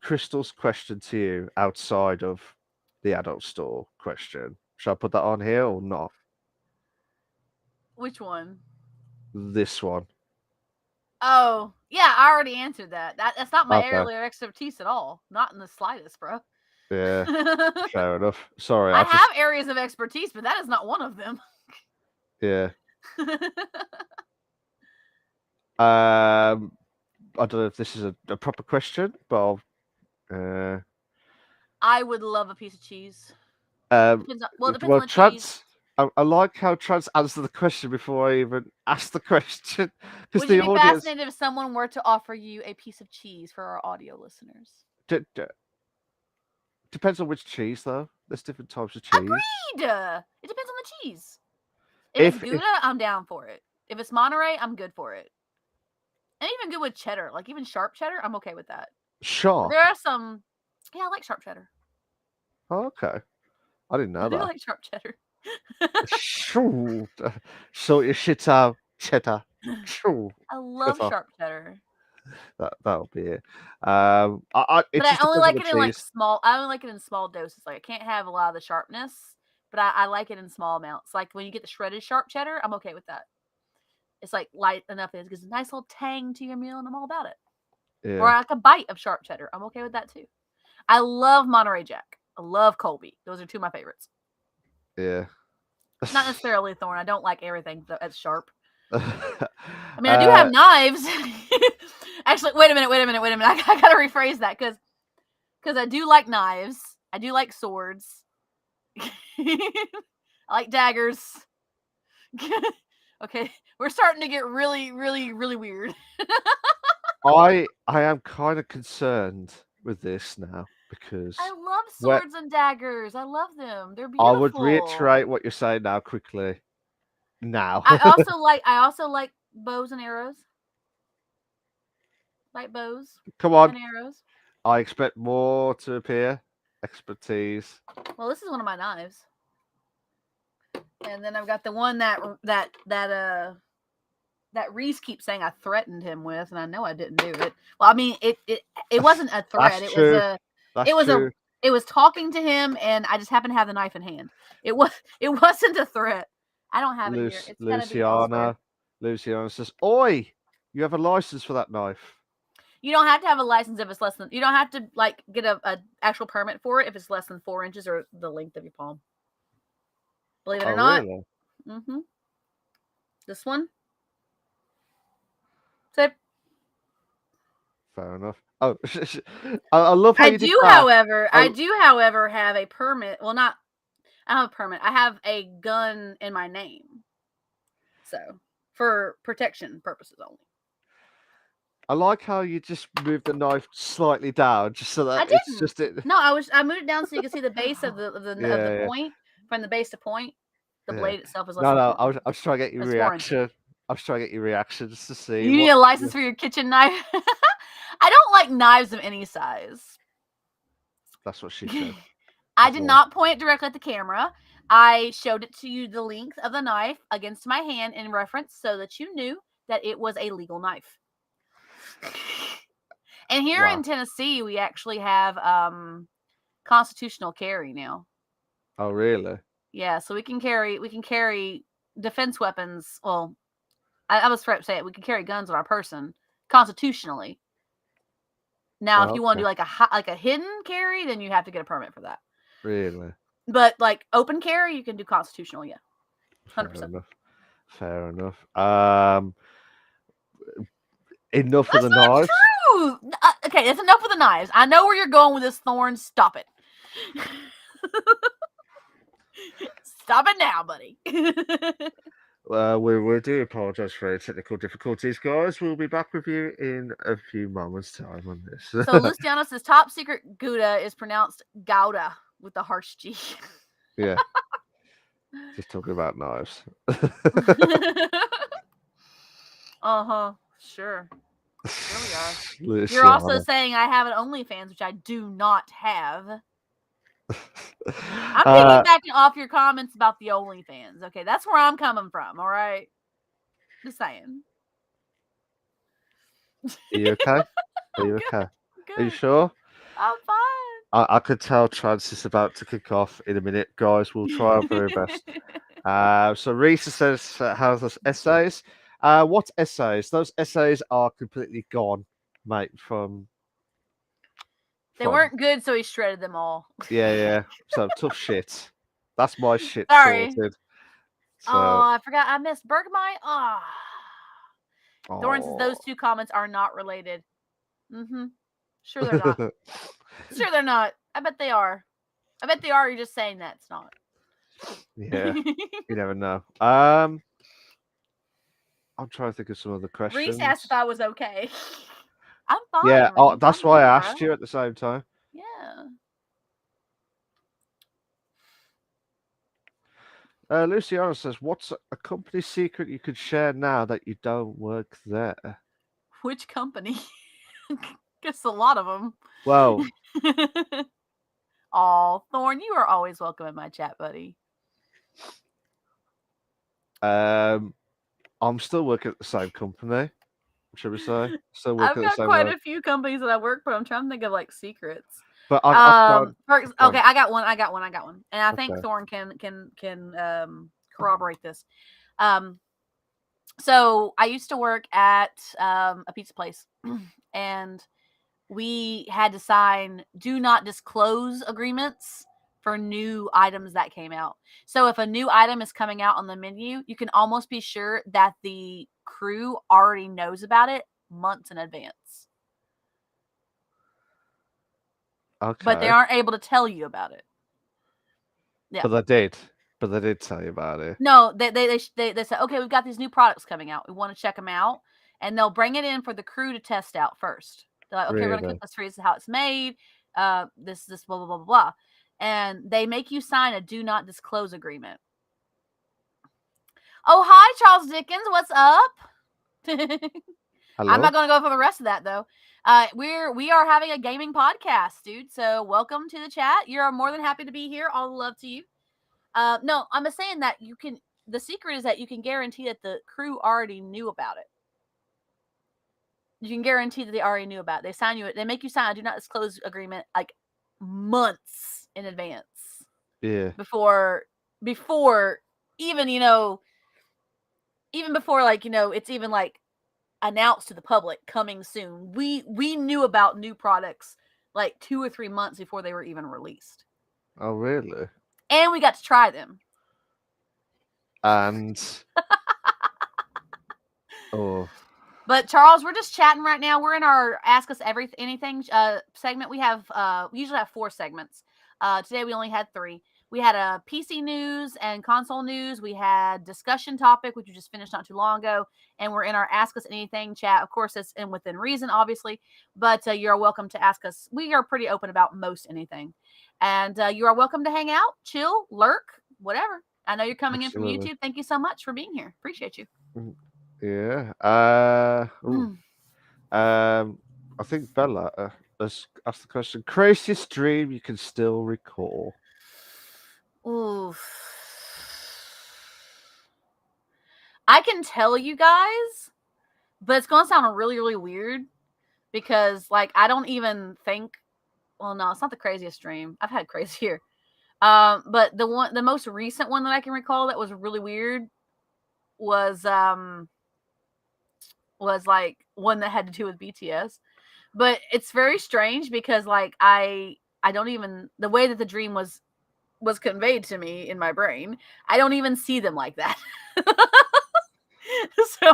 Crystal's question to you outside of the adult store question. Should I put that on here or not? Which one? This one. Oh, yeah, I already answered that. That's not my Okay. area of expertise at all. Not in the slightest, bro. Yeah, fair enough. Sorry, I have areas of expertise, but that is not one of them. Yeah. I don't know if this is a proper question, but I would love a piece of cheese. depends on the cheese. I like how Trans answered the question before I even asked the question. Would you be fascinated if someone were to offer you a piece of cheese for our audio listeners? Depends on which cheese, though. There's different types of cheese. Agreed. It depends on the cheese. If it's Gouda, I'm down for it. If it's Monterey, I'm good for it. And even good with cheddar, like even sharp cheddar, I'm okay with that. Sharp. There are some. Yeah, I like sharp cheddar. Oh, okay. I didn't know that. I do like sharp cheddar. Sort your shit out, cheddar. I love sharp cheddar. That'll be it. But I only like it in like small. I only like it in small doses. Like I can't have a lot of the sharpness, but I like it in small amounts. Like when you get the shredded sharp cheddar, I'm okay with that. It's like light enough that it gives a nice little tang to your meal, and I'm all about it. Yeah. Or like a bite of sharp cheddar, I'm okay with that too. I love Monterey Jack. I love Colby. Those are two of my favorites. Yeah. Not necessarily Thorn. I don't like everything that's sharp. I mean, I do have knives. Actually, wait a minute. I gotta rephrase that because I do like knives. I do like swords. I like daggers. Okay, we're starting to get really, really, really weird. I am kind of concerned with this now because I love swords and daggers. I love them. They're beautiful. I would reiterate what you're saying now quickly. Now. I also like bows and arrows. Like bows. Come on. And arrows. I expect more to appear. Expertise. Well, this is one of my knives. And then I've got the one that Reese keeps saying I threatened him with, and I know I didn't do it. Well, I mean, it wasn't a threat. It was talking to him, and I just happened to have the knife in hand. It wasn't a threat. I don't have it here. It's Luciana says, "Oi, you have a license for that knife." You don't have to have a license if it's less than. You don't have to like get a actual permit for it if it's less than 4 inches or the length of your palm. Believe it or not. Really? Mm-hmm. This one. So Fair enough. Oh, I love how I you did do, that. however, I- have a permit. Well, not. I don't have a permit. I have a gun in my name. So for protection purposes only. I like how you just moved the knife slightly down, just so that I it's didn't. just it. No, I moved it down so you can see the base of the Yeah, point from the base to point. The yeah. blade itself is less No, than no. 4 I was trying to get your That's 4 inches. reaction. I was trying to get your reaction just to see. You need a license for your kitchen knife. I don't like knives of any size. That's what she said. I as did well. not point it directly at the camera. I showed it to you the length of the knife against my hand in reference so that you knew that it was a legal knife. And here Wow. in Tennessee, we actually have constitutional carry now. Oh, really? Yeah, so we can carry defense weapons. Well, I was afraid to say it. We can carry guns on our person constitutionally. Now, if you want to do like a hidden carry, then you have to get a permit for that. Really? But like open carry, you can do constitutional. Yeah, 100%. Fair enough. Enough of That's the not knives. true. Okay, that's enough of the knives. I know where you're going with this, Thorn. Stop it. Stop it now, buddy. We do apologise for any technical difficulties, guys. We'll be back with you in a few moments' time on this. So Luciano says top secret Gouda is pronounced Gouda with the harsh G. Yeah. Just talking about knives. Uh-huh. Sure. There we are. Luciana. You're also saying I have an OnlyFans, which I do not have. I'm piggybacking off your comments about the OnlyFans. Okay, that's where I'm coming from. All right, just saying. Are you okay? Are you okay? Are you sure? I'm fine. I could tell trance is about to kick off in a minute, guys. We'll try our very best. So Risa says, how's those essays? What essays? Those essays are completely gone, mate, from... They weren't good, so he shredded them all. Yeah. So tough shit. That's my shit Sorry. sorted. So... Oh, I forgot. I missed Bergmite. Oh. Doran says Oh. those two comments are not related. Mm-hmm. Sure they're not. Sure they're not. I bet they are. I bet they are. You're just saying that it's not. Yeah. You never know. I'm trying to think of some other questions. Reese asked if I was okay. I'm fine. Yeah. Oh, Reese. that's I'm why good, I asked bro. you at the same time. Yeah. Luciana says, what's a company secret you could share now that you don't work there? Which company? Guess a lot of them. Well, oh, Thorn, you are always welcome in my chat, buddy. I'm still working at the same company, should we say? Still working I've at the got same quite work. a few companies that I work, but I'm trying to think of like secrets. But okay, I got one, and I think Thorn can corroborate this. So I used to work at a pizza place, and we had to sign do not disclose agreements for new items that came out. So if a new item is coming out on the menu, you can almost be sure that the crew already knows about it months in advance. Okay. But they aren't able to tell you about it. Yeah. But they did tell you about it. No, they said, okay, we've got these new products coming out. We want to check them out. And they'll bring it in for the crew to test out first. They're like, okay, we're going to cook this for you. This is how it's made. This blah, blah, blah, blah. And they make you sign a do not disclose agreement. Oh, hi, Charles Dickens. What's up? Hello? I'm not going to go for the rest of that, though. We are having a gaming podcast, dude. So welcome to the chat. You're more than happy to be here. All the love to you. No, I'm just saying that the secret is that you can guarantee that the crew already knew about it. You can guarantee that they already knew about it. They make you sign a do not disclose agreement like months in advance. Yeah. Before even, even before it's even like announced to the public coming soon. We knew about new products like 2 or 3 months before they were even released. Oh, really? And we got to try them. And oh, But Charles, we're just chatting right now. We're in our Ask Us Anything segment. We usually have 4 segments. Today we only had 3. We had a PC news and console news. We had discussion topic, which we just finished not too long ago, and we're in our Ask Us Anything chat. Of course, it's in within reason, obviously, but you're welcome to ask us. We are pretty open about most anything, and you are welcome to hang out, chill, lurk, whatever. I know you're coming in from absolutely. YouTube. Thank you so much for being here. Appreciate you. Yeah. I think Bella has asked the question: craziest dream you can still recall? Oof. I can tell you guys, but it's gonna sound really, really weird because, like, I don't even think. Well, no, it's not the craziest dream. I've had crazier. But the most recent one that I can recall that was really weird was like one that had to do with BTS. But it's very strange because, like, I don't even, the way that the dream was conveyed to me in my brain, I don't even see them like that. So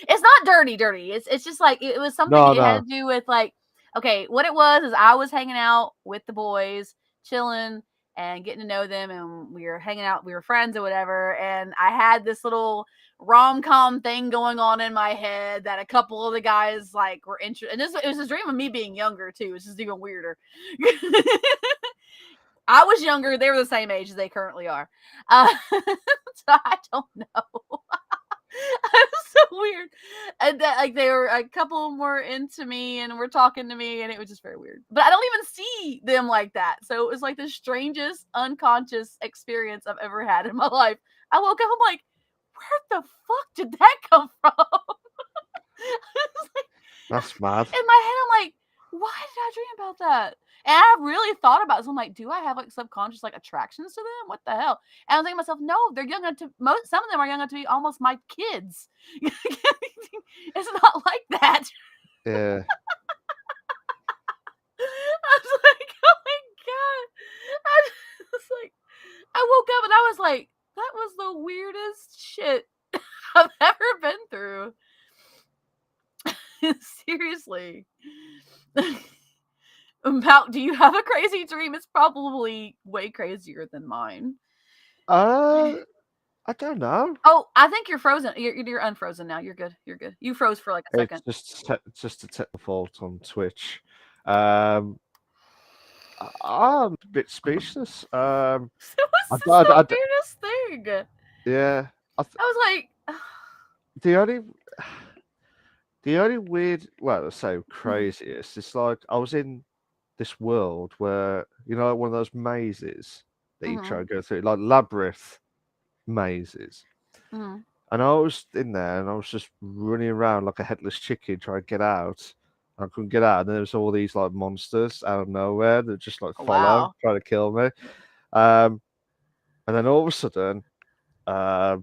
it's not dirty. It's just like it was something. No, It had no. to do with, like, okay, what it was is I was hanging out with the boys, chilling and getting to know them, and we were hanging out, we were friends or whatever, and I had this little rom-com thing going on in my head that a couple of the guys, like, were interested, and it was a dream of me being younger too, which is even weirder. I was younger, they were the same age as they currently are. So I don't know. It was so weird. And that, like, they were, a couple of them were into me and were talking to me, and it was just very weird. But I don't even see them like that. So it was like the strangest unconscious experience I've ever had in my life. I woke up, I'm like, where the fuck did that come from? Like, That's mad. in my head, I'm like, why did I dream about that? And I really thought about it. So I'm like, do I have, like, subconscious, like, attractions to them? What the hell? And I was thinking to myself, no, they're young enough to, some of them are young enough to be almost my kids. It's not like that. Yeah. I was like, oh my God. I was like, I woke up and I was like, that was the weirdest shit I've ever been through. Seriously. About, do you have a crazy dream? It's probably way crazier than mine. I don't know. Oh, I think you're frozen. You're unfrozen now. You're good. You're good. You froze for like a second. It's just a technical fault on Twitch. I'm a bit speechless. It was I, the I, weirdest thing. yeah. I was like, The only weird, well, so craziest. It's like I was in this world where, you know, one of those mazes that you try and go through, like labyrinth mazes. mhm. And I was in there and I was just running around like a headless chicken trying to get out. I couldn't get out. And there was all these like monsters out of nowhere that just like Oh, follow, wow. trying to kill me. And then all of a sudden, I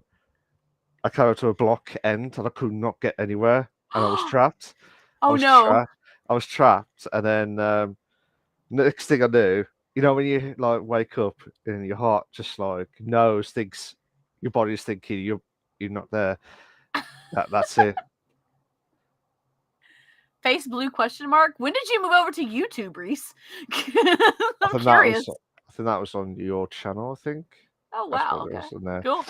came up to a block end and I could not get anywhere. And I was trapped. I Oh was no. trapped. I was trapped. And then next thing I knew, you know, when you like wake up and your heart just like knows, thinks your body's thinking you're not there. That's it. Face blue question mark. When did you move over to YouTube, Reese? I I'm think curious. I think that was on your channel. I think Oh that's wow. what it Okay. was on there. Cool.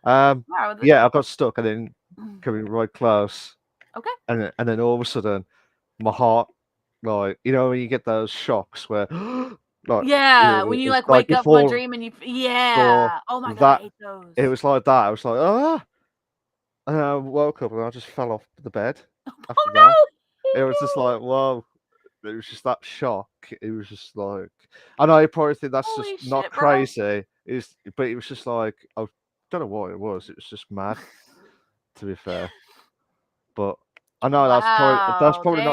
Um, Wow. yeah, I got stuck and then coming right close, Okay. and then all of a sudden, my heart, like, you know, when you get those shocks where, like, Yeah. When you, like, like wake up from a before dream and you. for Yeah. Oh my God, I that, hate those. it was like that. I was like, ah, and I woke up and I just fell off the bed after Oh that. no. It was just like, whoa. It was just that shock. It was just like, I know you probably think that's just Holy not shit, bro. crazy, but it was just like, I don't know what it was. It was just mad, to be fair. But I know that's Wow. probably not the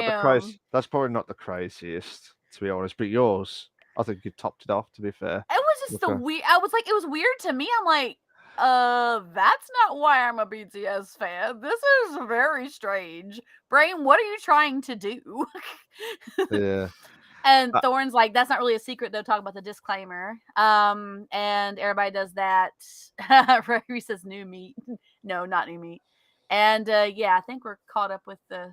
Damn. that's probably not the craziest, to be honest. But yours, I think you topped it off. To be fair, It was just the okay. weird. I was like, it was weird to me. I'm like, That's not why I'm a BTS fan. This is very strange. Brain, what are you trying to do? Yeah. And Uh, Thorn's like, that's not really a secret, though. Talk about the disclaimer. And everybody does that. Gregory says new meat. No, not new meat. And yeah, I think we're caught up with the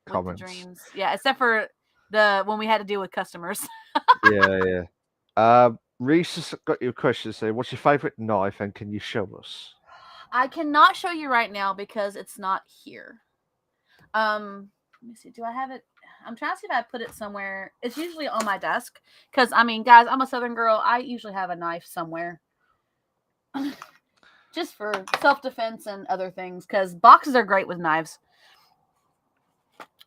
Comments. dreams. Yeah, except for the when we had to deal with customers. Yeah. Reese has got your question saying, what's your favorite knife and can you show us? I cannot show you right now because it's not here. Let me see. Do I have it? I'm trying to see if I put it somewhere. It's usually on my desk because I mean, guys, I'm a Southern girl. I usually have a knife somewhere, just for self-defense and other things. Because boxes are great with knives.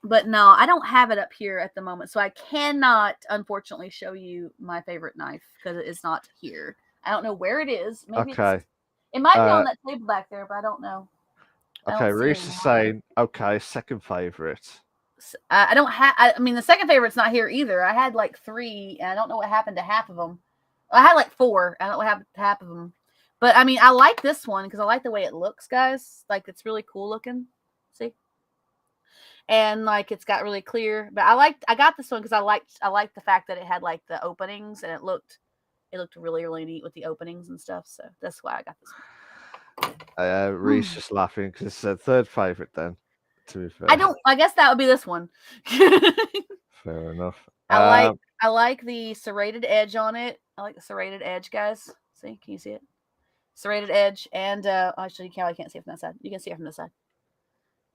But no, I don't have it up here at the moment, so I cannot, unfortunately, show you my favorite knife because it is not here. I don't know where it is. Maybe Okay. it might be on Uh, that table back there, but I don't know. I okay, don't see it Reese is anymore. saying, okay, second favorite. I don't have. I mean, the second favorite's not here either. I had like 3, and I don't know what happened to half of them. I had like 4. I don't know what happened to half of them. But I mean, I like this one because I like the way it looks, guys. Like it's really cool looking. See, and like it's got really clear. But I got this one because I liked the fact that it had like the openings and it looked really really neat with the openings and stuff. So that's why I got this one. Reese just laughing because it's a third favorite then, to be fair. I guess that would be this one. Fair enough. I like the serrated edge on it. I like the serrated edge, guys. See, can you see it? Serrated edge, and actually, you can't see it from that side. You can see it from this side.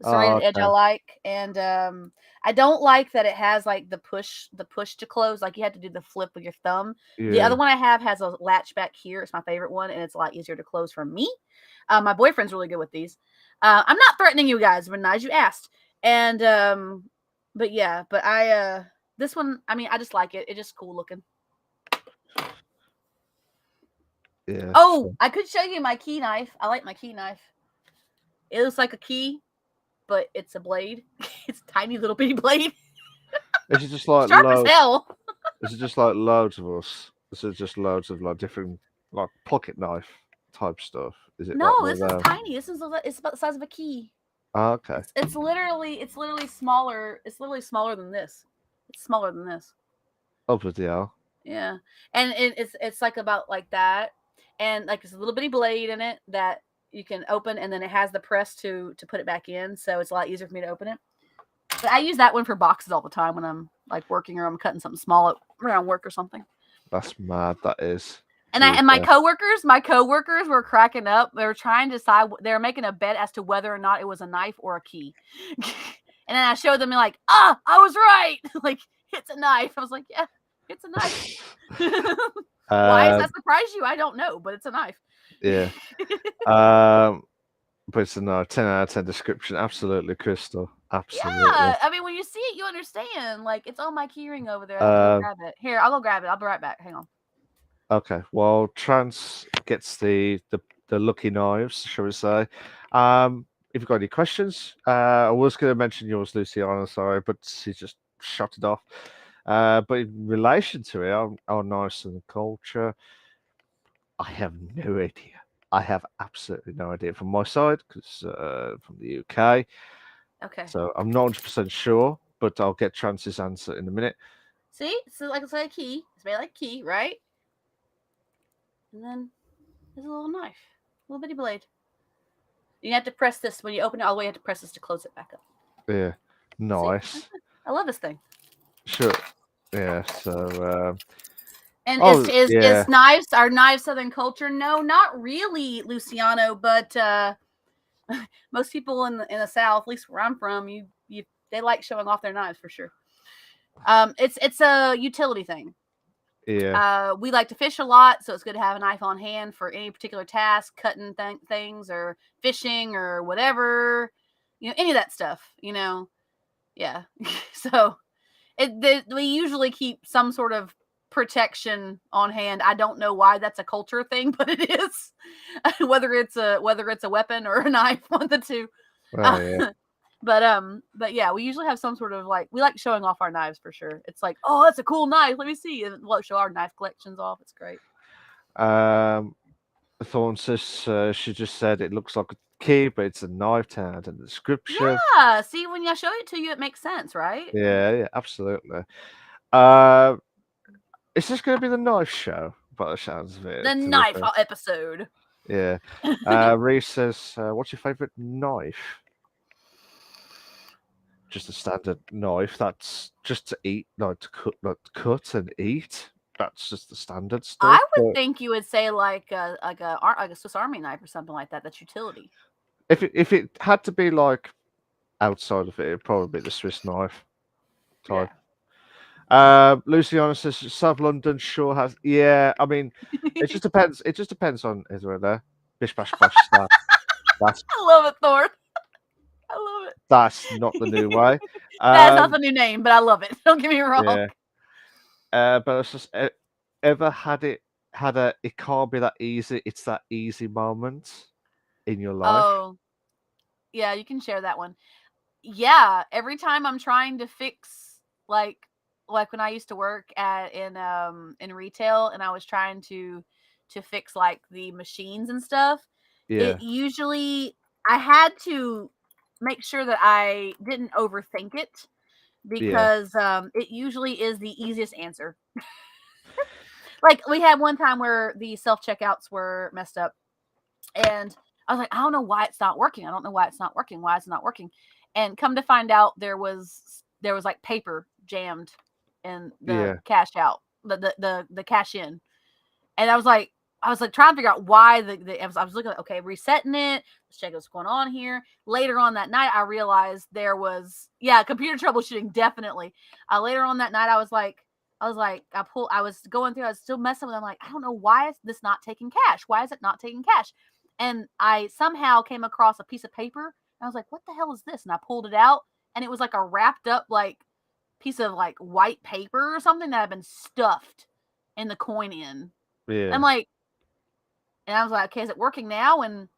The serrated edge I like, and I don't like that it has like the push to close. Like you have to do the flip with your thumb. Yeah. The other one I have has a latch back here. It's my favorite one, and it's a lot easier to close for me. My boyfriend's really good with these. I'm not threatening you guys, but as you asked, and but yeah, but I this one, I mean, I just like it. It's just cool looking. Yeah. Oh, I could show you my key knife. I like my key knife. It looks like a key, but it's a blade. It's a tiny little bitty blade. Is it just like sharp as hell? Is it just like loads of us? Is it just loads of like different like pocket knife type stuff? Is it? No, like this is tiny. It's about the size of a key. Oh, okay. It's literally smaller. It's literally smaller than this. It's smaller than this. Oh, bloody hell. Yeah, and it's like about like that, and like there's a little bitty blade in it that you can open, and then it has the press to put it back in, so it's a lot easier for me to open it. But I use that one for boxes all the time when I'm like working or I'm cutting something small around work or something. That's mad. That is. And my coworkers were cracking up. They were trying to decide. They were making a bet as to whether or not it was a knife or a key. And then I showed them like, I was right. Like it's a knife. I was like, yeah, it's a knife. Why does that surprise you? I don't know, but it's a knife. Yeah. But it's a 10 out of 10 description. Absolutely, Crystal. Absolutely. Yeah, I mean, when you see it, you understand. Like it's on my keyring over there. I'll go grab it. Here, I'll go grab it. I'll be right back. Hang on. Okay. Well, Trans gets the lucky knives, shall we say? If you've got any questions, I was going to mention yours, Luciana. Sorry, but she just shut it off. But in relation to it, our knives and culture, I have no idea. I have absolutely no idea from my side because from the UK. Okay. So I'm not 100% sure, but I'll get Trans's answer in a minute. See, so like it's like a key. It's made like a key, right? And then there's a little knife, a little bitty blade. You have to press this when you open it all the way. You have to press this to close it back up. Yeah, nice. See? I love this thing. Sure. Yeah. So. And is knives our knives Southern culture? No, not really, Luciano. But most people in the South, at least where I'm from, they like showing off their knives for sure. It's a utility thing. Yeah. We like to fish a lot, so it's good to have a knife on hand for any particular task, cutting things or fishing or whatever, any of that stuff, Yeah. So we usually keep some sort of protection on hand. I don't know why that's a culture thing, but it is. whether it's a weapon or a knife, one of the two. Oh, yeah. But yeah, we usually have some sort of we like showing off our knives for sure. It's like, oh, that's a cool knife. Let me see. And we'll show our knife collections off. It's great. Thorn says she just said it looks like a key, but it's a knife hand in the description. Yeah. See, when I show it to you, it makes sense, right? Yeah, absolutely. Uh, is this going to be the knife show? By the sounds of it, The to be knife fair. episode. Yeah. Reese says, "What's your favorite knife?" Just a standard knife. That's just to eat, like to cut and eat. That's just the standard stuff. I would But think you would say like a Swiss Army knife or something like that. That's utility. if it had to be like outside of it, it'd probably be the Swiss knife Yeah. type. Luciana says South London sure has. Yeah, I mean, it just depends. It just depends on is there Bish bash bosh start. That's I love it, Thor. I love it. that's not the new way. That's not the new name, but I love it. Don't get me wrong. Yeah. But it's just ever had a it can't be that easy. It's that easy moment in your life. Oh, yeah, you can share that one. Yeah, every time I'm trying to fix like when I used to work in retail and I was trying to fix like the machines and stuff, Yeah, it usually I had to make sure that I didn't overthink it yeah, because it usually is the easiest answer. Like we had one time where the self checkouts were messed up and I was like, I don't know why it's not working. I don't know why it's not working. Why is it not working? And come to find out there was like paper jammed in the yeah, cash out, the cash in. And I was like trying to figure out why I was looking at okay, resetting it. Let's check what's going on here. Later on that night, I realized there was computer troubleshooting definitely. Later on that night, I was going through, I was still messing with it. I'm like, I don't know why is this not taking cash? Why is it not taking cash? And I somehow came across a piece of paper. And I was like, what the hell is this? And I pulled it out, and it was like a wrapped up like piece of like white paper or something that had been stuffed in the coin in. I'm yeah. like, and I was like, okay, is it working now? And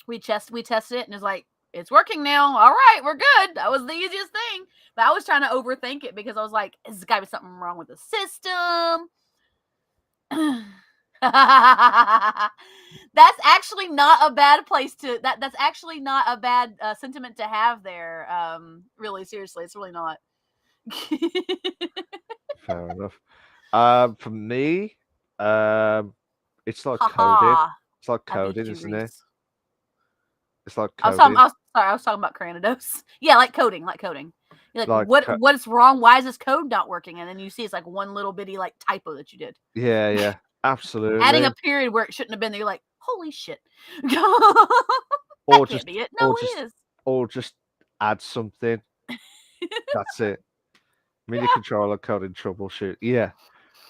we tested it, and it's like, it's working now. All right, we're good. That was the easiest thing. But I was trying to overthink it because I was like, there's got to be something wrong with the system. That's actually not a bad place to that's actually not a bad sentiment to have there. Really, seriously, it's really not. Fair enough. For me, it's like coding. Haha, It's like I beat coding, you, isn't it? Reese. It's like I was talking. coding. I was talking about Cranidos. Yeah, like coding, like coding. You're like, Like, what's wrong? Why is this code not working? And then you see it's like one little bitty like typo that you did, yeah, adding absolutely. a period where it shouldn't have been there. You're like, holy shit, that Or can't just, be it. No, or it just, is. or just add something. That's it. MIDI Yeah, controller coding troubleshoot. Yeah.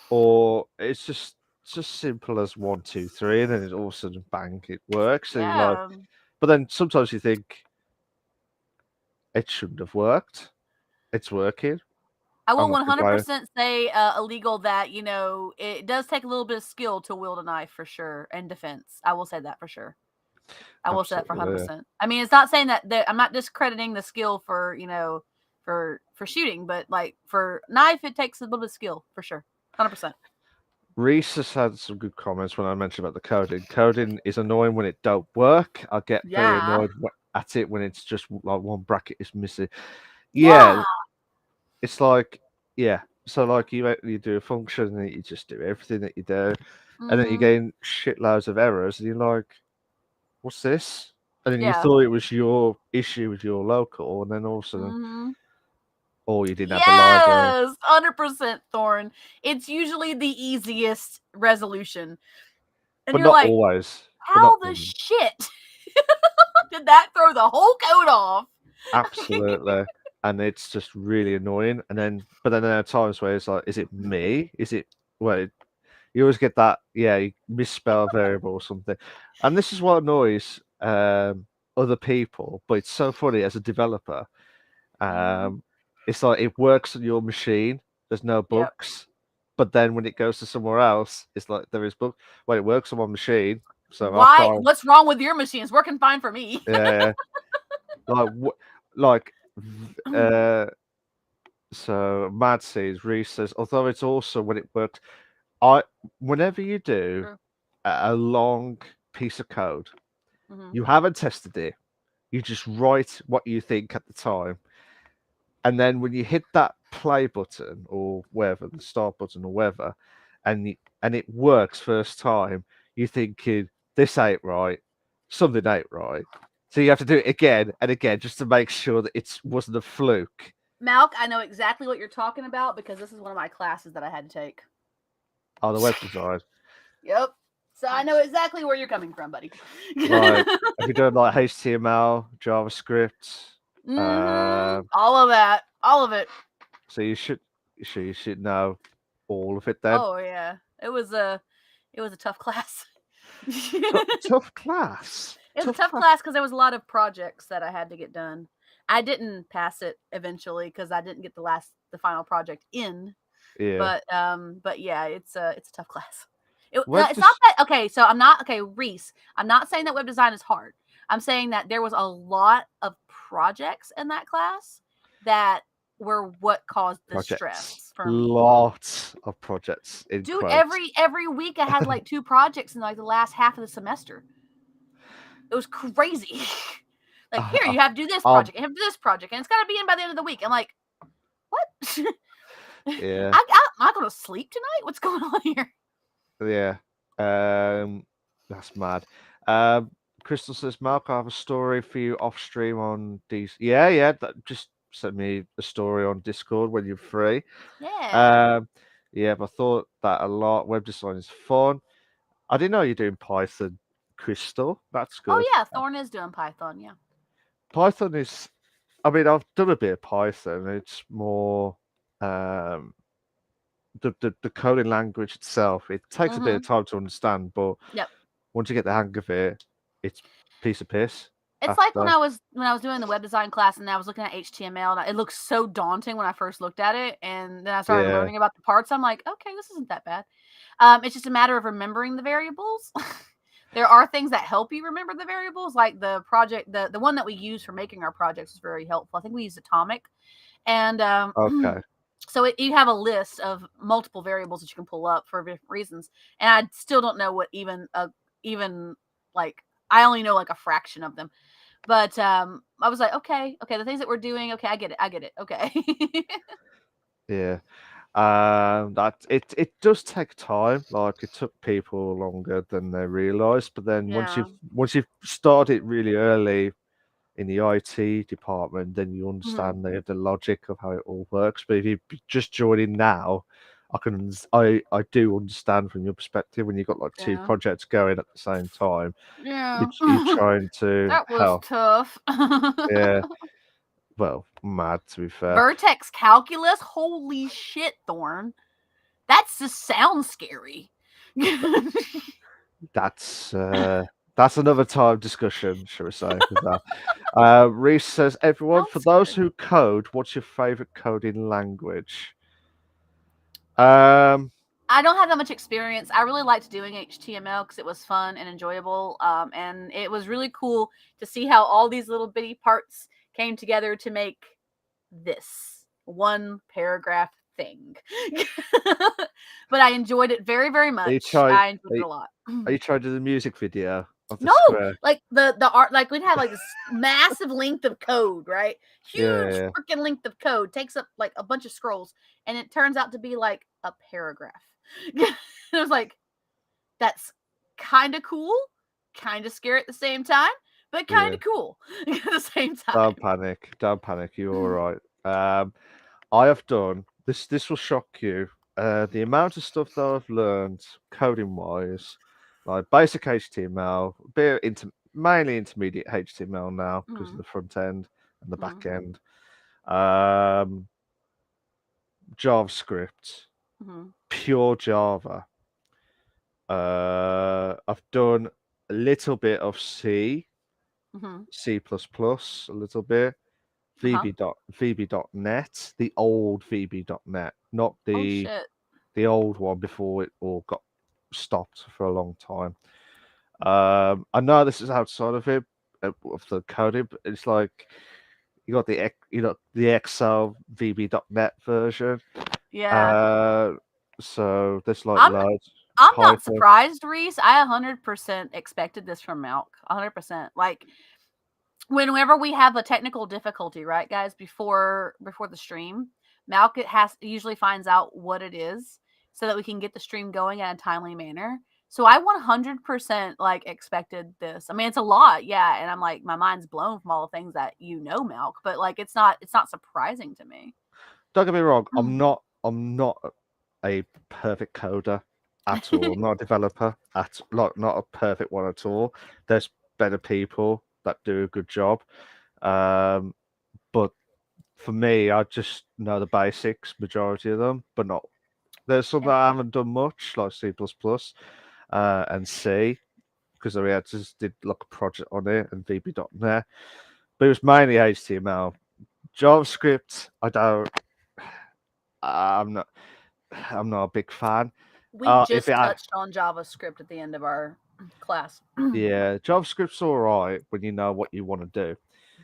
Or it's just simple as 1, 2, 3, and then it all of a sudden bang, it works. And you're like, yeah. but then sometimes you think it shouldn't have worked. It's working. I I'm will not complaining. 100% say illegal that it does take a little bit of skill to wield a knife for sure and defense. I will say that for sure. I will say that for Absolutely. Yeah. 100%. I mean, it's not saying that I'm not discrediting the skill for for shooting, but like for knife, it takes a little bit of skill for sure, 100%. Reese has had some good comments when I mentioned about the coding. Coding is annoying when it don't work. I get very Yeah, annoyed at it when it's just like one bracket is missing. Yeah, yeah. it's like yeah. So like you do a function and you just do everything that you do, and then you Hmm. gain shitloads of errors, and you're like, "What's this?" And then you Yeah. thought it was your issue with your local, and then all of a sudden, Hmm. oh, you didn't have a library. Yes, 100% Thorn. It's usually the easiest resolution, and But you're not like, always. But not how the always. shit did that throw the whole code off? Absolutely. And it's just really annoying. But then there are times where it's like, is it me? Is it, well, you always get that, yeah, you misspell a variable or something. And this is what annoys other people, but it's so funny as a developer. Hmm. Um, it's like it works on your machine, there's no Yep. bugs. But then when it goes to somewhere else, it's like there is bugs. Well, it works on my machine, so I Why? can't. What's wrong with your machine? It's working fine for me. Yeah, like like uh so Mad says Reese says, although it's also when it works, I whenever you do True. a long piece of code. Hmm. You haven't tested it. You just write what you think at the time. And then when you hit that play button or wherever, the start button or wherever, and it works first time, you're thinking, this ain't right, something ain't right. So you have to do it again and again just to make sure that it wasn't a fluke. Malk, I know exactly what you're talking about because this is one of my classes that I had to take. Oh, the web design. Yep. So I know exactly where you're coming from, buddy. Like, have you done like HTML, JavaScript? All of that. All of it. So you should know all of it then. Oh yeah. It was a tough class. Tough class. It was a tough class because there was a lot of projects that I had to get done. I didn't pass it eventually because I didn't get the final project in. Yeah. But yeah, it's a tough class. It's Web not des- that okay. So I'm not okay, Reese. I'm not saying that web design is hard. I'm saying that there was a lot of projects in that class that were what caused the stress for me. Lots of projects in Dude, quotes. every week I had like 2 projects in like the last half of the semester. It was crazy. Like, here, you have to do this project, and have to do this project, and it's got to be in by the end of the week. I'm like, what? Yeah. Am I going to sleep tonight? What's going on here? Yeah. That's mad. Crystal says, Mark, I have a story for you off stream on these. Yeah. Just send me a story on Discord when you're free. Yeah. Yeah, but I thought that a lot. Web design is fun. I didn't know you're doing Python, Crystal. That's good. Oh, yeah. Thorn is doing Python. Yeah. Python is, I mean, I've done a bit of Python. It's more the coding language itself. It takes a bit of time to understand, but Yep. once you get the hang of it, it's a piece of piss. It's like when I was doing the web design class and I was looking at HTML and it looked so daunting when I first looked at it, and then I started learning about the parts. I'm like, okay, this isn't that bad. It's just a matter of remembering the variables. There are things that help you remember the variables, like the project, the one that we use for making our projects is very helpful. I think we use Atomic, and okay. So you have a list of multiple variables that you can pull up for different reasons, and I still don't know what even like I only know like a fraction of them. But I was like, okay, the things that we're doing, okay, I get it, okay. Yeah. That it does take time. Like it took people longer than they realized, but then once you've started really early in the IT department, then you understand the logic of how it all works. But if you're just joining now, I do understand from your perspective when you've got like 2 projects going at the same time. Yeah. You're trying to That was help. tough. Yeah. Well, mad to be fair. Vertex calculus? Holy shit, Thorn. That just sounds scary. That's another time discussion, shall we say? Reese says, everyone, for those who code, what's your favorite coding language? I don't have that much experience. I really liked doing HTML because it was fun and enjoyable. And it was really cool to see how all these little bitty parts came together to make this one paragraph thing. But I enjoyed it very, very much. I enjoyed it a lot. Are you trying to do the music video of the No, square? like the art, like we'd have like this massive length of code, right? Huge freaking length of code, takes up like a bunch of scrolls, and it turns out to be like a paragraph. And I was like, that's kind of cool, kind of scary at the same time, but kind of cool at the same time. Don't panic. You're all right. I have done this. This will shock you. The amount of stuff that I've learned coding wise, like basic HTML, mainly intermediate HTML now because of the front end and the back end. JavaScript, pure Java. I've done a little bit of C, C++, a little bit. VB.net, the old VB.net, not the old one before it all got stopped for a long time. I know this is outside of it, of the coding, but it's like you got the Excel VB.net version. Yeah. So there's like loads. I'm not Python. surprised, Reese. I 100% expected this from Malk. 100%. Like, whenever we have a technical difficulty, right, guys, before the stream, Malk usually finds out what it is so that we can get the stream going in a timely manner. So I 100% like expected this. I mean, it's a lot, yeah, and I'm like, my mind's blown from all the things that Malk, but like it's not surprising to me. Don't get me wrong. I'm not a perfect coder at all. I'm not a developer not a perfect one at all. There's better people that do a good job. But for me, I just know the basics, majority of them, but not. There's some that I haven't done much, like C++ and C, because I just did like a project on it and VB.NET. But it was mainly HTML. JavaScript, I'm not a big fan. We just if it had, touched on JavaScript at the end of our class. yeah, JavaScript's all right when you know what you want to do.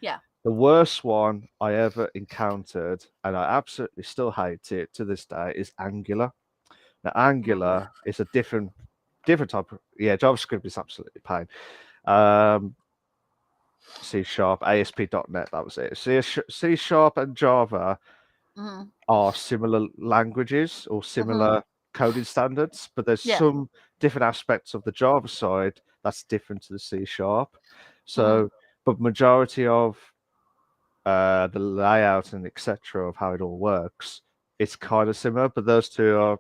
Yeah. The worst one I ever encountered, and I absolutely still hate it to this day, is Angular. Now, Angular is a different type of, yeah, JavaScript is absolutely a pain. C Sharp, ASP.NET, that was it. C Sharp and Java are similar languages or similar coding standards, but there's some different aspects of the Java side that's different to the C Sharp. So, but majority of the layout and etc. of how it all works, it's kind of similar, but those two are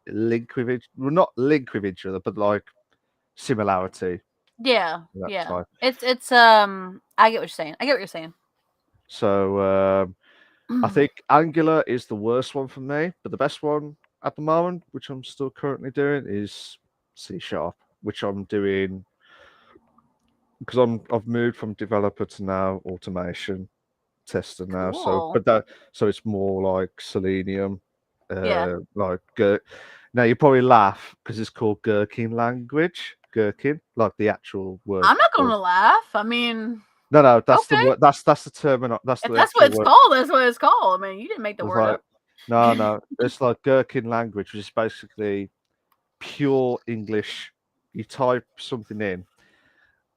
linked with each, well, not linked with each other, but like similarity. Yeah, That's yeah. fine. It's I get what you're saying. So I think Angular is the worst one for me, but the best one at the moment, which I'm still currently doing, is C Sharp, which I'm doing because I've moved from developer to now automation tester now. Cool. So it's more like Selenium, Yeah. like now you probably laugh because it's called Gherkin language. Gherkin, like the actual word. I'm not gonna laugh. I mean, No, that's okay. the word. That's the term. That's if the that's what actual it's word. called, that's what it's called. I mean, you didn't make the It's word like, up. no, it's like Gherkin language, which is basically pure English. You type something in,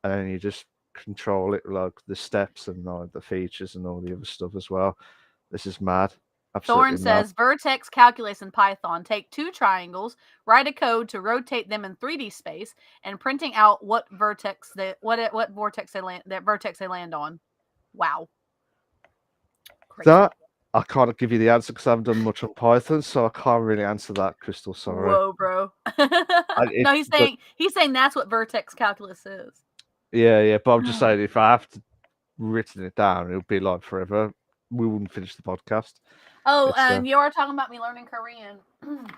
and then you just control it, like the steps and like the features and all the other stuff as well. This is mad. Absolutely Thorn mad. says vertex calculus in Python. Take two triangles, write a code to rotate them in 3D space, and printing out what vertex they land on. Wow. Crazy. That I can't give you the answer because I haven't done much on Python, so I can't really answer that, Crystal. Sorry. Whoa, bro. No, he's saying that's what vertex calculus is. Yeah, but I'm just saying if I have to written it down, it would be like forever. We wouldn't finish the podcast. Oh, and you are talking about me learning Korean. Let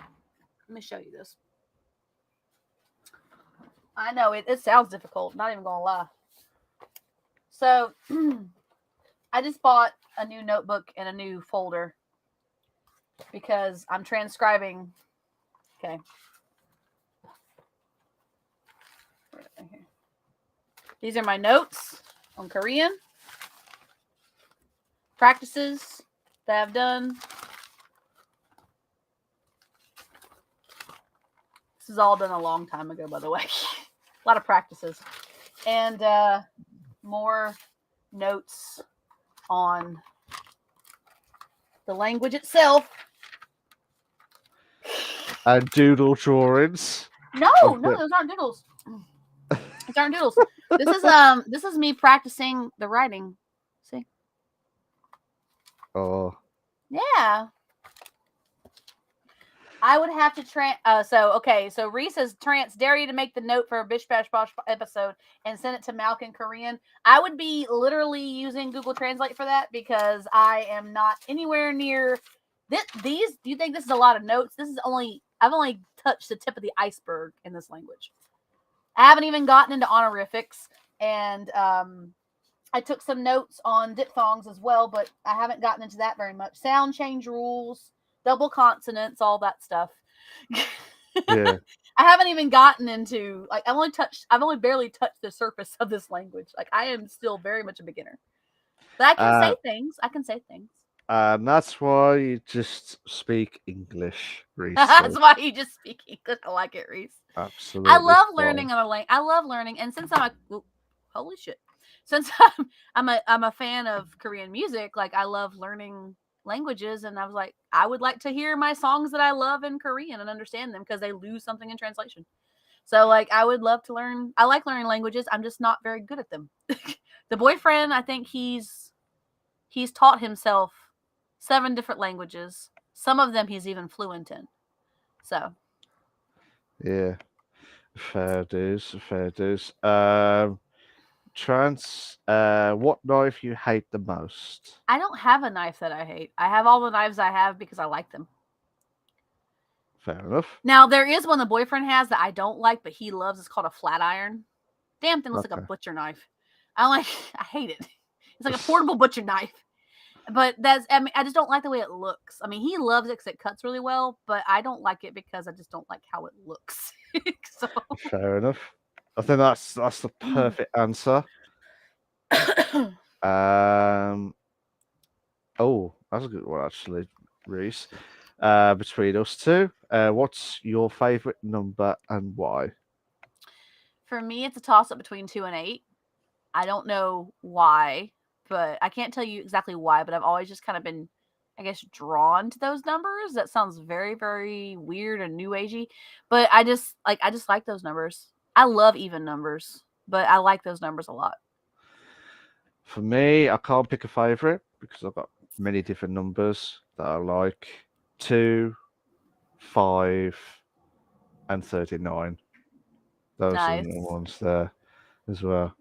me show you this. I know it sounds difficult. Not even gonna lie. So, I just bought a new notebook and a new folder because I'm transcribing. Okay. These are my notes on Korean. Practices that I've done. This is all done a long time ago, by the way. A lot of practices. And more notes on the language itself. And doodle drawings. No, those aren't doodles. These aren't doodles. This is me practicing the writing. See? Oh. Yeah. I would have to so Reese says, Trance, dare you to make the note for a Bish Bash Bosh episode and send it to Malk in Korean. I would be literally using Google Translate for that because I am not anywhere near these. Do you think this is a lot of notes? I've only touched the tip of the iceberg in this language. I haven't even gotten into honorifics, and I took some notes on diphthongs as well, but I haven't gotten into that very much. Sound change rules, double consonants, all that stuff. Yeah. I haven't even gotten into I've only barely touched the surface of this language. Like I am still very much a beginner. But I can say things. And that's why you just speak English, Reese. That's why you just speak English. I like it, Reese. Absolutely. I love fine. learning another language. I love learning, and since holy shit, since I'm a fan of Korean music, like I love learning languages, and I was like, I would like to hear my songs that I love in Korean and understand them because they lose something in translation. So like I would love to learn. I like learning languages. I'm just not very good at them. The boyfriend, I think he's taught himself 7 different languages. Some of them he's even fluent in. So Yeah. Fair dues. Fair dues. What knife you hate the most? I don't have a knife that I hate. I have all the knives I have because I like them. Fair enough. Now there is one the boyfriend has that I don't like, but he loves. It's called a flat iron. Damn thing looks like a Okay. butcher knife. I hate it. It's like a portable butcher knife. But I just don't like the way it looks. I mean, he loves it because it cuts really well, but I don't like it because I just don't like how it looks. So Fair enough. I think that's the perfect answer. Oh, that's a good one actually, Reese. Between us two, what's your favorite number and why? for me, it's a toss up between 2 and 8. I don't know why, but I can't tell you exactly why, but I've always just kind of been, I guess, drawn to those numbers. That sounds very, very weird and new agey, but I just like those numbers. I love even numbers, but I like those numbers a lot. For me, I can't pick a favorite because I've got many different numbers that I like. 2, 5, and 39. Those are Nice. the ones there as well.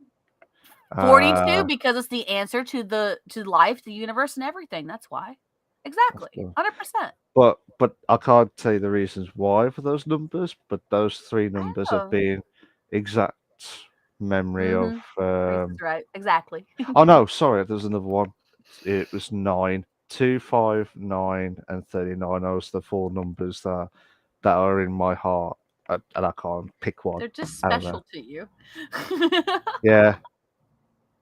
42 because it's the answer to life, the universe, and everything. That's why. Exactly. Cool. 100%. But I can't tell you the reasons why for those numbers. But those 3 numbers have Oh. been exact memory of. Reasons, right. Exactly. Oh no, sorry, there's another one. It was 9, 2, 5, 9, and 39. Those are the 4 numbers that are in my heart, and I can't pick one. They're just I don't know. special to you. Yeah,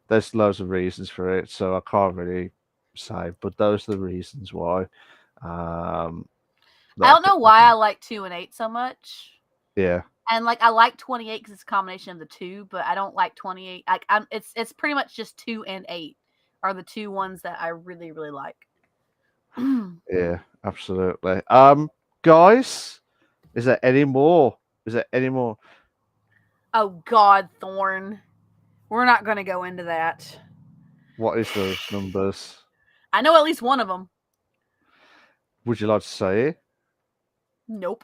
there's loads of reasons for it, so I can't really say. But those are the reasons why. Um, that I don't know picked why I them. like 2 and 8 so much. Yeah, And like I like 28 because it's a combination of the 2, but I don't like 28. Like it's pretty much just 2 and 8 are the 2 ones that I really, really like. yeah, absolutely. Guys, is there any more? Is there any more? Oh God, Thorn. We're not gonna go into that. What is those numbers? I know at least one of them. Would you like to say it? Nope.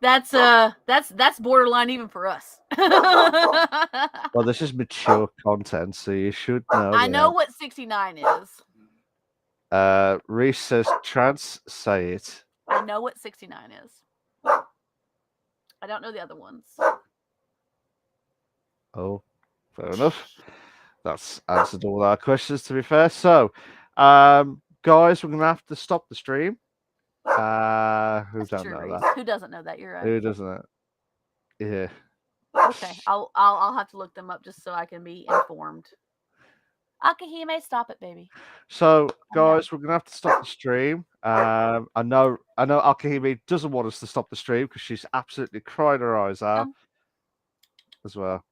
That's borderline even for us. Well, this is mature content, so you should know. I know what 69 is. Reese says, "Trans, say it." I know what 69 is. I don't know the other ones. Oh, fair enough. That's answered all our questions. To be fair, so guys, we're gonna have to stop the stream. Who That's don't true, know Reese. that? Who doesn't know that? You're right. Who doesn't it? Yeah. Okay, I'll have to look them up just so I can be informed. Akahime, stop it, baby. So, I'm done. guys, we're gonna have to stop the stream. I know Akihime doesn't want us to stop the stream because she's absolutely crying her eyes out Come. as well.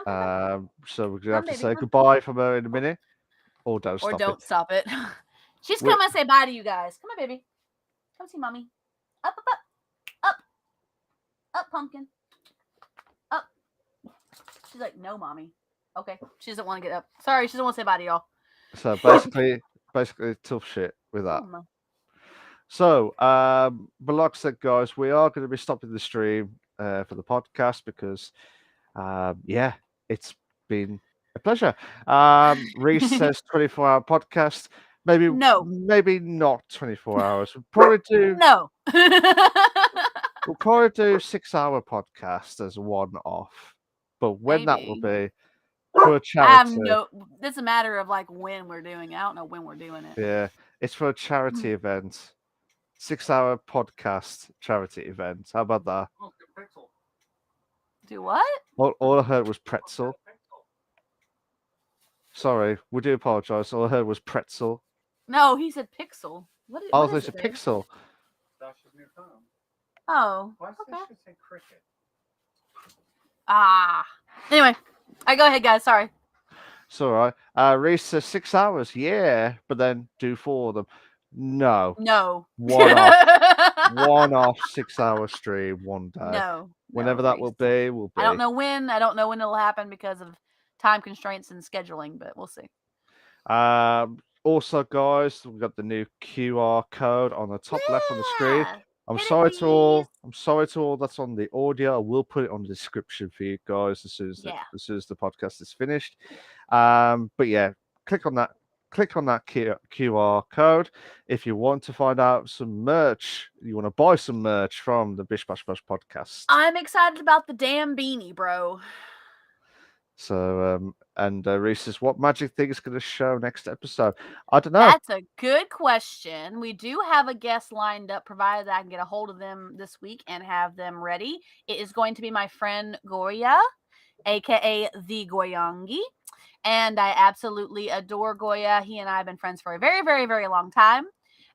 Come. So we're gonna Come, have to baby, say come. goodbye from her in a minute, or don't Or stop don't it. stop it. She's We- coming to say bye to you guys. Come on, baby. Come see mommy. Up, up, up. Up. Up, pumpkin. Up. She's like, no, mommy. Okay. She doesn't want to get up. Sorry, she doesn't want to say bye to y'all. So basically tough shit with that. Oh, So, but like I said, guys, we are going to be stopping the stream for the podcast because, yeah, it's been a pleasure. Reese says 24-hour podcast. Maybe No. maybe not 24 hours. We'll probably do No. 6-hour podcast as a one-off. But when that will Maybe. be for a I have charity. no. It's a matter of like when we're doing it. I don't know when we're doing it. Yeah, it's for a charity event. 6-hour podcast charity event. How about that? Oh, good pretzel. Do what? All I heard was pretzel. Sorry, we do apologise. All I heard was pretzel. No, he said pixel. Oh, What is there's a it, babe? pixel. Dash's new phone. Oh, Why does okay. this should say cricket? Ah. Anyway, I go ahead, guys. Sorry. It's all right. Reese says 6 hours. Yeah, but then do 4 of them. No, No. one off. One off 6 hour stream one day. No. Whenever no, that will Reese. be, will be. I don't know when. I don't know when it'll happen because of time constraints and scheduling, but we'll see. Also, guys, we've got the new QR code on the top left on the screen. Yeah. I'm Hit it, sorry to all. please. I'm sorry to all that's on the audio. I will put it on the description for you guys as soon as Yeah. the podcast is finished. But yeah, click on that. Click on that QR code if you want to find out some merch. You want to buy some merch from the Bish Bash Bash podcast. I'm excited about the damn beanie, bro. So, Reese says, what magic thing is going to show next episode? I don't know. That's a good question. We do have a guest lined up, provided I can get a hold of them this week and have them ready. It is going to be my friend Goya, aka the Goyangi. And I absolutely adore Goya. He and I have been friends for a very, very, very long time.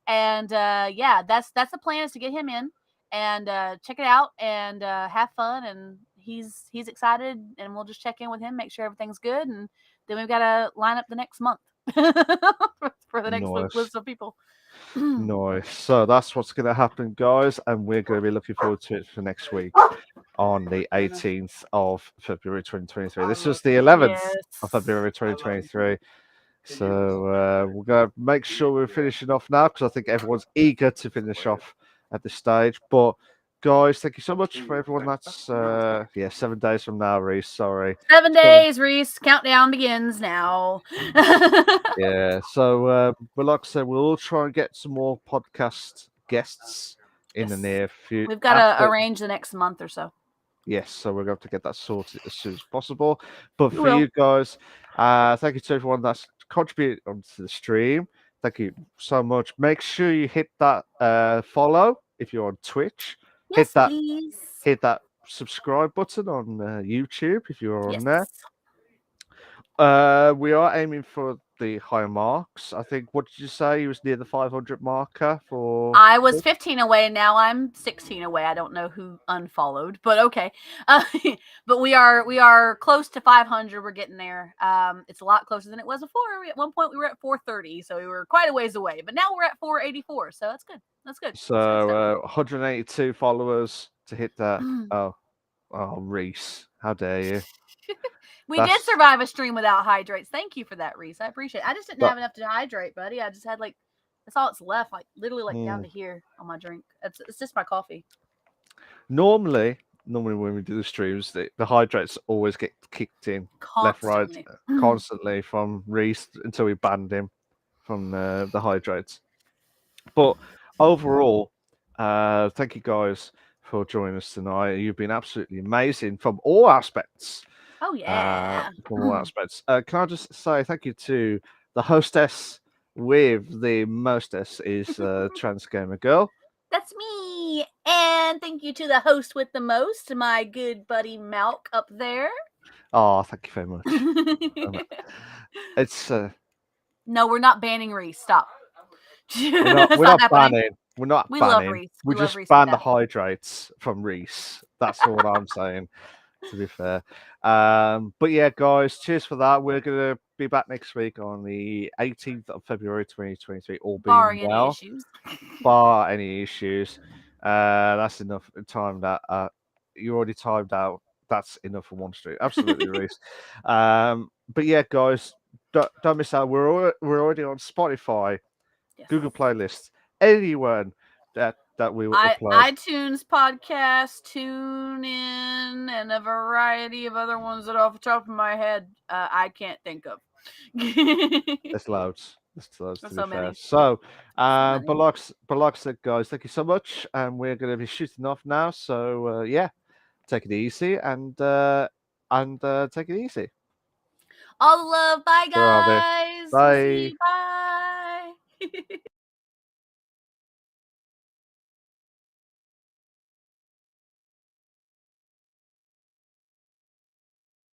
And yeah, that's the plan, is to get him in and check it out and have fun. And he's excited, and we'll just check in with him, make sure everything's good, and then we've got to line up the next month for the next Nice. list of people. Nice. So that's what's going to happen, guys, and we're going to be looking forward to it for next week on the 18th of February 2023. This was the 11th of February 2023. So we're going to make sure we're finishing off now, because I think everyone's eager to finish off at this stage. But guys, thank you so much for everyone. That's 7 days from now, Reese. Sorry. 7 days, Reese. Countdown begins now. Yeah. So, but like I said, we'll all try and get some more podcast guests in the Yes. near future. We've got to arrange the next month or so. Yes, so we're going to get that sorted as soon as possible. But We for will. you guys, thank you to everyone that's contributed onto the stream. Thank you so much. Make sure you hit that follow if you're on Twitch. Yes, please. Hit that subscribe button on YouTube if you're on there. Yes. We are aiming for the higher marks. I think, what did you say? You was near the 500 marker for. I was 15 away, and now I'm 16 away. I don't know who unfollowed, but okay. But we are close to 500. We're getting there. It's a lot closer than it was before. At one point, we were at 430, so we were quite a ways away. But now we're at 484, so that's good. That's good. So 182 followers to hit that. Oh, Reese, how dare you? We did survive a stream without hydrates. Thank you for that, Reese. I appreciate it. I just didn't have enough to hydrate, buddy. I just had that's all that's left, literally down to here on my drink. It's just my coffee. Normally when we do the streams, the hydrates always get kicked in Constantly. left, right, constantly from Reese until we banned him from the hydrates. But overall, thank you guys for joining us tonight. You've been absolutely amazing from all aspects. Oh yeah. From all aspects. Can I just say thank you to the hostess with the mostess is Trans Gamer Girl. That's me. And thank you to the host with the most, my good buddy Malk up there. Oh, thank you very much. It's no, we're not banning Reese. Stop. We're not banning. We're not we banning. Love Reese. We just Reese ban the hydrates from Reese. That's all I'm saying, to be fair. But yeah, guys, cheers for that. We're going to be back next week on the 18th of February 2023, all being well. Any issues. Bar any issues. That's enough time that you already timed out. That's enough for one stream. Absolutely, Reese. But yeah, guys, don't miss out. We're already on Spotify, Google Playlists, anyone that we will upload. iTunes podcast, TuneIn, and a variety of other ones that off the top of my head I can't think of. There's loads. There's to so be many. fair. So, but like I said, guys, thank you so much, and we're going to be shooting off now. So yeah, take it easy and take it easy. All the love. Bye, guys. Bye. Bye.